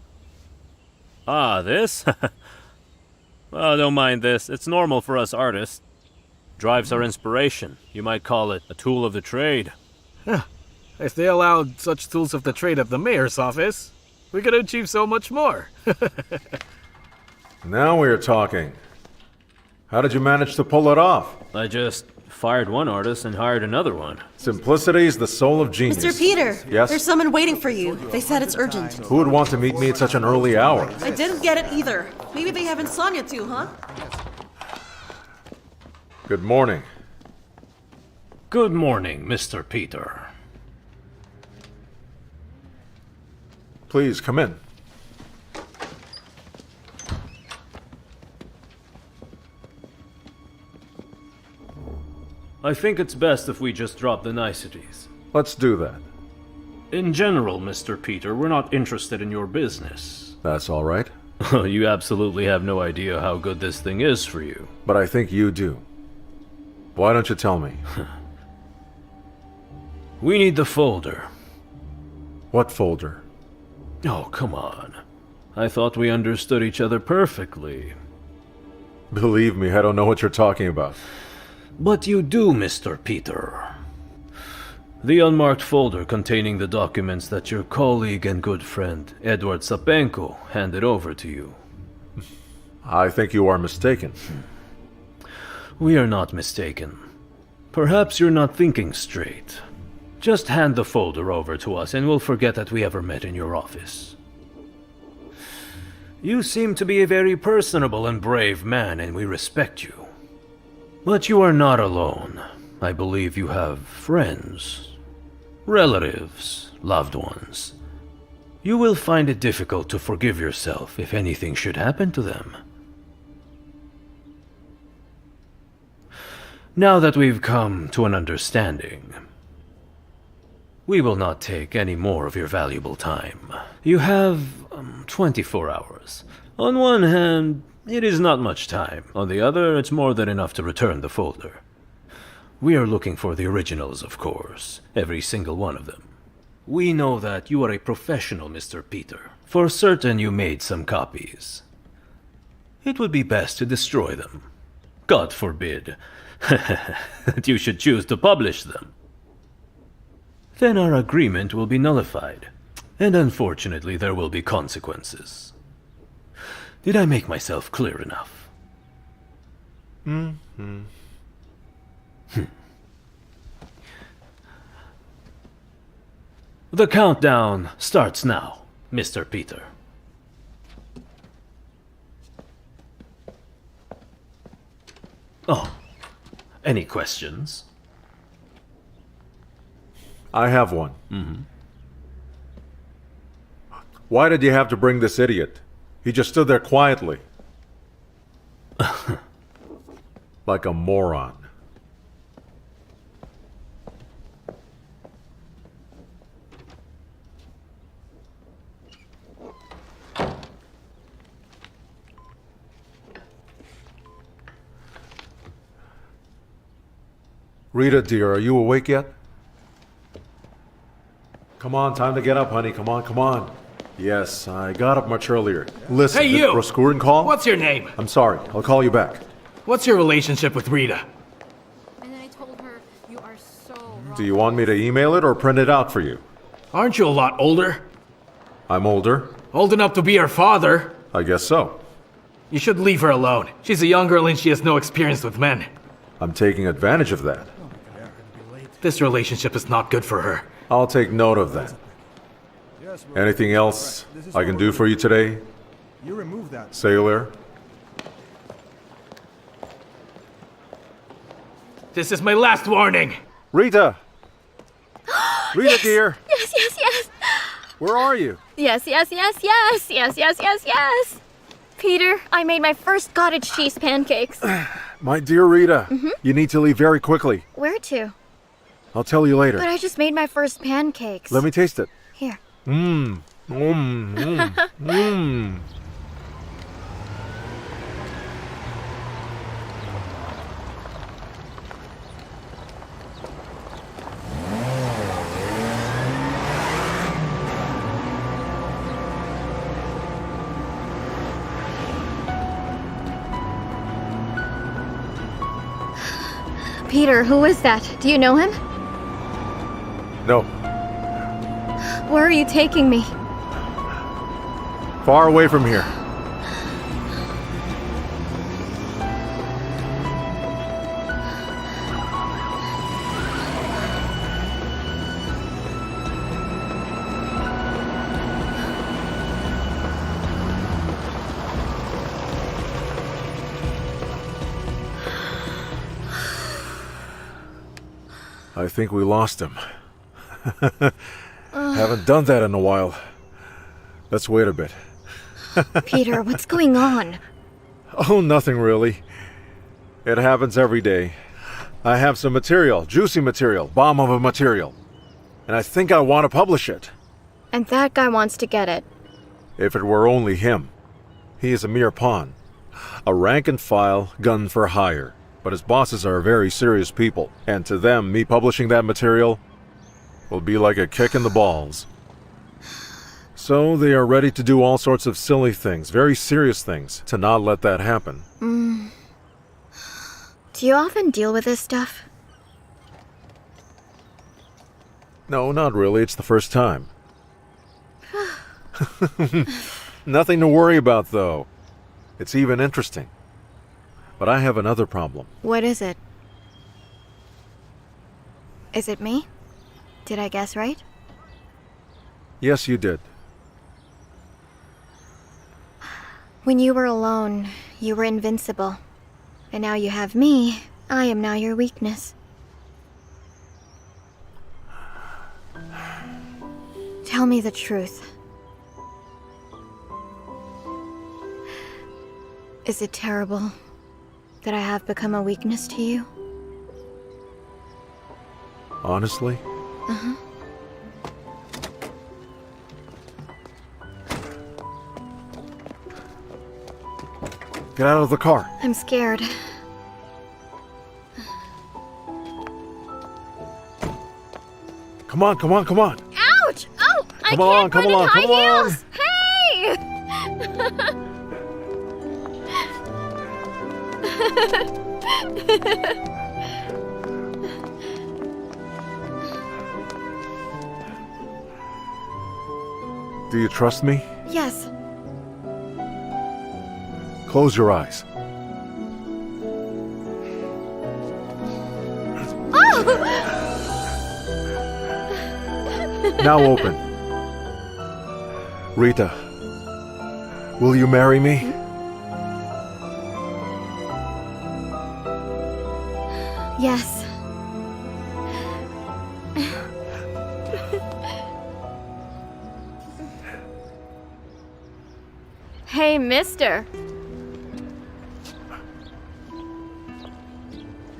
Ah, this? Well, don't mind this. It's normal for us artists. Drives our inspiration. You might call it a tool of the trade. If they allowed such tools of the trade at the mayor's office, we could achieve so much more. Now we're talking. How did you manage to pull it off? I just fired one artist and hired another one. Simplicity's the soul of genius. Mr. Peter! Yes? There's someone waiting for you. They said it's urgent. Who would want to meet me at such an early hour? I didn't get it either. Maybe they have insomnia too, huh? Good morning. Good morning, Mr. Peter. Please, come in. I think it's best if we just drop the niceties. Let's do that. In general, Mr. Peter, we're not interested in your business. That's all right. You absolutely have no idea how good this thing is for you. But I think you do. Why don't you tell me? We need the folder. What folder? Oh, come on. I thought we understood each other perfectly. Believe me, I don't know what you're talking about. But you do, Mr. Peter. The unmarked folder containing the documents that your colleague and good friend, Edward Sapenko, handed over to you. I think you are mistaken. We are not mistaken. Perhaps you're not thinking straight. Just hand the folder over to us and we'll forget that we ever met in your office. You seem to be a very personable and brave man, and we respect you. But you are not alone. I believe you have friends, relatives, loved ones. You will find it difficult to forgive yourself if anything should happen to them. Now that we've come to an understanding, we will not take any more of your valuable time. You have 24 hours. On one hand, it is not much time. On the other, it's more than enough to return the folder. We are looking for the originals, of course, every single one of them. We know that you are a professional, Mr. Peter. For certain you made some copies. It would be best to destroy them. God forbid that you should choose to publish them. Then our agreement will be nullified, and unfortunately there will be consequences. Did I make myself clear enough? The countdown starts now, Mr. Peter. Oh, any questions? I have one. Why did you have to bring this idiot? He just stood there quietly. Like a moron. Rita, dear, are you awake yet? Come on, time to get up, honey. Come on, come on. Yes, I got up much earlier. Listen, Hey, did you! Roskurin call? What's your name? I'm sorry. I'll call you back. What's your relationship with Rita? And then I told her, you are so wrong. Do you want me to email it or print it out for you? Aren't you a lot older? I'm older. Old enough to be her father? I guess so. You should leave her alone. She's a young girl and she has no experience with men. I'm taking advantage of that. This relationship is not good for her. I'll take note of that. Anything else I can do for you today, You remove that. sailor? This is my last warning! Rita! Rita, dear! Yes, yes, yes. Where are you? Yes, yes, yes, yes, yes, yes, yes, yes. Peter, I made my first cottage cheese pancakes. My dear Rita, you need to leave very quickly. Where to? I'll tell you later. But I just made my first pancakes. Let me taste it. Here. Mmm. Mmm. Mmm. Mmm. Peter, who is that? Do you know him? No. Where are you taking me? Far away from here. I think we lost him. Haven't done that in a while. Let's wait a bit. Peter, what's going on? Oh, nothing really. It happens every day. I have some material, juicy material, bomb of a material. And I think I want to publish it. And that guy wants to get it. If it were only him. He is a mere pawn. A rank and file, gun for hire. But his bosses are very serious people. And to them, me publishing that material will be like a kick in the balls. So they are ready to do all sorts of silly things, very serious things, to not let that happen. Do you often deal with this stuff? No, not really. It's the first time. Nothing to worry about, though. It's even interesting. But I have another problem. What is it? Is it me? Did I guess right? Yes, you did. When you were alone, you were invincible. And now you have me, I am now your weakness. Tell me the truth. Is it terrible that I have become a weakness to you? Honestly? Uh-huh. Get out of the car. I'm scared. Come on, come on, come on. Ouch! Oh, I Come on, can't come run in along, high come along. heels. Do you trust me? Yes. Close your eyes. Now open. Rita, will you marry me? Yes. Hey, mister.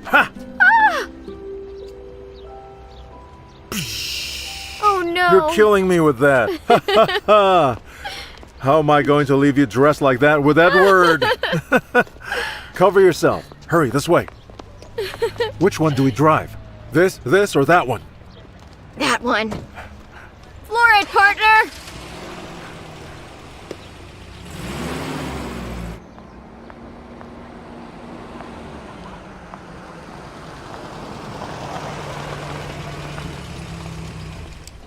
Ha! Ah! Oh no. You're killing me with that. How am I going to leave you dressed like that with that word? Cover yourself. Hurry, this way. Which one do we drive? This, or that one? That one. Floor it, partner!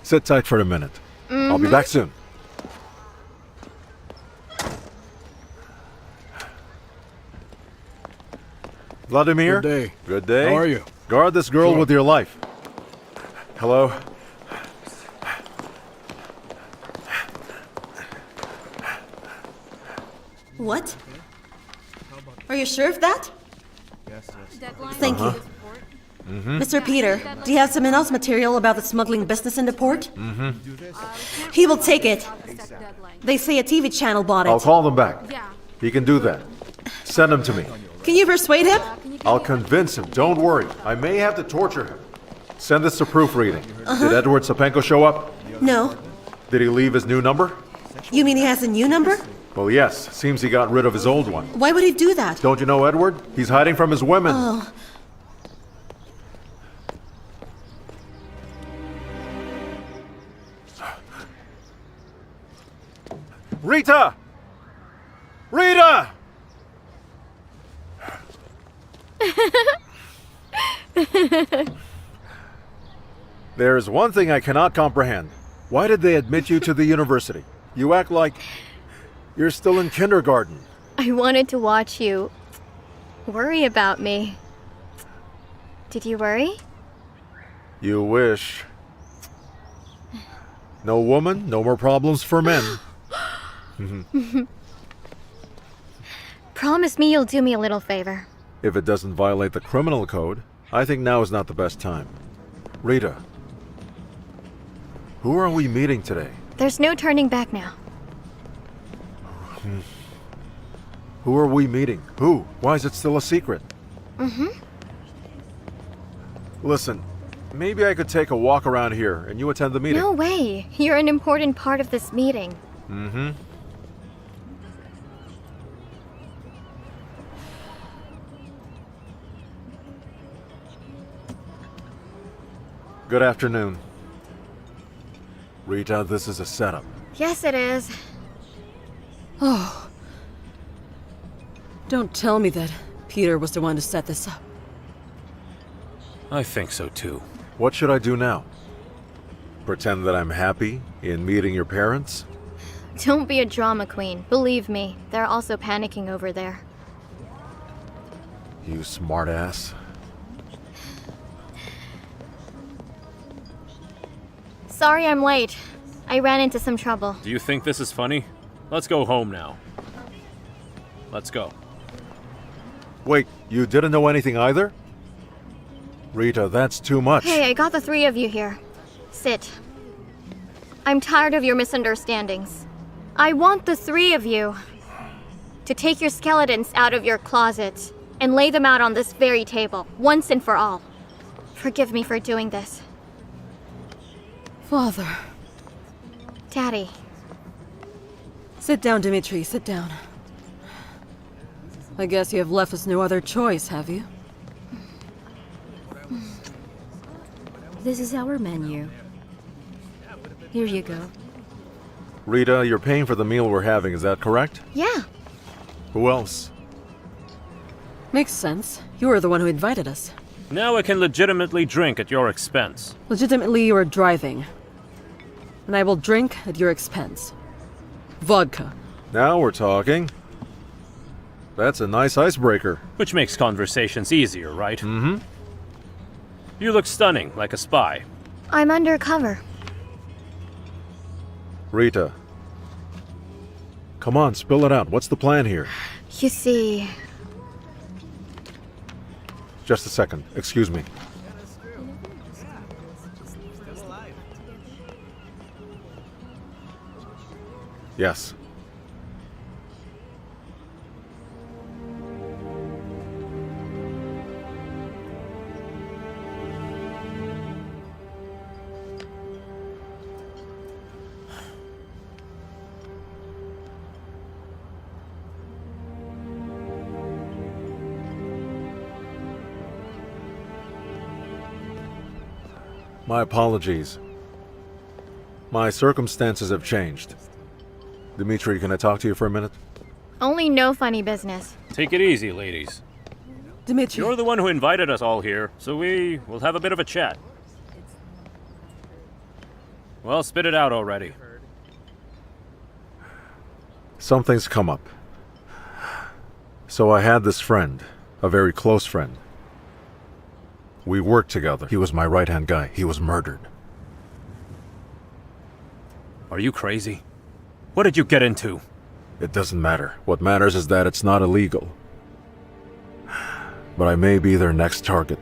Sit tight for a minute. I'll be back soon. Vladimir? Good day. Good day. How are you? Guard this girl with your life. Hello? What? Are you sure of that? Thank you. Mr. Peter, do you have some in-house material about the smuggling business in the port? He will take it. They say a TV channel bought it. I'll call them back. He can do that. Send him to me. Can you persuade him? I'll convince him. Don't worry. I may have to torture him. Send this to proofreading. Did Edward Sapenko show up? No. Did he leave his new number? You mean he has a new number? Well, yes. Seems he got rid of his old one. Why would he do that? Don't you know Edward? He's hiding from his women. Oh. Rita! Rita! There's one thing I cannot comprehend. Why did they admit you to the university? You act like you're still in kindergarten. I wanted to watch you worry about me. Did you worry? You wish. No woman, no more problems for men. Promise me you'll do me a little favor. If it doesn't violate the criminal code, I think now is not the best time. Rita, who are we meeting today? There's no turning back now. Who are we meeting? Who? Why is it still a secret? Listen, maybe I could take a walk around here and you attend the meeting. No way. You're an important part of this meeting. Good afternoon. Rita, this is a setup. Yes, it is. Oh. Don't tell me that Peter was the one to set this up. I think so too. What should I do now? Pretend that I'm happy in meeting your parents? Don't be a drama queen. Believe me, they're also panicking over there. You smartass. Sorry I'm late. I ran into some trouble. Do you think this is funny? Let's go home now. Let's go. Wait, you didn't know anything either? Rita, that's too much. Hey, I got the three of you here. Sit. I'm tired of your misunderstandings. I want the three of you. to take your skeletons out of your closets and lay them out on this very table, once and for all. Forgive me for doing this. Father. Daddy. Sit down, Dmitri, sit down. I guess you have left us no other choice, have you? This is our menu. Here you go. Rita, you're paying for the meal we're having, is that correct? Yeah. Who else? Makes sense. You were the one who invited us. Now I can legitimately drink at your expense. Legitimately, you are driving. And I will drink at your expense. Vodka. Now we're talking. That's a nice icebreaker. Which makes conversations easier, right? Mm-hmm. You look stunning, like a spy. I'm undercover. Rita. Come on, spill it out. What's the plan here? You see... Just a second. Excuse me. Yes. My apologies. My circumstances have changed. Dmitri, can I talk to you for a minute? Only no funny business. Take it easy, ladies. Dmitri. You're the one who invited us all here, so we will have a bit of a chat. Well, spit it out already. Something's come up. So I had this friend, a very close friend. We worked together. He was my right-hand guy. He was murdered. Are you crazy? What did you get into? It doesn't matter. What matters is that it's not illegal. But I may be their next target.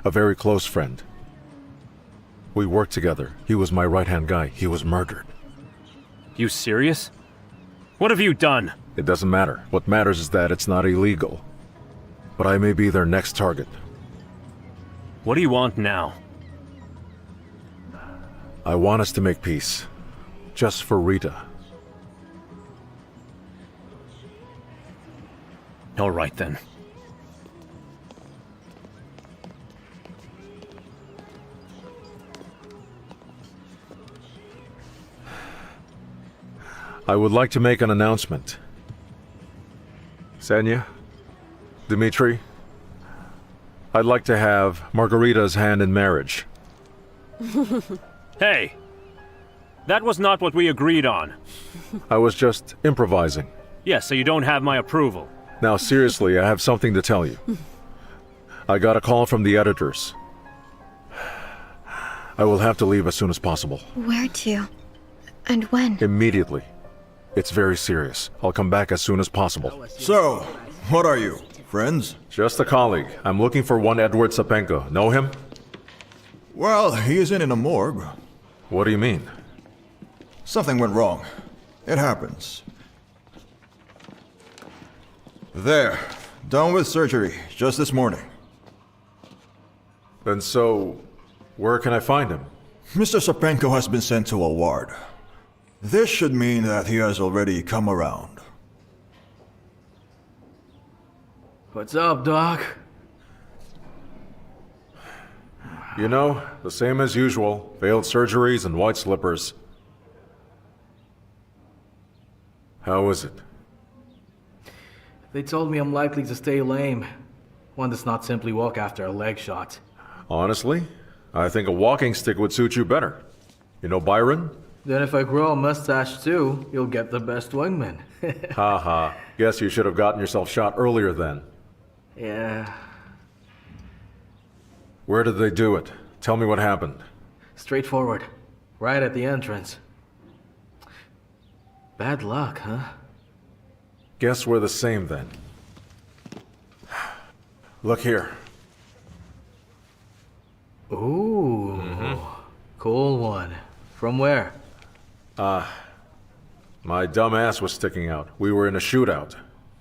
A very close friend. We worked together. He was my right-hand guy. He was murdered. You serious? What have you done? It doesn't matter. What matters is that it's not illegal. But I may be their next target. What do you want now? I want us to make peace. Just for Rita. All right then. I would like to make an announcement. Senya, Dmitri, I'd like to have Margarita's hand in marriage. Hey! That was not what we agreed on. I was just improvising. Yes, so you don't have my approval. Now, seriously, I have something to tell you. I got a call from the editors. I will have to leave as soon as possible. Where to? And when? Immediately. It's very serious. I'll come back as soon as possible. So, what are you? Friends? Just a colleague. I'm looking for one Edward Sapenko. Know him? Well, he isn't in a morgue. What do you mean? Something went wrong. It happens. There. Done with surgery. Just this morning. And so, where can I find him? Mr. Sapenko has been sent to a ward. This should mean that he has already come around. What's up, Doc? You know, the same as usual. Failed surgeries and white slippers. How is it? They told me I'm likely to stay lame. One does not simply walk after a leg shot. Honestly, I think a walking stick would suit you better. You know Byron? Then if I grow a mustache too, you'll get the best wingman. Haha. Guess you should have gotten yourself shot earlier then. Yeah. Where did they do it? Tell me what happened. Straightforward. Right at the entrance. Bad luck, huh? Guess we're the same then. Look here. Ooh. Cool one. From where? My dumb ass was sticking out. We were in a shootout.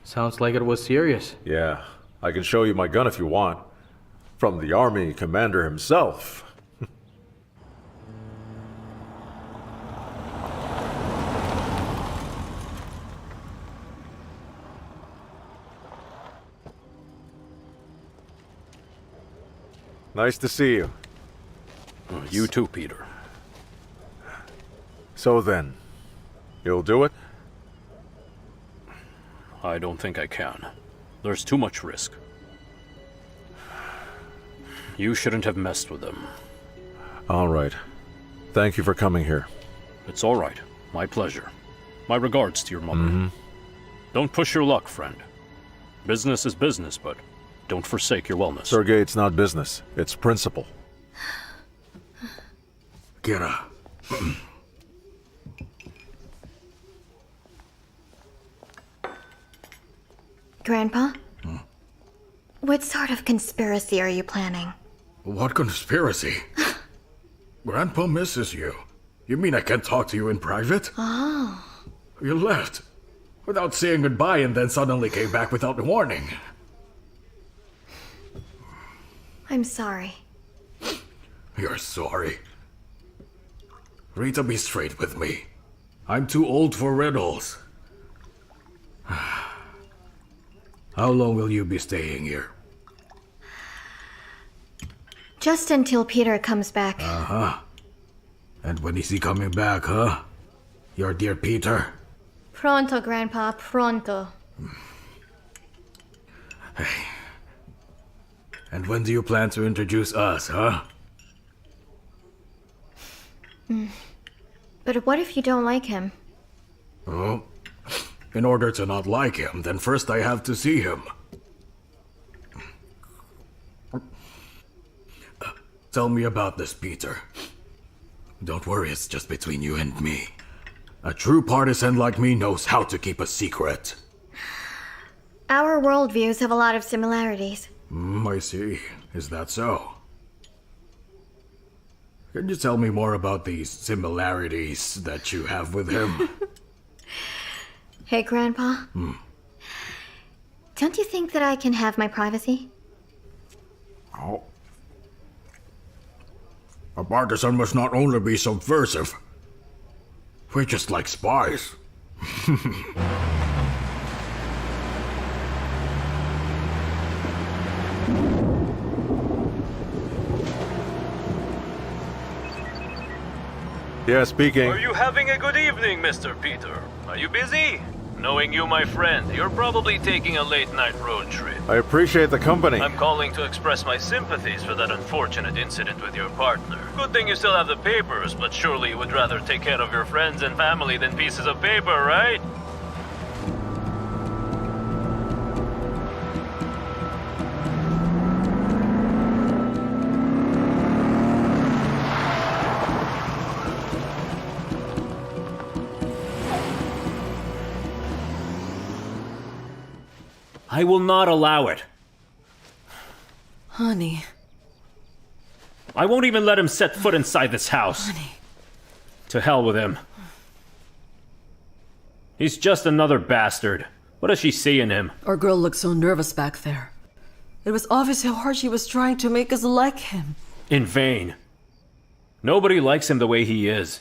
Sounds like it was serious. Yeah, I can show you my gun if you want. From the army commander himself. Nice to see you. You too, Peter. So then, you'll do it? I don't think I can. There's too much risk. You shouldn't have messed with them. All right. Thank you for coming here. It's all right. My pleasure. My regards to your mother. Don't push your luck, friend. Business is business, but don't forsake your wellness. Sergei, it's not business. It's principle. Kira. Grandpa? What sort of conspiracy are you planning? What conspiracy? Grandpa misses you. You mean I can't talk to you in private? Oh. You left without saying goodbye and then suddenly came back without warning. I'm sorry. You're sorry. Rita, be straight with me. I'm too old for riddles. How long will you be staying here? Just until Peter comes back. Uh-huh. And when is he coming back, huh? Your dear Peter? Pronto, Grandpa, pronto. Hey. And when do you plan to introduce us, huh? But what if you don't like him? Oh. In order to not like him, then first I have to see him. Tell me about this, Peter. Don't worry, it's just between you and me. A true partisan like me knows how to keep a secret. Our worldviews have a lot of similarities. I see. Is that so? Can you tell me more about these similarities that you have with him? Hey, Grandpa. Don't you think that I can have my privacy? Oh. A partisan must not only be subversive. We're just like spies. Yeah, speaking. Are you having a good evening, Mr. Peter? Are you busy? Knowing you, my friend, you're probably taking a late-night road trip. I appreciate the company. I'm calling to express my sympathies for that unfortunate incident with your partner. Good thing you still have the papers, but surely you would rather take care of your friends and family than pieces of paper, right? I will not allow it. Honey. I won't even let him set foot inside this house. Honey. To hell with him. He's just another bastard. What does she see in him? Our girl looked so nervous back there. It was obvious how hard she was trying to make us like him. In vain. Nobody likes him the way he is.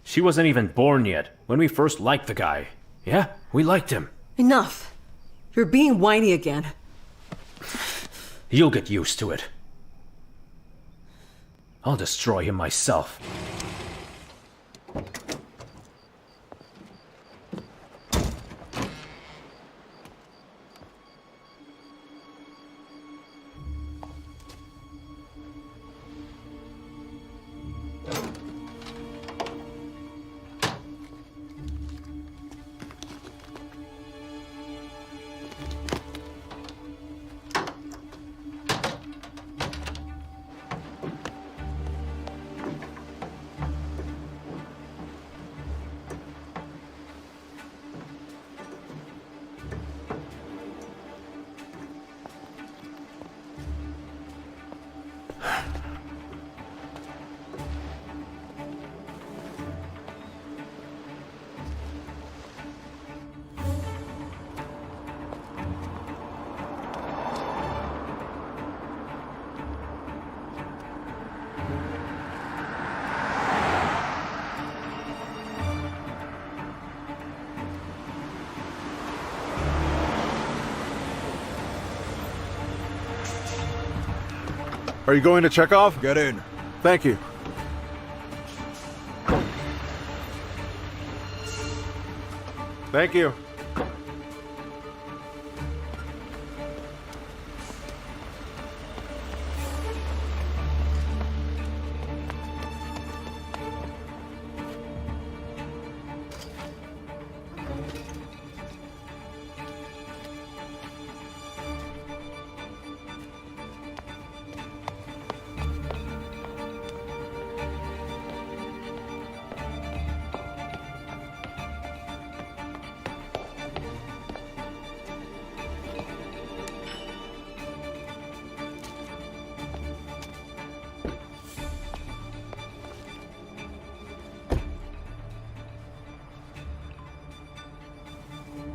She wasn't even born yet when we first liked the guy. Yeah, we liked him. Enough. You're being whiny again. You'll get used to it. I'll destroy him myself. Are you going to check off? Get in. Thank you. Thank you.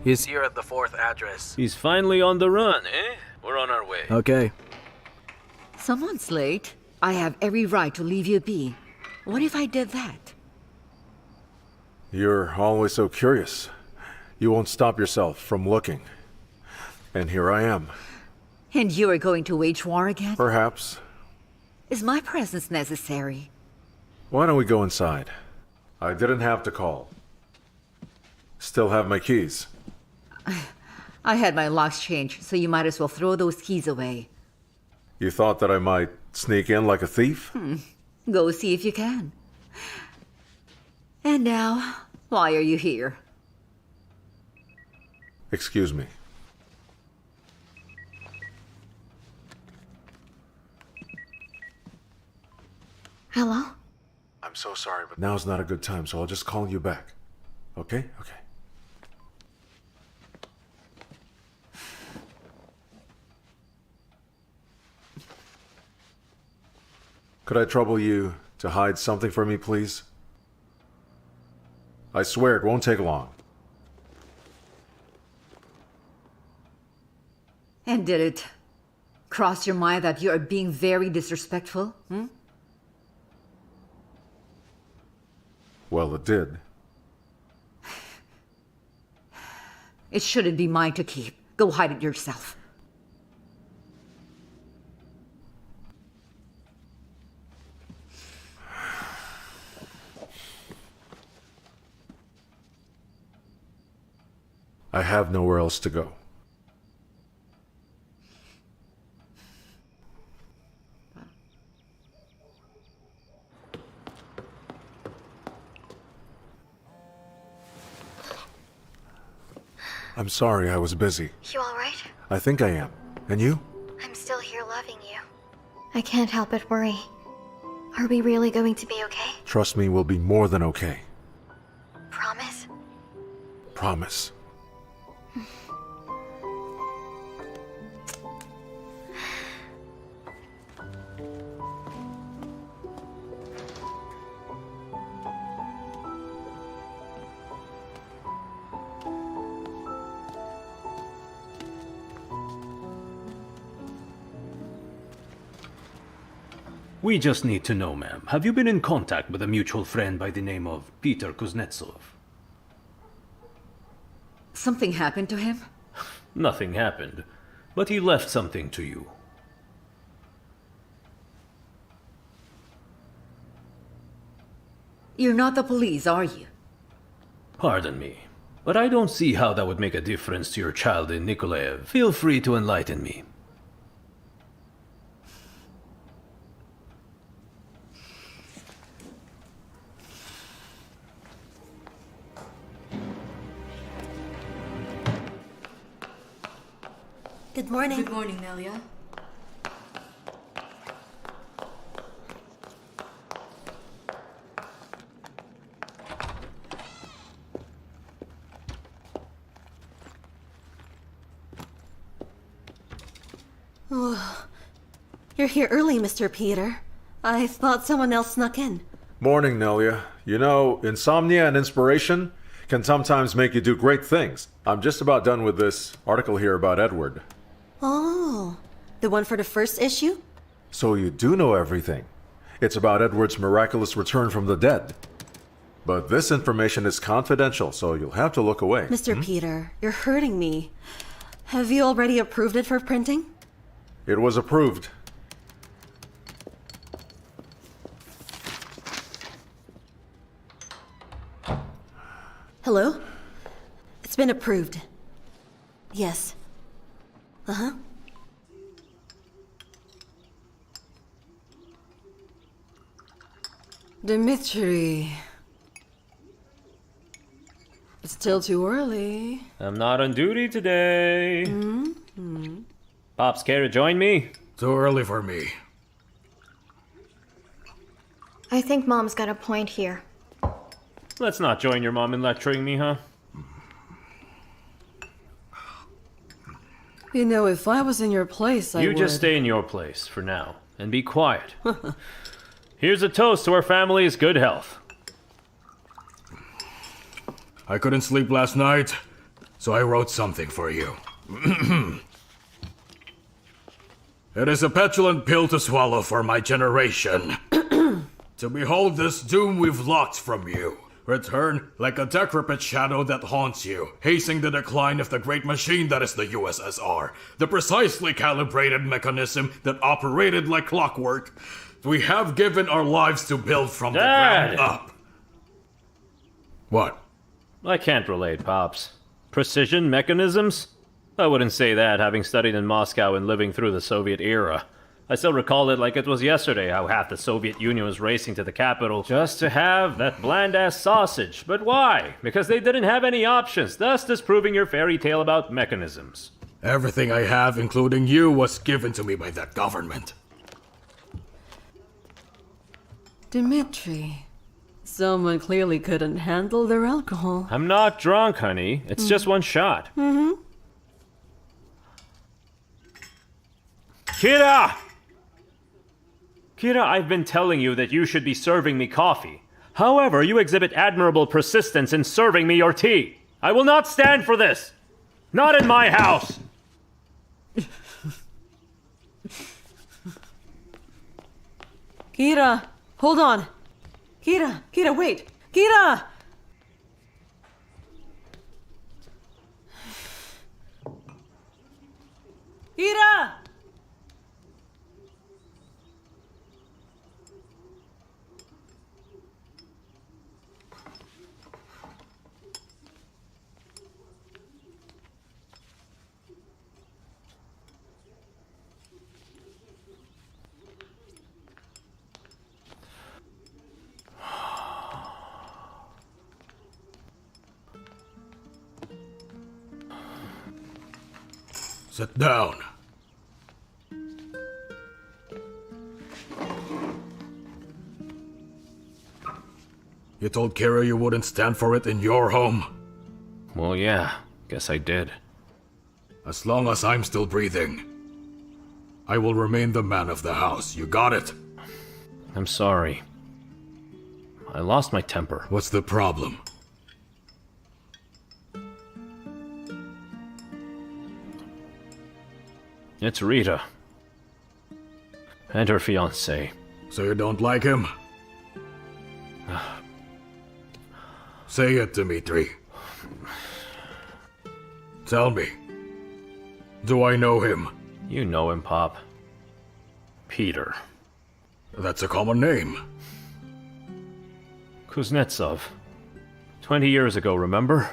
He's here at the 4th address. He's finally on the run, eh? We're on our way. Okay. Someone's late. I have every right to leave you be. What if I did that? You're always so curious. You won't stop yourself from looking. And here I am. And you are going to wage war again? Perhaps. Is my presence necessary? Why don't we go inside? I didn't have to call. Still have my keys. I had my locks changed, so you might as well throw those keys away. You thought that I might sneak in like a thief? Go see if you can. And now, why are you here? Excuse me. Hello? I'm so sorry, but now's not a good time, so I'll just call you back. Okay? Okay. Could I trouble you to hide something for me, please? I swear it won't take long. And did it cross your mind that you are being very disrespectful? Well, it did. It shouldn't be mine to keep. Go hide it yourself. I have nowhere else to go. I'm sorry, I was busy. You alright? I think I am. And you? I'm still here loving you. I can't help but worry. Are we really going to be okay? Trust me, we'll be more than okay. Promise? Promise. We just need to know, ma'am. Have you been in contact with a mutual friend by the name of Peter Kuznetsov? Something happened to him? Nothing happened, but he left something to you. You're not the police, are you? Pardon me, but I don't see how that would make a difference to your child in Nikolaev. Feel free to enlighten me. Good morning. Good morning, Nelia. Oh, you're here early, Mr. Peter. I thought someone else snuck in. Morning, Nelia. You know, insomnia and inspiration can sometimes make you do great things. I'm just about done with this article here about Edward. Oh, the one for the first issue? So you do know everything. It's about Edward's miraculous return from the dead. But this information is confidential, so you'll have to look away. Mr. Peter, you're hurting me. Have you already approved it for printing? It was approved. Hello? It's been approved. Yes. Uh-huh. Dmitri. It's still too early. I'm not on duty today. Pops, care to join me? Too early for me. I think Mom's got a point here. Let's not join your mom in lecturing me, huh? You know, if I was in your place, I would... You just stay in your place for now, and be quiet. Here's a toast to our family's good health. I couldn't sleep last night, so I wrote something for you. It is a petulant pill to swallow for my generation. To behold this doom we've locked from you. Return like a decrepit shadow that haunts you, hastening the decline of the great machine that is the USSR, the precisely calibrated mechanism that operated like clockwork. We have given our lives to build from the ground up. What? I can't relate, Pops. Precision mechanisms? I wouldn't say that, having studied in Moscow and living through the Soviet era. I still recall it like it was yesterday, how half the Soviet Union was racing to the capital just to have that bland-ass sausage. But why? Because they didn't have any options, thus disproving your fairy tale about mechanisms. Everything I have, including you, was given to me by that government. Dmitri. Someone clearly couldn't handle their alcohol. I'm not drunk, honey. It's just one shot. Kira! Kira, I've been telling you that you should be serving me coffee. However, you exhibit admirable persistence in serving me your tea. I will not stand for this! Not in my house! Kira, hold on. Kira, wait. Kira! Kira! Sit down. You told Kira you wouldn't stand for it in your home? Well, yeah, guess I did. As long as I'm still breathing, I will remain the man of the house. You got it? I'm sorry. I lost my temper. What's the problem? It's Rita. And her fiancé. So you don't like him? Say it, Dmitri. Tell me. Do I know him? You know him, Pop. Peter. That's a common name. Kuznetsov. 20 years ago, remember?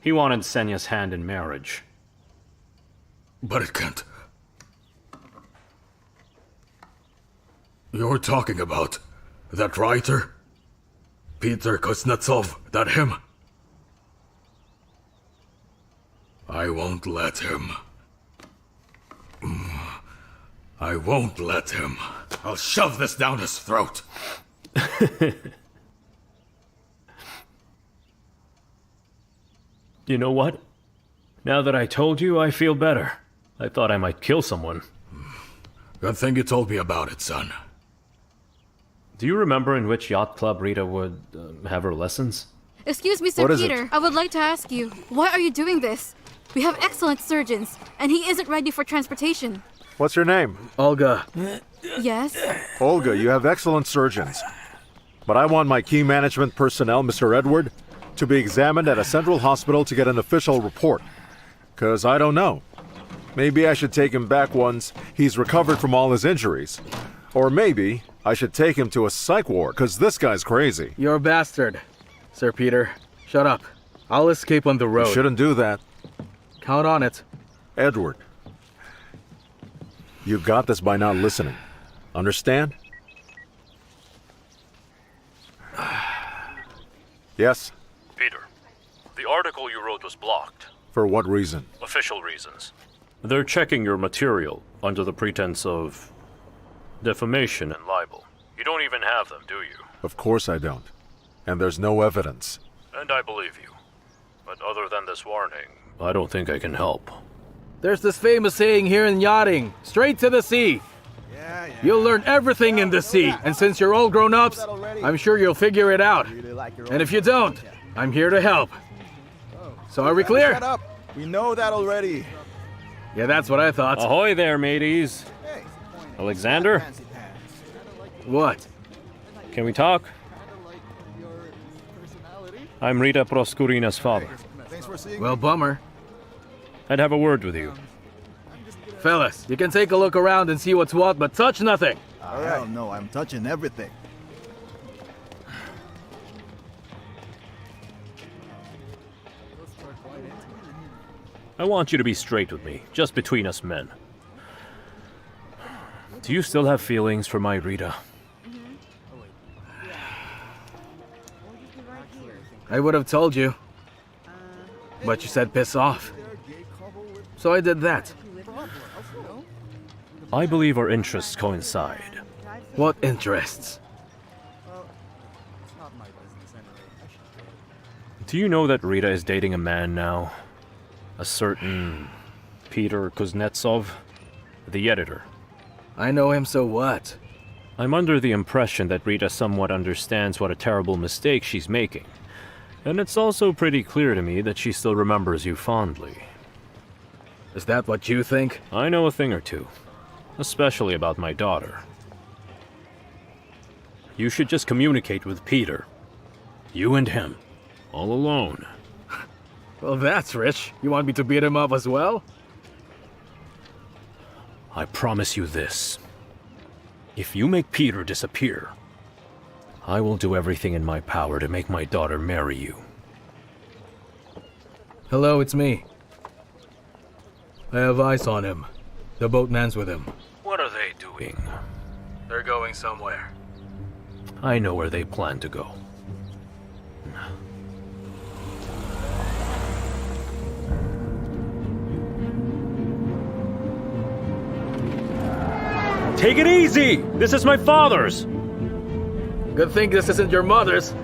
He wanted Senya's hand in marriage. But it can't. You're talking about that writer? Peter Kuznetsov, that him? I won't let him. I won't let him. I'll shove this down his throat. You know what? Now that I told you, I feel better. I thought I might kill someone. Good thing you told me about it, son. Do you remember in which yacht club Rita would have her lessons? Excuse me, Sir What is Peter. it? I would like to ask you, why are you doing this? We have excellent surgeons, and he isn't ready for transportation. What's your name? Olga. Yes? Olga, you have excellent surgeons. But I want my key management personnel, Mr. Edward, to be examined at a central hospital to get an official report. 'Cause I don't know. Maybe I should take him back once he's recovered from all his injuries. Or maybe I should take him to a psych ward, 'cause this guy's crazy. You're a bastard, Sir Peter. Shut up. I'll escape on the road. You shouldn't do that. Count on it. Edward, you got this by not listening. Understand? Yes? Peter, the article you wrote was blocked. For what reason? Official reasons. They're checking your material under the pretense of defamation and libel. You don't even have them, do you? Of course I don't. And there's no evidence. And I believe you. But other than this warning, I don't think I can help. There's this famous saying here in yachting, straight to the sea. You'll learn everything in the sea, and since you're all grown-ups, I'm sure you'll figure it out. And if you don't, I'm here to help. So are we clear? Shut up. We know that already. Yeah, that's what I thought. Ahoy there, mateys. Alexander? What? Can we talk? I'm Rita Proskurina's father. Well, bummer. I'd have a word with you. Fellas, you can take a look around and see what's what, but touch nothing. Hell no, I'm touching everything. I want you to be straight with me, just between us men. Do you still have feelings for my Rita? I would have told you. But you said piss off. So I did that. I believe our interests coincide. What interests? Do you know that Rita is dating a man now? A certain Peter Kuznetsov, the editor. I know him, so what? I'm under the impression that Rita somewhat understands what a terrible mistake she's making. And it's also pretty clear to me that she still remembers you fondly. Is that what you think? I know a thing or two, especially about my daughter. You should just communicate with Peter. You and him, all alone. Well, that's rich. You want me to beat him up as well? I promise you this. If you make Peter disappear, I will do everything in my power to make my daughter marry you. Hello, it's me. I have eyes on him. The boatman's with him. What are they doing? They're going somewhere. I know where they plan to go. Take it easy! This is my father's! Good thing this isn't your mother's.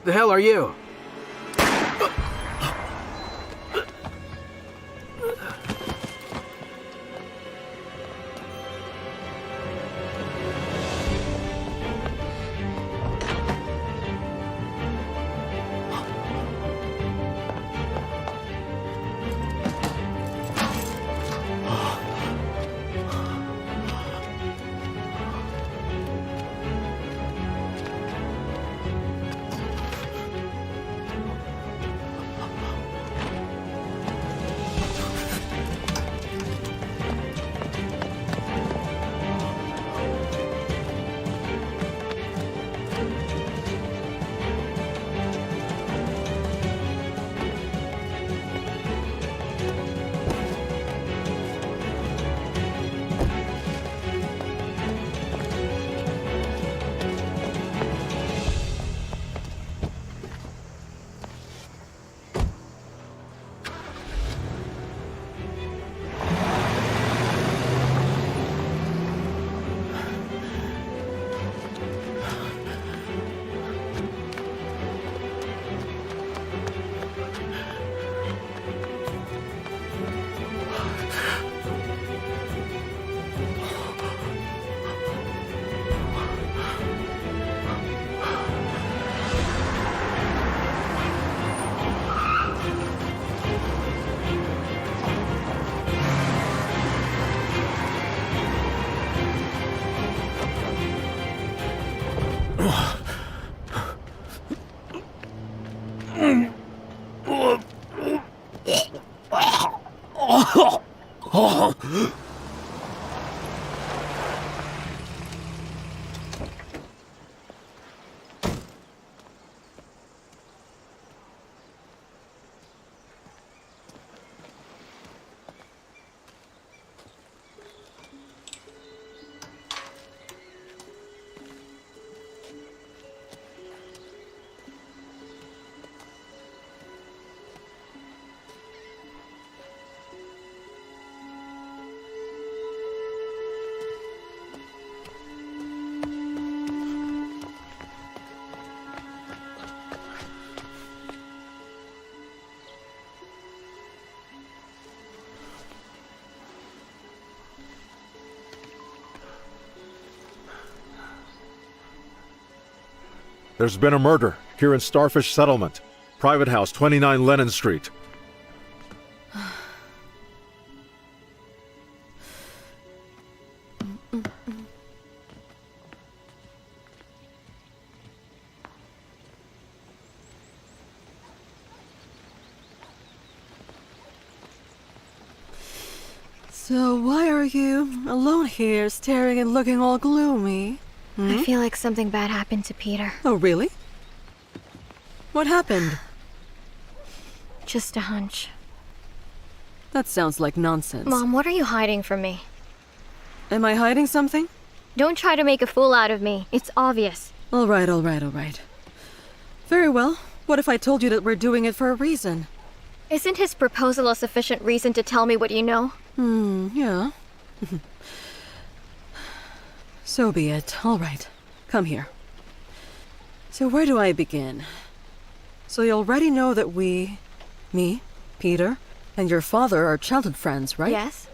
The hell are you? There's been a murder here in Starfish Settlement. Private house, 29 Lennon Street. So why are you alone here, staring and looking all gloomy? I feel like something bad happened to Peter. Oh, really? What happened? Just a hunch. That sounds like nonsense. Mom, what are you hiding from me? Am I hiding something? Don't try to make a fool out of me. It's obvious. All right. Very well. What if I told you that we're doing it for a reason? Isn't his proposal a sufficient reason to tell me what you know? Yeah. So be it. All right. Come here. So where do I begin? So you already know that me, Peter, and your father are childhood friends, right? Yes.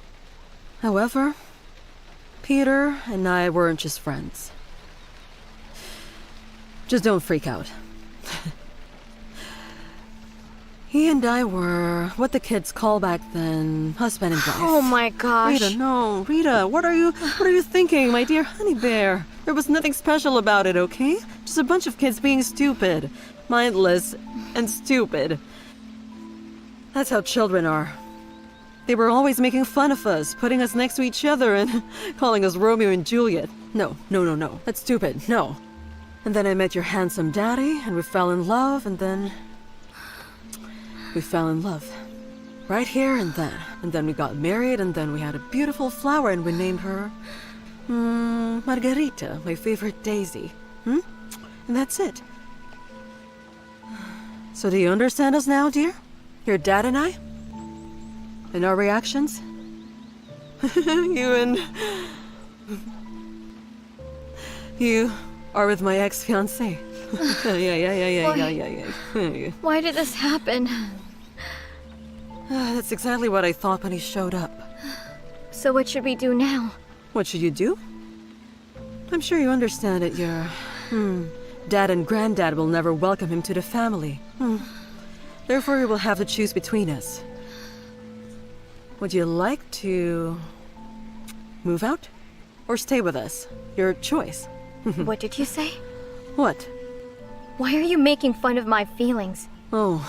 However, Peter and I weren't just friends. Just don't freak out. He and I were what the kids call back then husband and wife. Oh my gosh. Rita, no. Rita, what are you thinking, my dear honey bear? There was nothing special about it, okay? Just a bunch of kids being stupid. Mindless and stupid. That's how children are. They were always making fun of us, putting us next to each other and calling us Romeo and Juliet. No. That's stupid. No. And then I met your handsome daddy, and we fell in love, and then... we fell in love. Right here and then. And then we got married, and then we had a beautiful flower, and we named her... Margarita, my favorite daisy. And that's it. So do you understand us now, dear? Your dad and I? And our reactions? You are with my ex-fiancé. Yeah. Why did this happen? That's exactly what I thought when he showed up. So what should we do now? What should you do? I'm sure you understand it. Your dad and granddad will never welcome him to the family. Therefore, you will have to choose between us. Would you like to move out or stay with us? Your choice. What did you say? What? Why are you making fun of my feelings? Oh,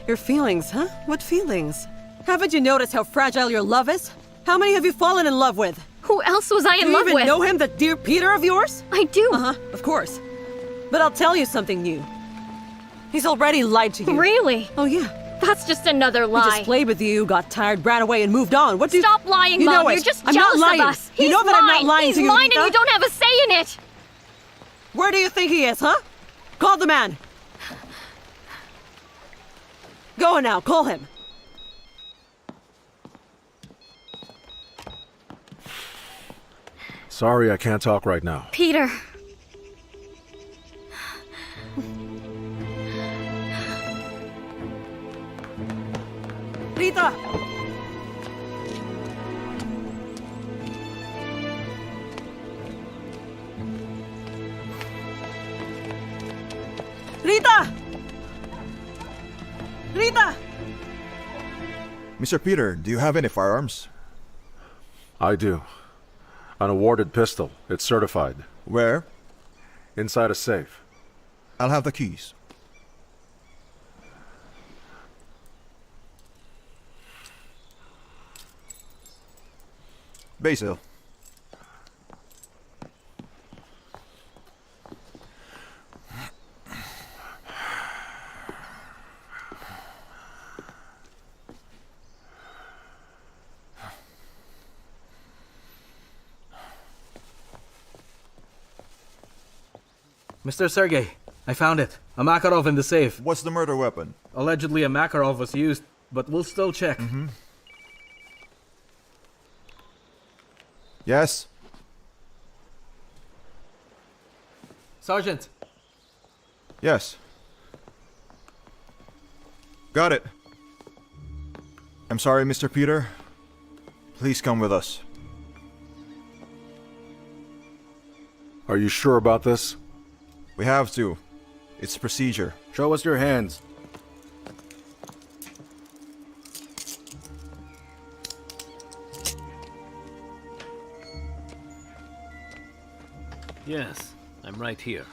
your feelings, huh? What feelings? Haven't you noticed how fragile your love is? How many have you fallen in love with? Who else was I in love with? Do you even know him, that dear Peter of yours? I do. Of course. But I'll tell you something new. He's already lied to you. Really? Oh, yeah. That's just another lie. He just played with you, got tired, ran away, and moved on. What do you... Stop lying, you Mom. know it. You're just I'm jealous not lying. of us. You know that I'm not lying He's to you, mine, Lika. and you don't have a say in it. Where do you think he is, huh? Call the man. Go now, call him. Sorry, I can't talk right now. Peter. Rita! Rita! Rita! Mr. Peter, do you have any firearms? I do. An awarded pistol. It's certified. Where? Inside a safe. I'll have the keys. Basil. Mr. Sergey, I found it. A Makarov in the safe. What's the murder weapon? Allegedly a Makarov was used, but we'll still check. Yes? Sergeant. Yes. Got it. I'm sorry, Mr. Peter. Please come with us. Are you sure about this? We have to. It's procedure. Show us your hands. Yes, I'm right here.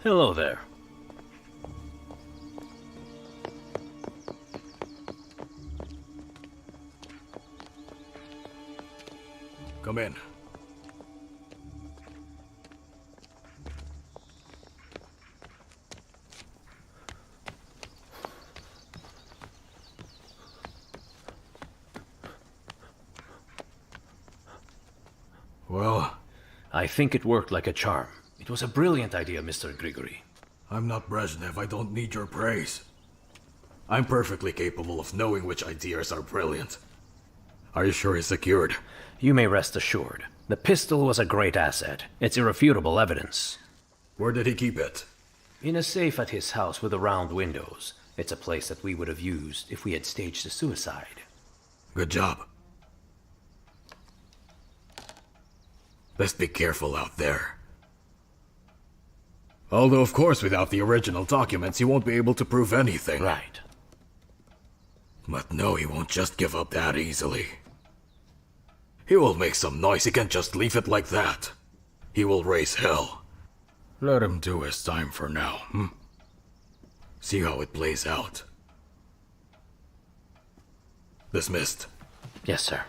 Hello there. Come in. Well, I think it worked like a charm. It was a brilliant idea, Mr. Grigory. I'm not Brezhnev, I don't need your praise. I'm perfectly capable of knowing which ideas are brilliant. Are you sure he's secured? You may rest assured. The pistol was a great asset. It's irrefutable evidence. Where did he keep it? In a safe at his house with the round windows. It's a place that we would have used if we had staged a suicide. Good job. Best be careful out there. Although, of course, without the original documents, he won't be able to prove anything. Right. But no, he won't just give up that easily. He will make some noise, he can't just leave it like that. He will raise hell. Let him do his time for now, See how it plays out. Dismissed. Yes, sir.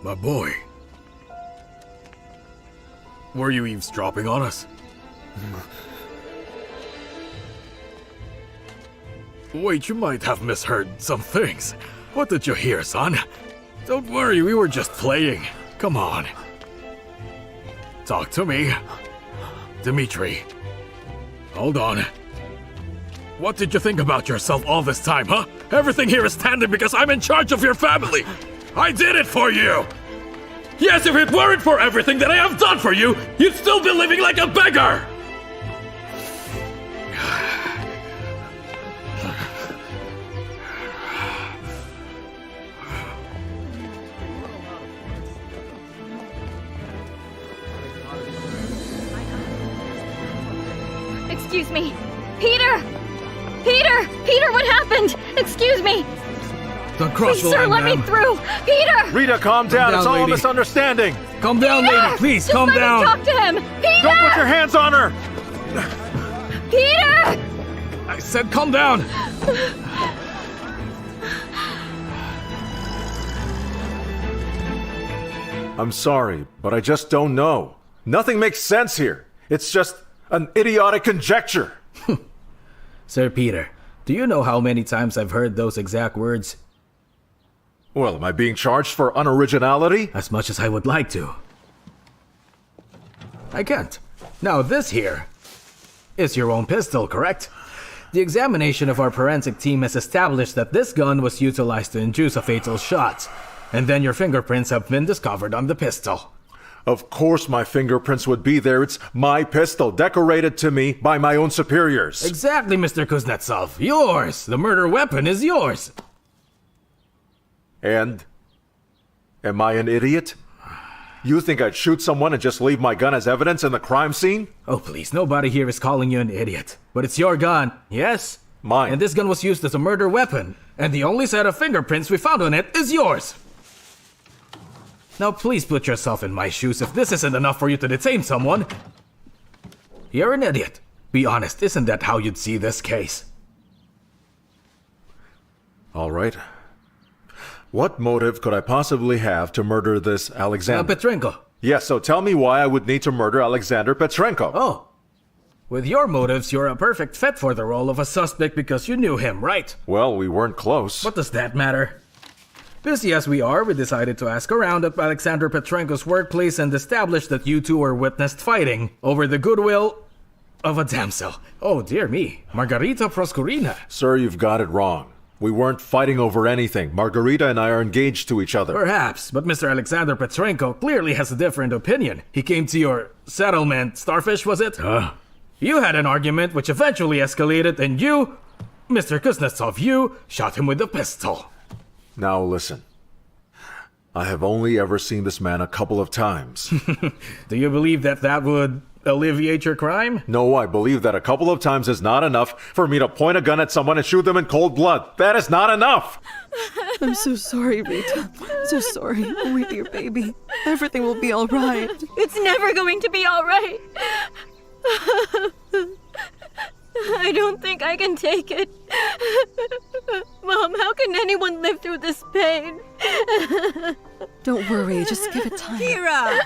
My boy. Were you eavesdropping on us? Wait, you might have misheard some things. What did you hear, son? Don't worry, we were just playing. Come on. Talk to me. Dmitri. Hold on. What did you think about yourself all this time, huh? Everything here is standing because I'm in charge of your family. I did it for you! Yes, if it weren't for everything that I have done for you, you'd still be living like a beggar! Excuse me. Peter! Peter! Peter, what happened? Excuse me. Don't cross Please, the sir, line, let me ma'am. through! Peter! Rita, calm down. It's all a lady. misunderstanding. Calm down, Peter! lady. Please, Just calm let down. me talk to him! Peter! Don't put your hands on her. Peter! I said calm down. I'm sorry, but I just don't know. Nothing makes sense here. It's just an idiotic conjecture. Sir Peter, do you know how many times I've heard those exact words? Well, am I being charged for unoriginality? As much as I would like to. I can't. Now this here is your own pistol, correct? The examination of our forensic team has established that this gun was utilized to induce a fatal shot, and then your fingerprints have been discovered on the pistol. Of course my fingerprints would be there. It's my pistol, decorated to me by my own superiors. Exactly, Mr. Kuznetsov. Yours! The murder weapon is yours! And? Am I an idiot? You think I'd shoot someone and just leave my gun as evidence in the crime scene? Oh, please, nobody here is calling you an idiot. But it's your gun, yes? Mine. And this gun was used as a murder weapon. And the only set of fingerprints we found on it is yours. Now please put yourself in my shoes if this isn't enough for you to detain someone. You're an idiot. Be honest, isn't that how you'd see this case? All right. What motive could I possibly have to murder this Alexander? Petrenko. Yes, so tell me why I would need to murder Alexander Petrenko. Oh. With your motives, you're a perfect fit for the role of a suspect because you knew him, right? Well, we weren't close. What does that matter? Busy as we are, we decided to ask around at Alexander Petrenko's workplace and establish that you two were witnessed fighting over the goodwill of a damsel. Oh, dear me. Margarita Proskurina. Sir, you've got it wrong. We weren't fighting over anything. Margarita and I are engaged to each other. Perhaps, but Mr. Alexander Petrenko clearly has a different opinion. He came to your settlement, Starfish, was it? You had an argument which eventually escalated, and you, Mr. Kuznetsov, you shot him with a pistol. Now listen. I have only ever seen this man a couple of times. Do you believe that that would alleviate your crime? No, I believe that a couple of times is not enough for me to point a gun at someone and shoot them in cold blood. That is not enough! I'm so sorry, Rita. So sorry. Oh, my dear baby. Everything will be all right. It's never going to be all right. I don't think I can take it. Mom, how can anyone live through this pain? Don't worry, just give it time. Kira!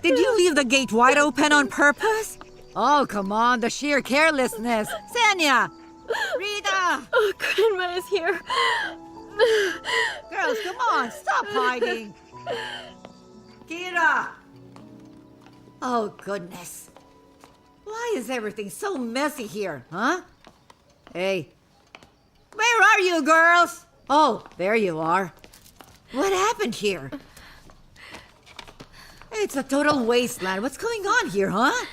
Did you leave the gate wide open on purpose? Oh, come on, the sheer carelessness. Senya, Rita! Oh, Grandma is here. Girls, come on, stop hiding. Kira! Oh, goodness. Why is everything so messy here, huh? Hey, where are you, girls? Oh, there you are. What happened here? It's a total wasteland. What's going on here, huh?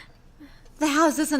The house isn't